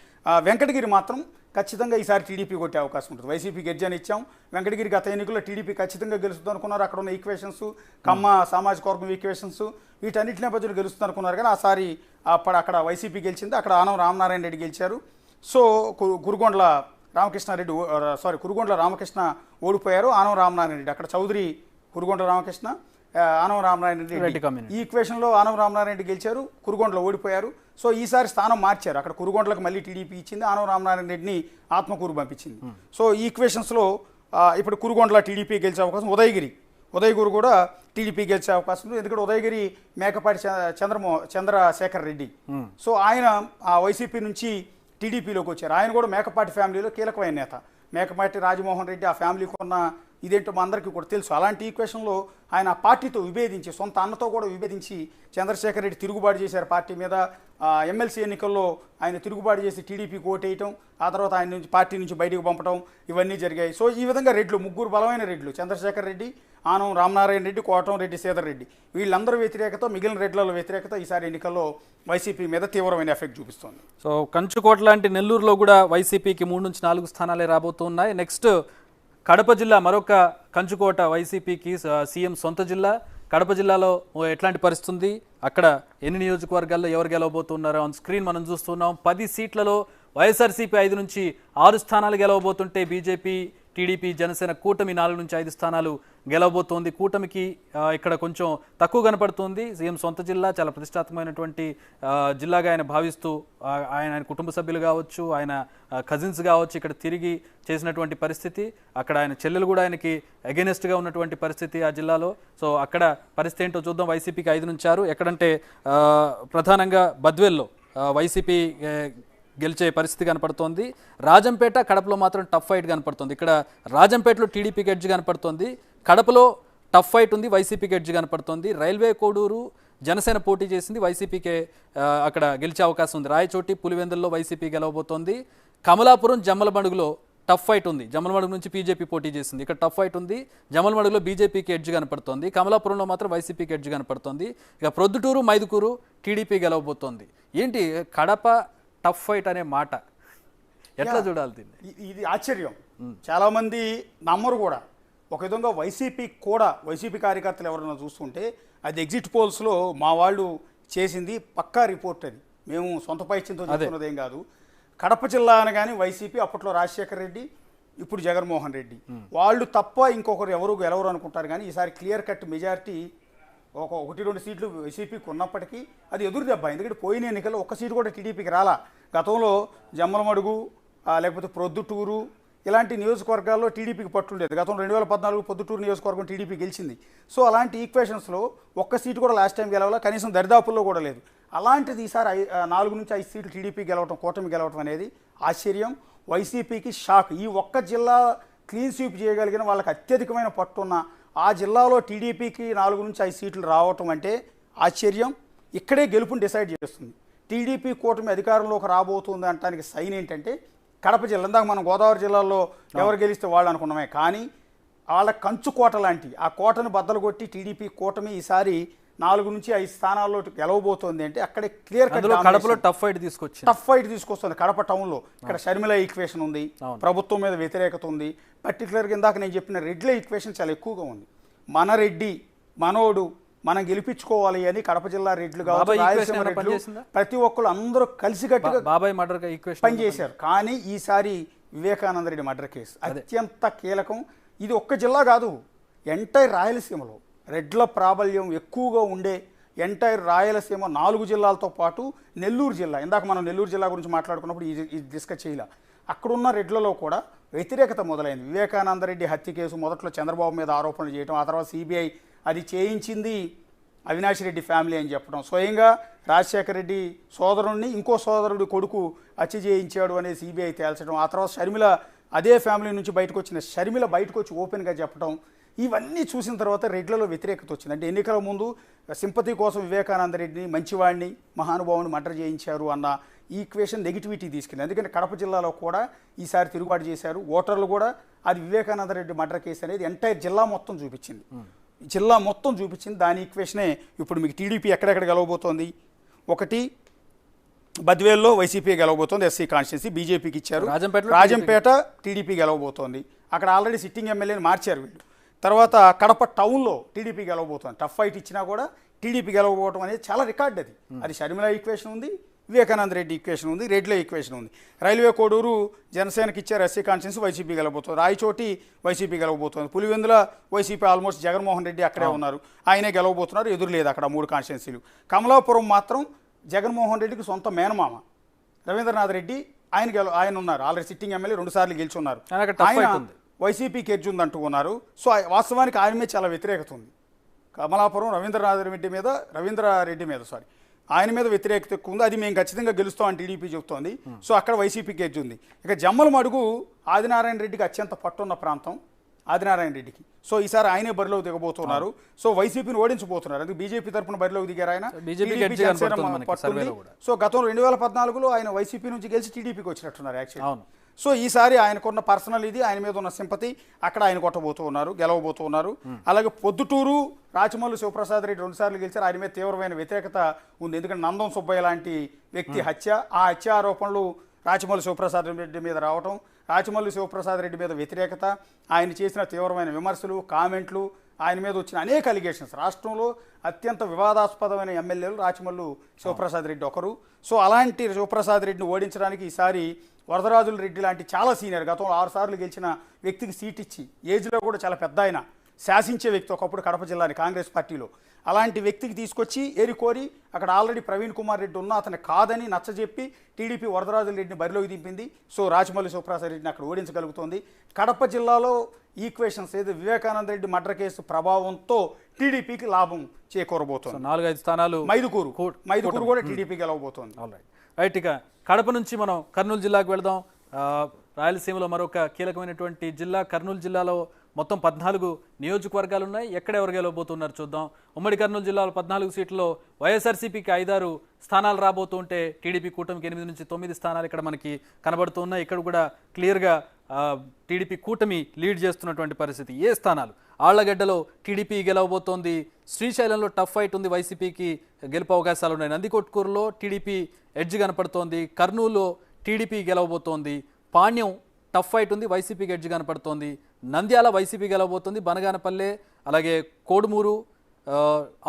B: వెంకటగిరి మాత్రం ఖచ్చితంగా ఈసారి టీడీపీ కొట్టే అవకాశం ఉంటుంది. వైసీపీకి ఎడ్జ్ అని ఇచ్చాం, వెంకటగిరి గత ఎన్నికల్లో టీడీపీ ఖచ్చితంగా గెలుస్తుంది అనుకున్నారు. అక్కడ ఉన్న ఈక్వేషన్స్, కమ్మ సామాజిక వర్గం ఈక్వేషన్స్, వీటన్నిటి నేపథ్యంలో గెలుస్తుంది అనుకున్నారు. కానీ ఆసారి అక్కడ వైసీపీ గెలిచింది, అక్కడ ఆనం రామనారాయణ రెడ్డి గెలిచారు. సో కురుగొండ్ల రామకృష్ణ ఓడిపోయారు, ఆనం రామనారాయణ రెడ్డి. అక్కడ చౌదరి కురుగొండ్ల రామకృష్ణ, ఆనం రామనారాయణ రెడ్డి. ఈ ఈక్వేషన్లో ఆనం రామనారాయణ రెడ్డి గెలిచారు, కురుగొండలో ఓడిపోయారు. సో ఈసారి స్థానం మార్చారు. అక్కడ కురుగొండలకు మళ్ళీ టీడీపీ ఇచ్చింది, ఆనం రామనారాయణ రెడ్డిని ఆత్మకూరు పంపించింది. సో ఈ ఈక్వేషన్స్లో ఇప్పుడు కురుగొండల టీడీపీ గెలిచే అవకాశం, ఉదయగిరి కూడా టీడీపీ గెలిచే అవకాశం ఉంది. ఎందుకంటే ఉదయగిరి మేకపాటి చంద్రశేఖర్ రెడ్డి. సో ఆయన ఆ వైసీపీ నుంచి టీడీపీలోకి వచ్చారు. ఆయన కూడా మేకపాటి ఫ్యామిలీలో కీలకమైన నేత. మేకపాటి రాజమోహన్ రెడ్డి ఆ ఫ్యామిలీకి ఉన్న ఇదేంటో మా అందరికీ కూడా తెలుసు. అలాంటి ఈక్వేషన్లో ఆయన ఆ పార్టీతో విభేదించి, సొంత అన్నతో కూడా విభేదించి చంద్రశేఖర్ రెడ్డి తిరుగుబాటు చేశారు పార్టీ మీద. ఎమ్మెల్సీ ఎన్నికల్లో ఆయన తిరుగుబాటు చేసి టీడీపీకి ఓటేయటం, ఆ తర్వాత ఆయన నుంచి పార్టీ నుంచి బయటకు పంపడం, ఇవన్నీ జరిగాయి. సో ఈ విధంగా రెడ్లు, ముగ్గురు బలమైన రెడ్లు, చంద్రశేఖర్ రెడ్డి, ఆనం రామనారాయణ రెడ్డి, కోటం రెడ్డి, శ్రీధర్ రెడ్డి, వీళ్ళందరూ వ్యతిరేకత, మిగిలిన రెడ్లలో వ్యతిరేకత ఈసారి ఎన్నికల్లో వైసీపీ మీద తీవ్రమైన ఎఫెక్ట్ చూపిస్తోంది.
A: సో కంచుకోట లాంటి నెల్లూరులో కూడా వైసీపీకి 3 నుంచి 4 స్థానాలే రాబోతున్నాయి. నెక్స్ట్ కడప జిల్లా, మరొక కంచుకోట వైసీపీకి సీఎం సొంత జిల్లా. కడప జిల్లాలో ఎట్లాంటి పరిస్థితి ఉంది, అక్కడ ఎన్ని నియోజకవర్గాల్లో ఎవరు గెలవబోతున్నారో ఆన్ స్క్రీన్ మనం చూస్తున్నాం. 10 సీట్లలో వైఎస్ఆర్సీపీ 5 నుంచి 6 స్థానాలు గెలవబోతుంటే బీజేపీ, టీడీపీ, జనసేన కూటమి 4 నుంచి 5 స్థానాలు గెలవబోతోంది. కూటమికి ఇక్కడ కొంచెం తక్కువ కనపడుతుంది. సీఎం సొంత జిల్లా, చాలా ప్రతిష్టాత్మకమైనటువంటి జిల్లాగా ఆయన భావిస్తూ ఆయన కుటుంబ సభ్యులు కావచ్చు, ఆయన కజిన్స్ కావచ్చు ఇక్కడ తిరిగి చేసినటువంటి పరిస్థితి. అక్కడ ఆయన చెల్లెలు కూడా ఆయనకి అగెనెస్ట్గా ఉన్నటువంటి పరిస్థితి ఆ జిల్లాలో. సో అక్కడ పరిస్థితి ఏంటో చూద్దాం. వైసీపీకి 5 నుంచి 6, ఎక్కడంటే ప్రధానంగా బద్వేల్లో వైసీపీ గెలిచే పరిస్థితి కనపడుతోంది. రాజంపేట, కడపలో మాత్రం టఫ్ ఫైట్ కనపడుతుంది. ఇక్కడ రాజంపేటలో టీడీపీకి ఎడ్జ్ కనపడుతోంది, కడపలో టఫ్ ఫైట్ ఉంది, వైసీపీకి ఎడ్జ్ కనపడుతోంది. రైల్వే కోడూరు జనసేన పోటీ చేసింది, వైసీపీకే అక్కడ గెలిచే అవకాశం ఉంది. రాయచోటి, పులివెందుల్లో వైసీపీ గెలవబోతోంది. కమలాపురం, జమ్మలమడుగులో టఫ్ ఫైట్ ఉంది. జమ్మలమడుగు నుంచి బీజేపీ పోటీ చేసింది, ఇక్కడ టఫ్ ఫైట్ ఉంది. జమ్మలమడుగులో బీజేపీకి ఎడ్జ్ కనపడుతోంది, కమలాపురంలో మాత్రం వైసీపీకి ఎడ్జ్ కనపడుతోంది. ఇక ప్రొద్దుటూరు, మైదుకూరు టీడీపీ గెలవబోతోంది. ఏంటి కడప టఫ్ ఫైట్ అనే మాట ఎట్లా చూడాలి దీన్ని?
B: ఇది ఆశ్చర్యం. చాలా మంది నమ్మరు కూడా. ఒక విధంగా వైసీపీ కార్యకర్తలు ఎవరైనా చూస్తుంటే అది ఎగ్జిట్ పోల్స్లో మా వాళ్ళు చేసింది పక్కా రిపోర్ట్. అది మేము సొంత పైచ్యంతో చెప్తున్నది ఏం కాదు. కడప జిల్లా అనగానే వైసీపీ, అప్పట్లో రాజశేఖర్ రెడ్డి, ఇప్పుడు జగన్మోహన్ రెడ్డి, వాళ్ళు తప్ప ఇంకొకరు గెలవరు అనుకుంటారు. కానీ ఈసారి క్లియర్ కట్ మెజారిటీ 1-2 సీట్లు వైసీపీకి ఉన్నప్పటికీ అది ఎదురు దెబ్బ. ఎందుకంటే పోయిన ఎన్నికల్లో 1 సీటు కూడా టీడీపీకి రాలా. గతంలో జమ్మలమడుగు, లేకపోతే ప్రొద్దుటూరు ఇలాంటి నియోజకవర్గాల్లో టీడీపీకి పట్టుండేది. గతం 2014 పొద్దుటూరు నియోజకవర్గం టీడీపీ గెలిచింది. సో అలాంటి ఈక్వేషన్స్లో 1 సీటు కూడా లాస్ట్ టైం గెలవాలా, కనీసం దరిదాపుల్లో కూడా లేదు. అలాంటిది ఈసారి 4 నుంచి 5 సీట్లు టీడీపీ గెలవటం, కూటమి గెలవటం అనేది ఆశ్చర్యం. వైసీపీకి షాక్. ఈ ఒక్క జిల్లా క్లీన్ స్వీప్ చేయగలిగిన వాళ్ళకి అత్యధికమైన పట్టున్న ఆ జిల్లాలో టీడీపీకి 4 నుంచి 5 సీట్లు రావటం అంటే ఆశ్చర్యం. ఇక్కడే గెలుపుని డిసైడ్ చేస్తుంది. టీడీపీ కూటమి అధికారంలోకి రాబోతుంది అనడానికి సైన్ ఏంటంటే కడప జిల్లా. ఇందాక మనం గోదావరి జిల్లాలో ఎవరు గెలిస్తే వాళ్ళు అనుకున్నామే, కానీ వాళ్ళ కంచుకోట లాంటి ఆ కోటను బద్దలు కొట్టి టీడీపీ కూటమి ఈసారి 4 నుంచి 5 స్థానాల్లో గెలవబోతోంది. అంటే అక్కడే క్లియర్ కట్
A: కడపలో టఫ్ ఫైట్ తీసుకొస్తుంది
B: కడప టౌన్లో. ఇక్కడ షర్మిల ఈక్వేషన్ ఉంది, ప్రభుత్వం మీద వ్యతిరేకత ఉంది. పర్టికులర్గా ఇందాక నేను చెప్పిన రెడ్ల ఈక్వేషన్ చాలా ఎక్కువగా ఉంది. మన రెడ్డి, మనోడు, మనం గెలిపించుకోవాలి అని కడప జిల్లా రెడ్లు కావచ్చు, రాయలసీమ రెడ్లు, ప్రతి ఒక్కరు అందరూ కలిసికట్టుగా పనిచేశారు. కానీ ఈసారి వివేకానంద రెడ్డి మర్డర్ కేసు అత్యంత కీలకం. ఇది ఒక్క జిల్లా కాదు, ఎంటైర్ రాయలసీమలో రెడ్ల ప్రాబల్యం ఎక్కువగా ఉండే ఎంటైర్ రాయలసీమ 4 జిల్లాలతో పాటు నెల్లూరు జిల్లా. ఇందాక మనం నెల్లూరు జిల్లా గురించి మాట్లాడుకున్నప్పుడు ఇది డిస్కస్ చేయాలి. అక్కడున్న రెడ్లలో కూడా వ్యతిరేకత మొదలైంది. వివేకానంద రెడ్డి హత్య కేసు మొదట్లో చంద్రబాబు మీద ఆరోపణలు చేయడం, ఆ తర్వాత సిబిఐ అది చేయించింది అవినాష్ రెడ్డి ఫ్యామిలీ అని చెప్పడం, స్వయంగా రాజశేఖర రెడ్డి సోదరుడిని ఇంకో సోదరుడి కొడుకు హత్య చేయించాడు అనేది సిబిఐ తేల్చడం, ఆ తర్వాత షర్మిల అదే ఫ్యామిలీ నుంచి బయటకు వచ్చిన షర్మిల బయటకు వచ్చి ఓపెన్గా చెప్పడం, ఇవన్నీ చూసిన తర్వాత రెడ్లలో వ్యతిరేకత వచ్చింది. అంటే ఎన్నికల ముందు సింపతి కోసం వివేకానంద రెడ్డిని, మంచివాడిని, మహానుభావుని మర్డర్ చేయించారు అన్న ఈక్వేషన్ నెగిటివిటీ తీసుకెళ్ళింది. ఎందుకంటే కడప జిల్లాలో కూడా ఈసారి తిరుగుబాటు చేశారు ఓటర్లు కూడా. అది వివేకానంద రెడ్డి మర్డర్ కేసు అనేది ఎంటైర్ జిల్లా మొత్తం చూపించింది. దాని ఈక్వేషనే ఇప్పుడు మీకు టీడీపీ ఎక్కడెక్కడ గెలవబోతోంది. 1 బద్వేల్లో వైసీపీ గెలవబోతోంది, ఎస్సీ కాన్స్టిట్యున్సీ బీజేపీకి ఇచ్చారు. రాజంపేట టీడీపీ గెలవబోతోంది, అక్కడ ఆల్రెడీ సిట్టింగ్ ఎమ్మెల్యేని మార్చారు వీళ్ళు. తర్వాత కడప టౌన్లో టీడీపీ గెలవబోతోంది. టఫ్ ఫైట్ ఇచ్చినా కూడా టీడీపీ గెలవబోవడం అనేది చాలా రికార్డ్. అది షర్మిల ఈక్వేషన్ ఉంది, వివేకానంద రెడ్డి ఈక్వేషన్ ఉంది, రెడ్ల ఈక్వేషన్ ఉంది. రైల్వే కోడూరు జనసేనకి ఇచ్చారు, ఎస్సీ కాన్స్టిట్యున్సీ వైసీపీ గెలవబోతుంది. రాయచోటి వైసీపీ గెలవబోతుంది. పులివెందుల వైసీపీ ఆల్మోస్ట్ జగన్మోహన్ రెడ్డి అక్కడే ఉన్నారు, ఆయనే గెలవబోతున్నారు, ఎదురు లేదు అక్కడ 3 కాన్స్టిట్యున్సీలు. కమలాపురం మాత్రం జగన్మోహన్ రెడ్డికి సొంత మేనమామ రవీంద్రనాథ్ రెడ్డి, ఆయన ఉన్నారు, ఆల్రెడీ సిట్టింగ్ ఎమ్మెల్యే 2 సార్లు గెలుచున్నారు. ఆయన వైసీపీకి ఎడ్జ్ ఉంది అంటూ ఉన్నారు. సో వాస్తవానికి ఆయన మీద చాలా వ్యతిరేకత ఉంది. కమలాపురం రవీంద్రారెడ్డి మీద ఆయన మీద వ్యతిరేకత ఎక్కువ ఉంది. అది మేము ఖచ్చితంగా గెలుస్తామని టీడీపీ చెబుతోంది. సో అక్కడ వైసీపీకి ఎడ్జ్ ఉంది. ఇక జమ్మల మడుగు ఆదినారాయణ రెడ్డికి అత్యంత పట్టున్న ప్రాంతం ఆదినారాయణ రెడ్డికి. సో ఈసారి ఆయనే బరిలోకి దిగబోతున్నారు. సో వైసీపీని ఓడించబోతున్నారు. అది బీజేపీ తరఫున బరిలోకి దిగారు ఆయన. పట్టుంది. సో గతంలో 2014లో ఆయన వైసీపీ నుంచి గెలిచి టీడీపీకి వచ్చినట్టున్నారు యాక్చువల్లీ. సో ఈసారి ఆయనకున్న పర్సనల్ ఇది, ఆయన మీద ఉన్న సింపతి, అక్కడ ఆయన గెలవబోతూ ఉన్నారు. అలాగే పొద్దుటూరు రాచమల్లు శివప్రసాద్ రెడ్డి 2 సార్లు గెలిచారు. ఆయన మీద తీవ్రమైన వ్యతిరేకత ఉంది. ఎందుకంటే నందం సుబ్బయ్య లాంటి వ్యక్తి ఆ హత్య ఆరోపణలు రాచమల్లు శివప్రసాద్ రెడ్డి మీద రావటం, రాచమల్లు శివప్రసాద్ రెడ్డి మీద వ్యతిరేకత, ఆయన చేసిన తీవ్రమైన విమర్శలు, కామెంట్లు, ఆయన మీద వచ్చిన అనేక అలిగేషన్స్. రాష్ట్రంలో అత్యంత వివాదాస్పదమైన ఎమ్మెల్యేలు రాచమల్లు శివప్రసాద్ రెడ్డి ఒకరు. సో అలాంటి శివప్రసాద్ రెడ్డిని ఓడించడానికి ఈసారి వరదరాజుల రెడ్డి లాంటి చాలా సీనియర్, గతంలో 6 సార్లు గెలిచిన వ్యక్తికి సీట్ ఇచ్చి, ఏజ్లో కూడా చాలా పెద్ద ఆయన, శాసించే వ్యక్తి ఒకప్పుడు కడప జిల్లాని కాంగ్రెస్ పార్టీలో, అలాంటి వ్యక్తికి తీసుకొచ్చి ఏరికోరి అక్కడ ఆల్రెడీ ప్రవీణ్ కుమార్ రెడ్డి ఉన్న అతను కాదని నచ్చజెప్పి టీడీపీ వరదరాజుల రెడ్డిని బరిలోకి దింపింది. సో రాచమల్లి శివప్రసాద్ రెడ్డిని అక్కడ ఓడించగలుగుతోంది. కడప జిల్లాలో ఈక్వేషన్స్ ఏదో వివేకానంద రెడ్డి మర్డర్ కేసు ప్రభావంతో టీడీపీకి లాభం చేకూరబోతోంది.
A: 4-5 స్థానాలు
B: మైదుకూరు కూడా టీడీపీ గెలవబోతోంది.
A: రైట్, ఇక కడప నుంచి మనం కర్నూలు జిల్లాకు వెళదాం. రాయలసీమలో మరొక కీలకమైనటువంటి జిల్లా కర్నూలు జిల్లాలో మొత్తం 14 నియోజకవర్గాలు ఉన్నాయి. ఎక్కడెవరు గెలవబోతున్నారు చూద్దాం. ఉమ్మడి కర్నూలు జిల్లాలో 14 సీట్లలో వైఎస్ఆర్సీపీకి 5-6 స్థానాలు రాబోతుంటే టీడీపీ కూటమికి 8 నుంచి 9 స్థానాలు ఇక్కడ మనకి కనబడుతున్నాయి. ఇక్కడ కూడా క్లియర్గా టీడీపీ కూటమి లీడ్ చేస్తున్నటువంటి పరిస్థితి. ఏ స్థానాలు? ఆళ్లగడ్డలో టీడీపీ గెలవబోతోంది. శ్రీశైలంలో టఫ్ ఫైట్ ఉంది, వైసీపీకి గెలుపు అవకాశాలు ఉన్నాయి. నందికొట్కూరులో టీడీపీ ఎడ్జ్ కనపడుతోంది. కర్నూలులో టీడీపీ గెలవబోతోంది. పాణ్యం టఫ్ ఫైట్ ఉంది, వైసీపీకి ఎడ్జ్ కనపడుతోంది. నంద్యాల వైసీపీ గెలవబోతుంది. బనగానపల్లె అలాగే కోడుమూరు,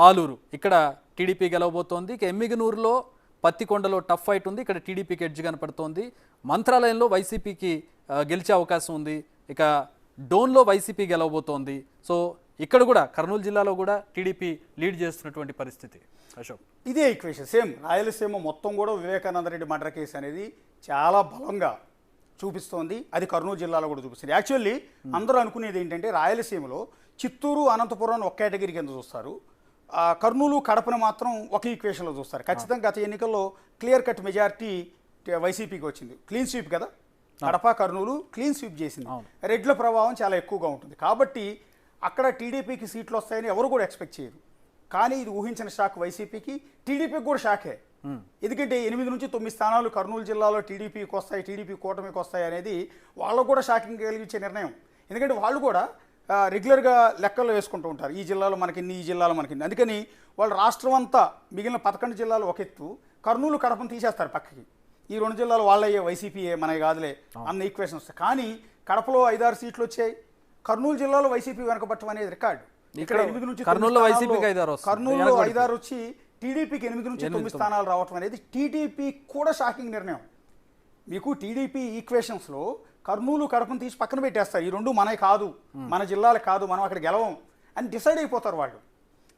A: ఆలూరు ఇక్కడ టీడీపీ గెలవబోతోంది. ఇక ఎమ్మిగనూరులో పత్తికొండలో టఫ్ ఫైట్ ఉంది, ఇక్కడ టీడీపీకి ఎడ్జ్ కనపడుతోంది. మంత్రాలయంలో వైసీపీకి గెలిచే అవకాశం ఉంది. ఇక డోన్లో వైసీపీ గెలవబోతోంది. సో ఇక్కడ కూడా కర్నూలు జిల్లాలో కూడా టీడీపీ లీడ్ చేస్తున్నటువంటి పరిస్థితి. అశోక్,
B: ఇదే ఈక్వేషన్ సేమ్. రాయలసీమ మొత్తం కూడా వివేకానంద రెడ్డి మర్డర్ కేసు అనేది చాలా బలంగా చూపిస్తోంది. అది కర్నూలు జిల్లాలో కూడా చూపిస్తుంది. యాక్చువల్లీ అందరూ అనుకునేది ఏంటంటే రాయలసీమలో చిత్తూరు, అనంతపురం ఒక కేటగిరీ కింద చూస్తారు, కర్నూలు, కడపను మాత్రం ఒక ఈక్వేషన్లో చూస్తారు. ఖచ్చితంగా గత ఎన్నికల్లో క్లియర్ కట్ మెజారిటీ వైసీపీకి వచ్చింది. క్లీన్ స్వీప్ కదా, కడప కర్నూలు క్లీన్ స్వీప్ చేసింది. రెడ్ల ప్రభావం చాలా ఎక్కువగా ఉంటుంది కాబట్టి అక్కడ టీడీపీకి సీట్లు వస్తాయని ఎవరు కూడా ఎక్స్పెక్ట్ చేయరు. కానీ ఇది ఊహించిన షాక్ వైసీపీకి, టీడీపీకి కూడా షాకే. ఎందుకంటే 8 నుంచి 9 స్థానాలు కర్నూలు జిల్లాలో టీడీపీకి వస్తాయి, టీడీపీ కూటమికి వస్తాయి అనేది వాళ్ళకు కూడా షాకింగ్ కలిగించే నిర్ణయం. ఎందుకంటే వాళ్ళు కూడా రెగ్యులర్గా లెక్కలు వేసుకుంటూ ఉంటారు, ఈ జిల్లాలో మనకిన్ని, ఈ జిల్లాలో మనకిన్ని. అందుకని వాళ్ళు రాష్ట్రం అంతా మిగిలిన 11 జిల్లాలు ఒక ఎత్తు, కర్నూలు కడపను తీసేస్తారు పక్కకి. ఈ 2 జిల్లాలు వాళ్ళయ్యే, వైసీపీయే, మనకి కాదులే అన్న ఈక్వేషన్ వస్తాయి. కానీ కడపలో 5-6 సీట్లు వచ్చాయి. కర్నూలు జిల్లాలో వైసీపీ వెనకబట్టం అనేది రికార్డు. ఇక్కడ 8 నుంచి కర్నూలులో 5-6 వచ్చి టీడీపీకి 8 నుంచి 9 స్థానాలు రావటం అనేది టీడీపీ కూడా షాకింగ్ నిర్ణయం. మీకు టీడీపీ ఈక్వేషన్స్లో కర్నూలు కడపను తీసి పక్కన పెట్టేస్తారు. ఈ 2 మనవి కాదు, మన జిల్లాలు కాదు, మనం అక్కడ గెలవం అని డిసైడ్ అయిపోతారు వాళ్ళు.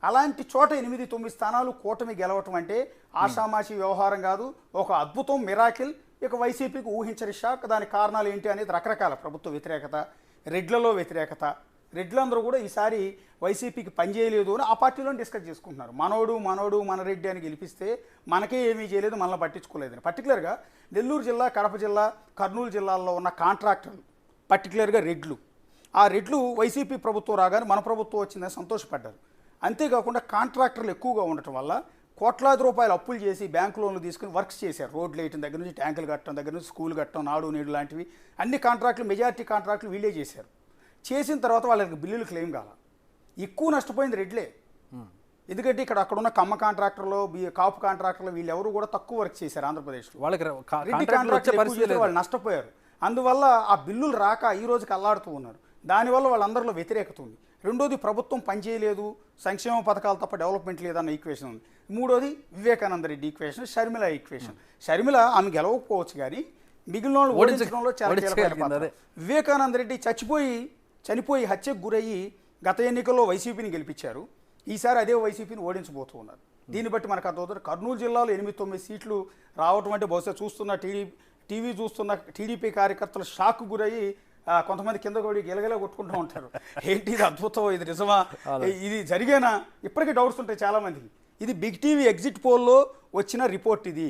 B: అలాంటి చోట 8-9 స్థానాలు కూటమి గెలవటం అంటే ఆషామాషి వ్యవహారం కాదు, ఒక అద్భుతం, మిరాకిల్. ఇక వైసీపీకి ఊహించని షాక్. దానికి కారణాలు ఏంటి అనేది రకరకాల ప్రభుత్వ వ్యతిరేకత, రెడ్లలో వ్యతిరేకత. రెడ్లందరూ కూడా ఈసారి వైసీపీకి పనిచేయలేదు అని ఆ పార్టీలో డిస్కస్ చేసుకుంటున్నారు. మనోడు మన రెడ్డి అని గెలిపిస్తే మనకే ఏమీ చేయలేదు, మనల్ని పట్టించుకోలేదని. పర్టికులర్గా నెల్లూరు జిల్లా, కడప జిల్లా, కర్నూలు జిల్లాల్లో ఉన్న కాంట్రాక్టర్లు, పర్టికులర్గా రెడ్లు, ఆ రెడ్లు వైసీపీ ప్రభుత్వం రాగానే మన ప్రభుత్వం వచ్చిందని సంతోషపడ్డారు. అంతేకాకుండా కాంట్రాక్టర్లు ఎక్కువగా ఉండటం వల్ల కోట్లాది రూపాయలు అప్పులు చేసి బ్యాంకు లోన్లు తీసుకుని వర్క్స్ చేశారు. రోడ్లు వేయటం దగ్గర నుంచి, ట్యాంకులు కట్టడం దగ్గర నుంచి, స్కూల్ కట్టడం, నాడు నేడు లాంటివి అన్ని కాంట్రాక్టులు, మెజారిటీ కాంట్రాక్టులు వీళ్ళే చేశారు. చేసిన తర్వాత వాళ్ళకి బిల్లులు క్లెయిమ్ కాల. ఎక్కువ నష్టపోయింది రెడ్లే. ఎందుకంటే అక్కడున్న కమ్మ కాంట్రాక్టర్లు, కాపు కాంట్రాక్టర్లు వీళ్ళెవరు కూడా తక్కువ వర్క్ చేశారు ఆంధ్రప్రదేశ్లో. రెడ్డి కాంట్రాక్టర్ వాళ్ళు నష్టపోయారు. అందువల్ల ఆ బిల్లులు రాక ఈ రోజుకి అల్లాడుతూ ఉన్నారు. దానివల్ల వాళ్ళందరిలో వ్యతిరేకత ఉంది. రెండోది ప్రభుత్వం పనిచేయలేదు, సంక్షేమ పథకాలు తప్ప డెవలప్మెంట్ లేదన్న ఈక్వేషన్ ఉంది. మూడోది వివేకానంద రెడ్డి ఈక్వేషన్, షర్మిల ఈక్వేషన్. షర్మిల ఆమె గెలవకపోవచ్చు కానీ మిగిలిన వాళ్ళు ఓడించడంలో చాలా కీలకమైన పాత్ర. వివేకానంద రెడ్డి చనిపోయి హత్యకు గురయ్యి గత ఎన్నికల్లో వైసీపీని గెలిపించారు. ఈసారి అదే వైసీపీని ఓడించబోతూ ఉన్నారు. దీన్ని బట్టి మనకు అర్థమవుతుంది. కర్నూలు జిల్లాలో 8-9 సీట్లు రావటం అంటే బహుశా చూస్తున్న టీవీ చూస్తున్న టీడీపీ కార్యకర్తలు షాక్ గురయ్యి కొంతమంది కింద కూడా గిలగిలా కొట్టుకుంటూ ఉంటారు. ఏంటి ఇది అద్భుతం, ఇది నిజమా, ఇది జరిగేనా, ఇప్పటికీ డౌట్స్ ఉంటాయి చాలా మందికి. ఇది బిగ్ టీవీ ఎగ్జిట్ పోల్లో వచ్చిన రిపోర్ట్. ఇది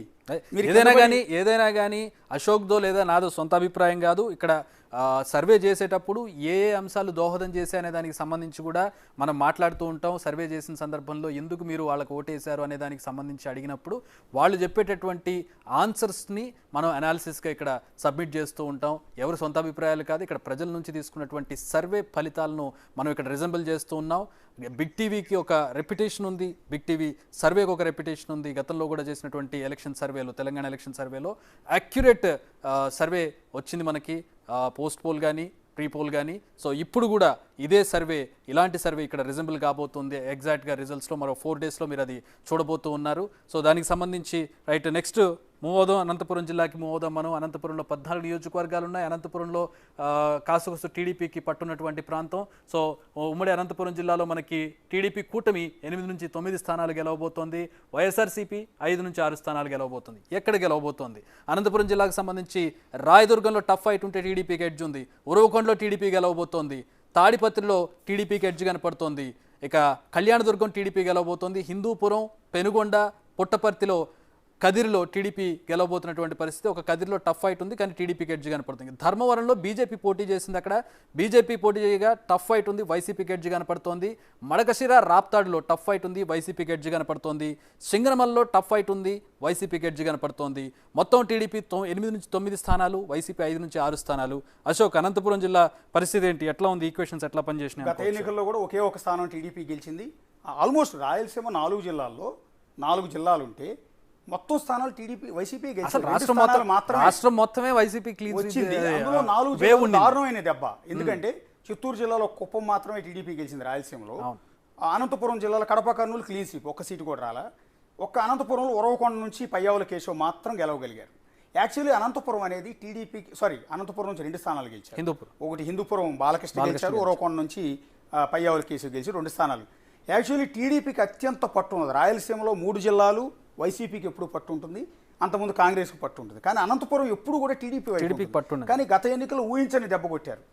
A: ఏదైనా కానీ అశోక్దో లేదా నాదో సొంత అభిప్రాయం కాదు. ఇక్కడ సర్వే చేసేటప్పుడు ఏ అంశాలు దోహదం చేశాయనే దానికి సంబంధించి కూడా మనం మాట్లాడుతూ ఉంటాం. సర్వే చేసిన సందర్భంలో ఎందుకు మీరు వాళ్ళకు ఓటేశారు అనే దానికి సంబంధించి అడిగినప్పుడు వాళ్ళు చెప్పేటటువంటి ఆన్సర్స్ని మనం అనాలిసిస్గా ఇక్కడ సబ్మిట్ చేస్తూ ఉంటాం. ఎవరు సొంత అభిప్రాయాలు కాదు, ఇక్కడ ప్రజల నుంచి తీసుకున్నటువంటి సర్వే ఫలితాలను మనం ఇక్కడ రిజంబుల్ చేస్తూ ఉన్నాం. బిగ్ టీవీకి ఒక రెప్యుటేషన్ ఉంది, బిగ్ టీవీ సర్వేకి ఒక రెప్యుటేషన్ ఉంది. గతంలో కూడా చేసినటువంటి ఎలక్షన్ సర్వేలో, తెలంగాణ ఎలక్షన్ సర్వేలో అక్యురేట్ సర్వే వచ్చింది మనకి, పోస్ట్ పోల్ కానీ ప్రీ పోల్ కానీ. సో ఇప్పుడు కూడా ఇదే సర్వే, ఇలాంటి సర్వే ఇక్కడ రిజంబుల్ కాబోతుంది. ఎగ్జాక్ట్గా రిజల్ట్స్లో మరో 4 డేస్లో మీరు అది చూడబోతూ ఉన్నారు. సో దానికి సంబంధించి రైట్ నెక్స్ట్ మూవ్ అవుదాం. అనంతపురం జిల్లాకి మూవ్ అవుదాం మనం. అనంతపురంలో 14 నియోజకవర్గాలు ఉన్నాయి. అనంతపురంలో కాసుకొస్తు టీడీపీకి పట్టున్నటువంటి ప్రాంతం. సో ఉమ్మడి అనంతపురం జిల్లాలో మనకి టీడీపీ కూటమి 8 నుంచి 9 స్థానాలు గెలవబోతోంది. వైఎస్ఆర్సీపీ 5 నుంచి 6 స్థానాలు గెలవబోతోంది. ఎక్కడ గెలవబోతోంది? అనంతపురం జిల్లాకు సంబంధించి రాయదుర్గంలో టఫ్ ఫైట్ ఉంటే టీడీపీకి ఎడ్జ్ ఉంది. ఉరవకొండలో టీడీపీ గెలవబోతోంది. తాడిపత్రిలో టీడీపీకి ఎడ్జ్ కనపడుతోంది. ఇక కళ్యాణదుర్గం టీడీపీ గెలవబోతోంది. హిందూపురం, పెనుగొండ, పుట్టపర్తిలో, కదిరిలో టీడీపీ గెలవబోతున్నటువంటి పరిస్థితి. ఒక కదిరిలో టఫ్ ఫైట్ ఉంది కానీ టీడీపీకి ఎడ్జ్ కనపడుతుంది. ధర్మవరంలో బీజేపీ పోటీ చేసింది. అక్కడ బీజేపీ పోటీ చేయగా టఫ్ ఫైట్ ఉంది, వైసీపీకి ఎడ్జ్ కనపడుతోంది. మడకశిర, రాప్తాడులో టఫ్ ఫైట్ ఉంది, వైసీపీకి ఎడ్జ్ కనపడుతోంది. సింగనమల్లో టఫ్ ఫైట్ ఉంది, వైసీపీకి ఎడ్జ్ కనపడుతోంది. మొత్తం టీడీపీ 8 నుంచి 9 స్థానాలు, వైసీపీ 5 నుంచి 6 స్థానాలు. అశోక్, అనంతపురం జిల్లా పరిస్థితి ఏంటి? ఎట్లా ఉంది? ఈక్వేషన్స్ ఎట్లా పనిచేసినాయి?
B: గత ఎన్నికల్లో కూడా ఒకే ఒక స్థానం టీడీపీ గెలిచింది. ఆల్మోస్ట్ రాయలసీమ 4 జిల్లాల్లో 4 జిల్లాలు ఉంటే మొత్తం స్థానాలు టీడీపీ వైసీపీ గెలిచింది.
A: రాష్ట్రం మొత్తమే వైసీపీ
B: వచ్చింది. అందులో 4 జిల్లాలు దారుణమైన దెబ్బ. ఎందుకంటే చిత్తూరు జిల్లాలో కుప్పం మాత్రమే టీడీపీ గెలిచింది రాయలసీమలో. అనంతపురం జిల్లాలో కడప, కర్నూలు క్లీన్ స్వీప్, ఒక్క సీటు కూడా రాలా. ఒక్క అనంతపురంలో ఉరవకొండ నుంచి పయ్యావుల కేశవ్ మాత్రం గెలవగలిగారు. యాక్చువల్లీ అనంతపురం అనేది టీడీపీకి అనంతపురం నుంచి 2 స్థానాలు గెలిచారు. ఒకటి హిందూపురం బాలకృష్ణ గెలిచారు, ఉరవకొండ నుంచి పయ్యావుల కేశవ్ గెలిచి 2 స్థానాలు. యాక్చువల్లీ టీడీపీకి అత్యంత పట్టు ఉన్నది. రాయలసీమలో 3 జిల్లాలు వైసీపీకి ఎప్పుడు పట్టు ఉంటుంది, అంతకుముందు కాంగ్రెస్కి పట్టు ఉంటుంది. కానీ అనంతపురం ఎప్పుడు కూడా టీడీపీ పట్టు. కానీ గత ఎన్నికలు ఊహించని దెబ్బ కొట్టారు.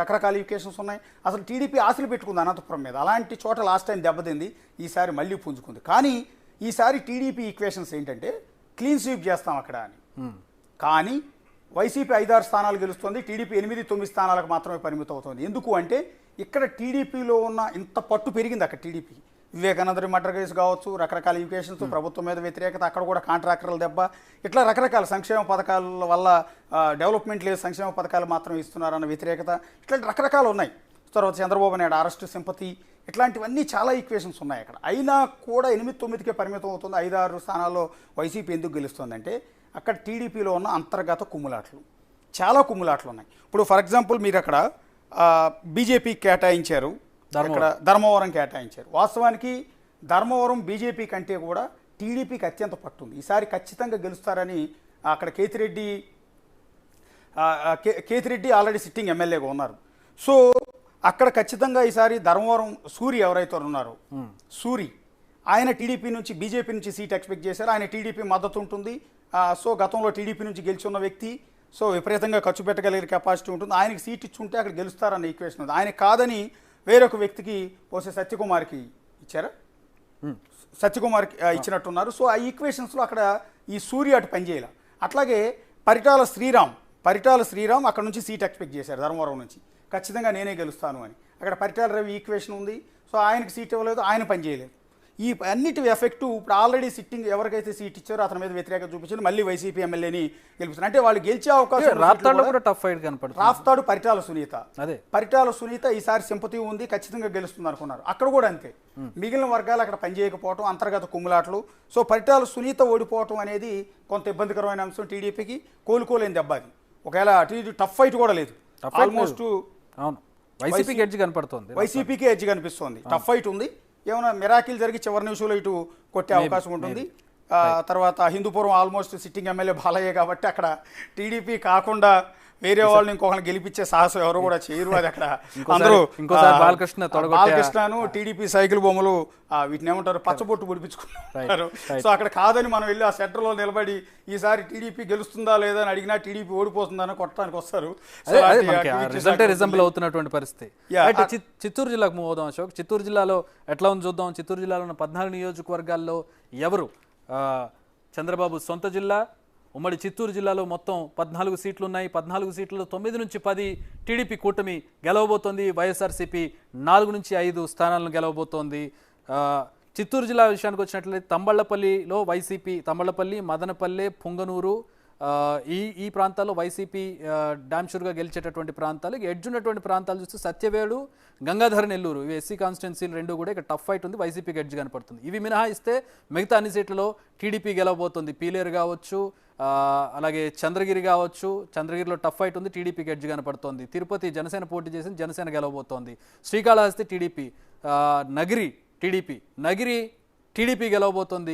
B: రకరకాల ఈక్వేషన్స్ ఉన్నాయి. అసలు టీడీపీ ఆశలు పెట్టుకుంది అనంతపురం మీద. అలాంటి చోట లాస్ట్ టైం దెబ్బతింది, ఈసారి మళ్ళీ పుంజుకుంది. కానీ ఈసారి టీడీపీ ఈక్వేషన్స్ ఏంటంటే క్లీన్ స్వీప్ చేస్తాం అక్కడ అని. కానీ వైసీపీ 5-6 స్థానాలు గెలుస్తుంది, టీడీపీ 8-9 స్థానాలకు మాత్రమే పరిమితం అవుతుంది. ఎందుకు అంటే ఇక్కడ టీడీపీలో ఉన్న ఇంత పట్టు పెరిగింది. అక్కడ టీడీపీ వివేకానంద మర్డర్ కేసు కావచ్చు, రకరకాల ఈక్వేషన్స్, ప్రభుత్వం మీద వ్యతిరేకత, అక్కడ కూడా కాంట్రాక్టర్ల దెబ్బ, ఇట్లా రకరకాల సంక్షేమ పథకాల వల్ల డెవలప్మెంట్ లేదు, సంక్షేమ పథకాలు మాత్రం ఇస్తున్నారన్న వ్యతిరేకత, ఇట్లాంటి రకరకాలు ఉన్నాయి. తర్వాత చంద్రబాబు నాయుడు అరెస్ట్, సింపతి, ఇట్లాంటివన్నీ చాలా ఈక్వేషన్స్ ఉన్నాయి అక్కడ. అయినా కూడా 8-9కే పరిమితం అవుతుంది. 5-6 స్థానాల్లో వైసీపీ ఎందుకు గెలుస్తుందంటే అక్కడ టీడీపీలో ఉన్న అంతర్గత కుమ్ములాట్లు, చాలా కుమ్ములాట్లు ఉన్నాయి. ఇప్పుడు ఫర్ ఎగ్జాంపుల్ మీరు అక్కడ బీజేపీ కేటాయించారు, ఇక్కడ ధర్మవరం కేటాయించారు. వాస్తవానికి ధర్మవరం బీజేపీ కంటే కూడా టీడీపీకి అత్యంత పట్టుంది. ఈసారి ఖచ్చితంగా గెలుస్తారని అక్కడ కేతిరెడ్డి ఆల్రెడీ సిట్టింగ్ ఎమ్మెల్యేగా ఉన్నారు. సో అక్కడ ఖచ్చితంగా ఈసారి ధర్మవరం సూరి ఎవరైతే ఉన్నారో సూరి, ఆయన టీడీపీ నుంచి బీజేపీ నుంచి సీట్ ఎక్స్పెక్ట్ చేశారు. ఆయన టీడీపీ మద్దతు ఉంటుంది. సో గతంలో టీడీపీ నుంచి గెలిచి ఉన్న వ్యక్తి, సో విపరీతంగా ఖర్చు పెట్టగలిగే కెపాసిటీ ఉంటుంది. ఆయనకి సీట్ ఇచ్చుంటే అక్కడ గెలుస్తారన్న ఈక్వేషన్ ఉంది. ఆయన కాదని వేరొక వ్యక్తికి పోసే సత్యకుమార్కి ఇచ్చారా, సత్యకుమార్కి ఇచ్చినట్టున్నారు. సో ఆ ఈక్వేషన్స్లో అక్కడ ఈ సూర్య అటు పనిచేయాల. అట్లాగే పరిటాల శ్రీరామ్ అక్కడ నుంచి సీట్ ఎక్స్పెక్ట్ చేశారు ధర్మవరం నుంచి, ఖచ్చితంగా నేనే గెలుస్తాను అని. అక్కడ పరిటాల రవి ఈక్వేషన్ ఉంది. సో ఆయనకి సీట్ ఇవ్వలేదు, ఆయన పనిచేయలేదు. ఈ అన్నిటి ఎఫెక్టు ఇప్పుడు ఆల్రెడీ సిట్టింగ్ ఎవరికైతే సీట్ ఇచ్చారో అతని మీద వ్యతిరేకత చూపించారు, మళ్ళీ వైసీపీ ఎమ్మెల్యేని గెలిపిస్తారు. అంటే వాళ్ళు గెలిచే అవకాశం. రాఫ్తాడు పరిటాల సునీత ఈసారి సింపతి ఉంది, ఖచ్చితంగా గెలుస్తుంది అనుకున్నారు. అక్కడ కూడా అంతే, మిగిలిన వర్గాలు అక్కడ పనిచేయకపోవటం, అంతర్గత కుమ్ములాట్లు. సో పరిటాల సునీత ఓడిపోవటం అనేది కొంత ఇబ్బందికరమైన అంశం టీడీపీకి. కోలుకోలేని దెబ్బ అది. ఒకవేళ అటు ఇటు టఫ్ ఫైట్ కూడా లేదు. ఆల్మోస్ట్
A: అవును, వైసీపీకి ఎడ్జ్ కనపడుతోంది.
B: వైసీపీకే ఎడ్జ్ కనిపిస్తోంది. టఫ్ ఫైట్ ఉంది. ఏమైనా మిరాకిల్ జరిగి చివరి నిమిషంలో ఇటు కొట్టే అవకాశం ఉంటుంది. తర్వాత Hindupur almost sitting MLA Balayya కాబట్టి అక్కడ టీడీపీ కాకుండా వేరే వాళ్ళని ఇంకొకరిని గెలిపించే సాహసం ఎవరు కూడా చేయరు. అది అక్కడ అందరూ బాలకృష్ణను టీడీపీ సైకిల్ బొమ్మలు వీటిని ఏమంటారు పచ్చబొట్టు పొడిపించుకున్నారు. సో అక్కడ కాదని మనం వెళ్ళి ఆ సెంటర్లో నిలబడి ఈసారి టీడీపీ గెలుస్తుందా లేదా అని అడిగినా టీడీపీ ఓడిపోతుందని కొట్టడానికి వస్తారు.
A: రిజంబుల్ అవుతున్నటువంటి పరిస్థితి. చిత్తూరు జిల్లాకు మూవ్ అవుదాం అశోక్. చిత్తూరు జిల్లాలో ఎట్లా ఉంది చూద్దాం. చిత్తూరు జిల్లాలో ఉన్న 14 నియోజకవర్గాల్లో ఎవరు చంద్రబాబు సొంత జిల్లా ఉమ్మడి చిత్తూరు జిల్లాలో మొత్తం 14 సీట్లు ఉన్నాయి. 14 సీట్లలో 9 నుంచి 10 టీడీపీ కూటమి గెలవబోతోంది. వైఎస్ఆర్సీపీ 4 నుంచి 5 స్థానాలను గెలవబోతోంది. చిత్తూరు జిల్లా విషయానికి వచ్చినట్లయితే తంబళ్లపల్లిలో వైసీపీ, తంబళ్లపల్లి, మదనపల్లె, పుంగనూరు ఈ ప్రాంతాల్లో వైసీపీ డామ్షూర్గా గెలిచేటటువంటి ప్రాంతాలు. ఎడ్జ్ ఉన్నటువంటి ప్రాంతాలు చూస్తే సత్యవేడు, గంగాధర నెల్లూరు, ఇవి ఎస్సీ కాన్స్టిట్యున్సీలు 2 కూడా ఇక్కడ టఫ్ ఫైట్ ఉంది. వైసీపీకి ఎడ్జ్ కనపడుతుంది. ఇవి మినహాయిస్తే మిగతా అన్ని సీట్లలో టీడీపీ గెలవబోతుంది. పీలేరు కావచ్చు, అలాగే చంద్రగిరి కావచ్చు. చంద్రగిరిలో టఫ్ ఫైట్ ఉంది, టీడీపీకి ఎడ్జ్ కనపడుతోంది. తిరుపతి జనసేన పోటీ చేసింది, జనసేన గెలవబోతోంది. Srikalahasti TDP, Nagari TDP గెలవబోతోంది.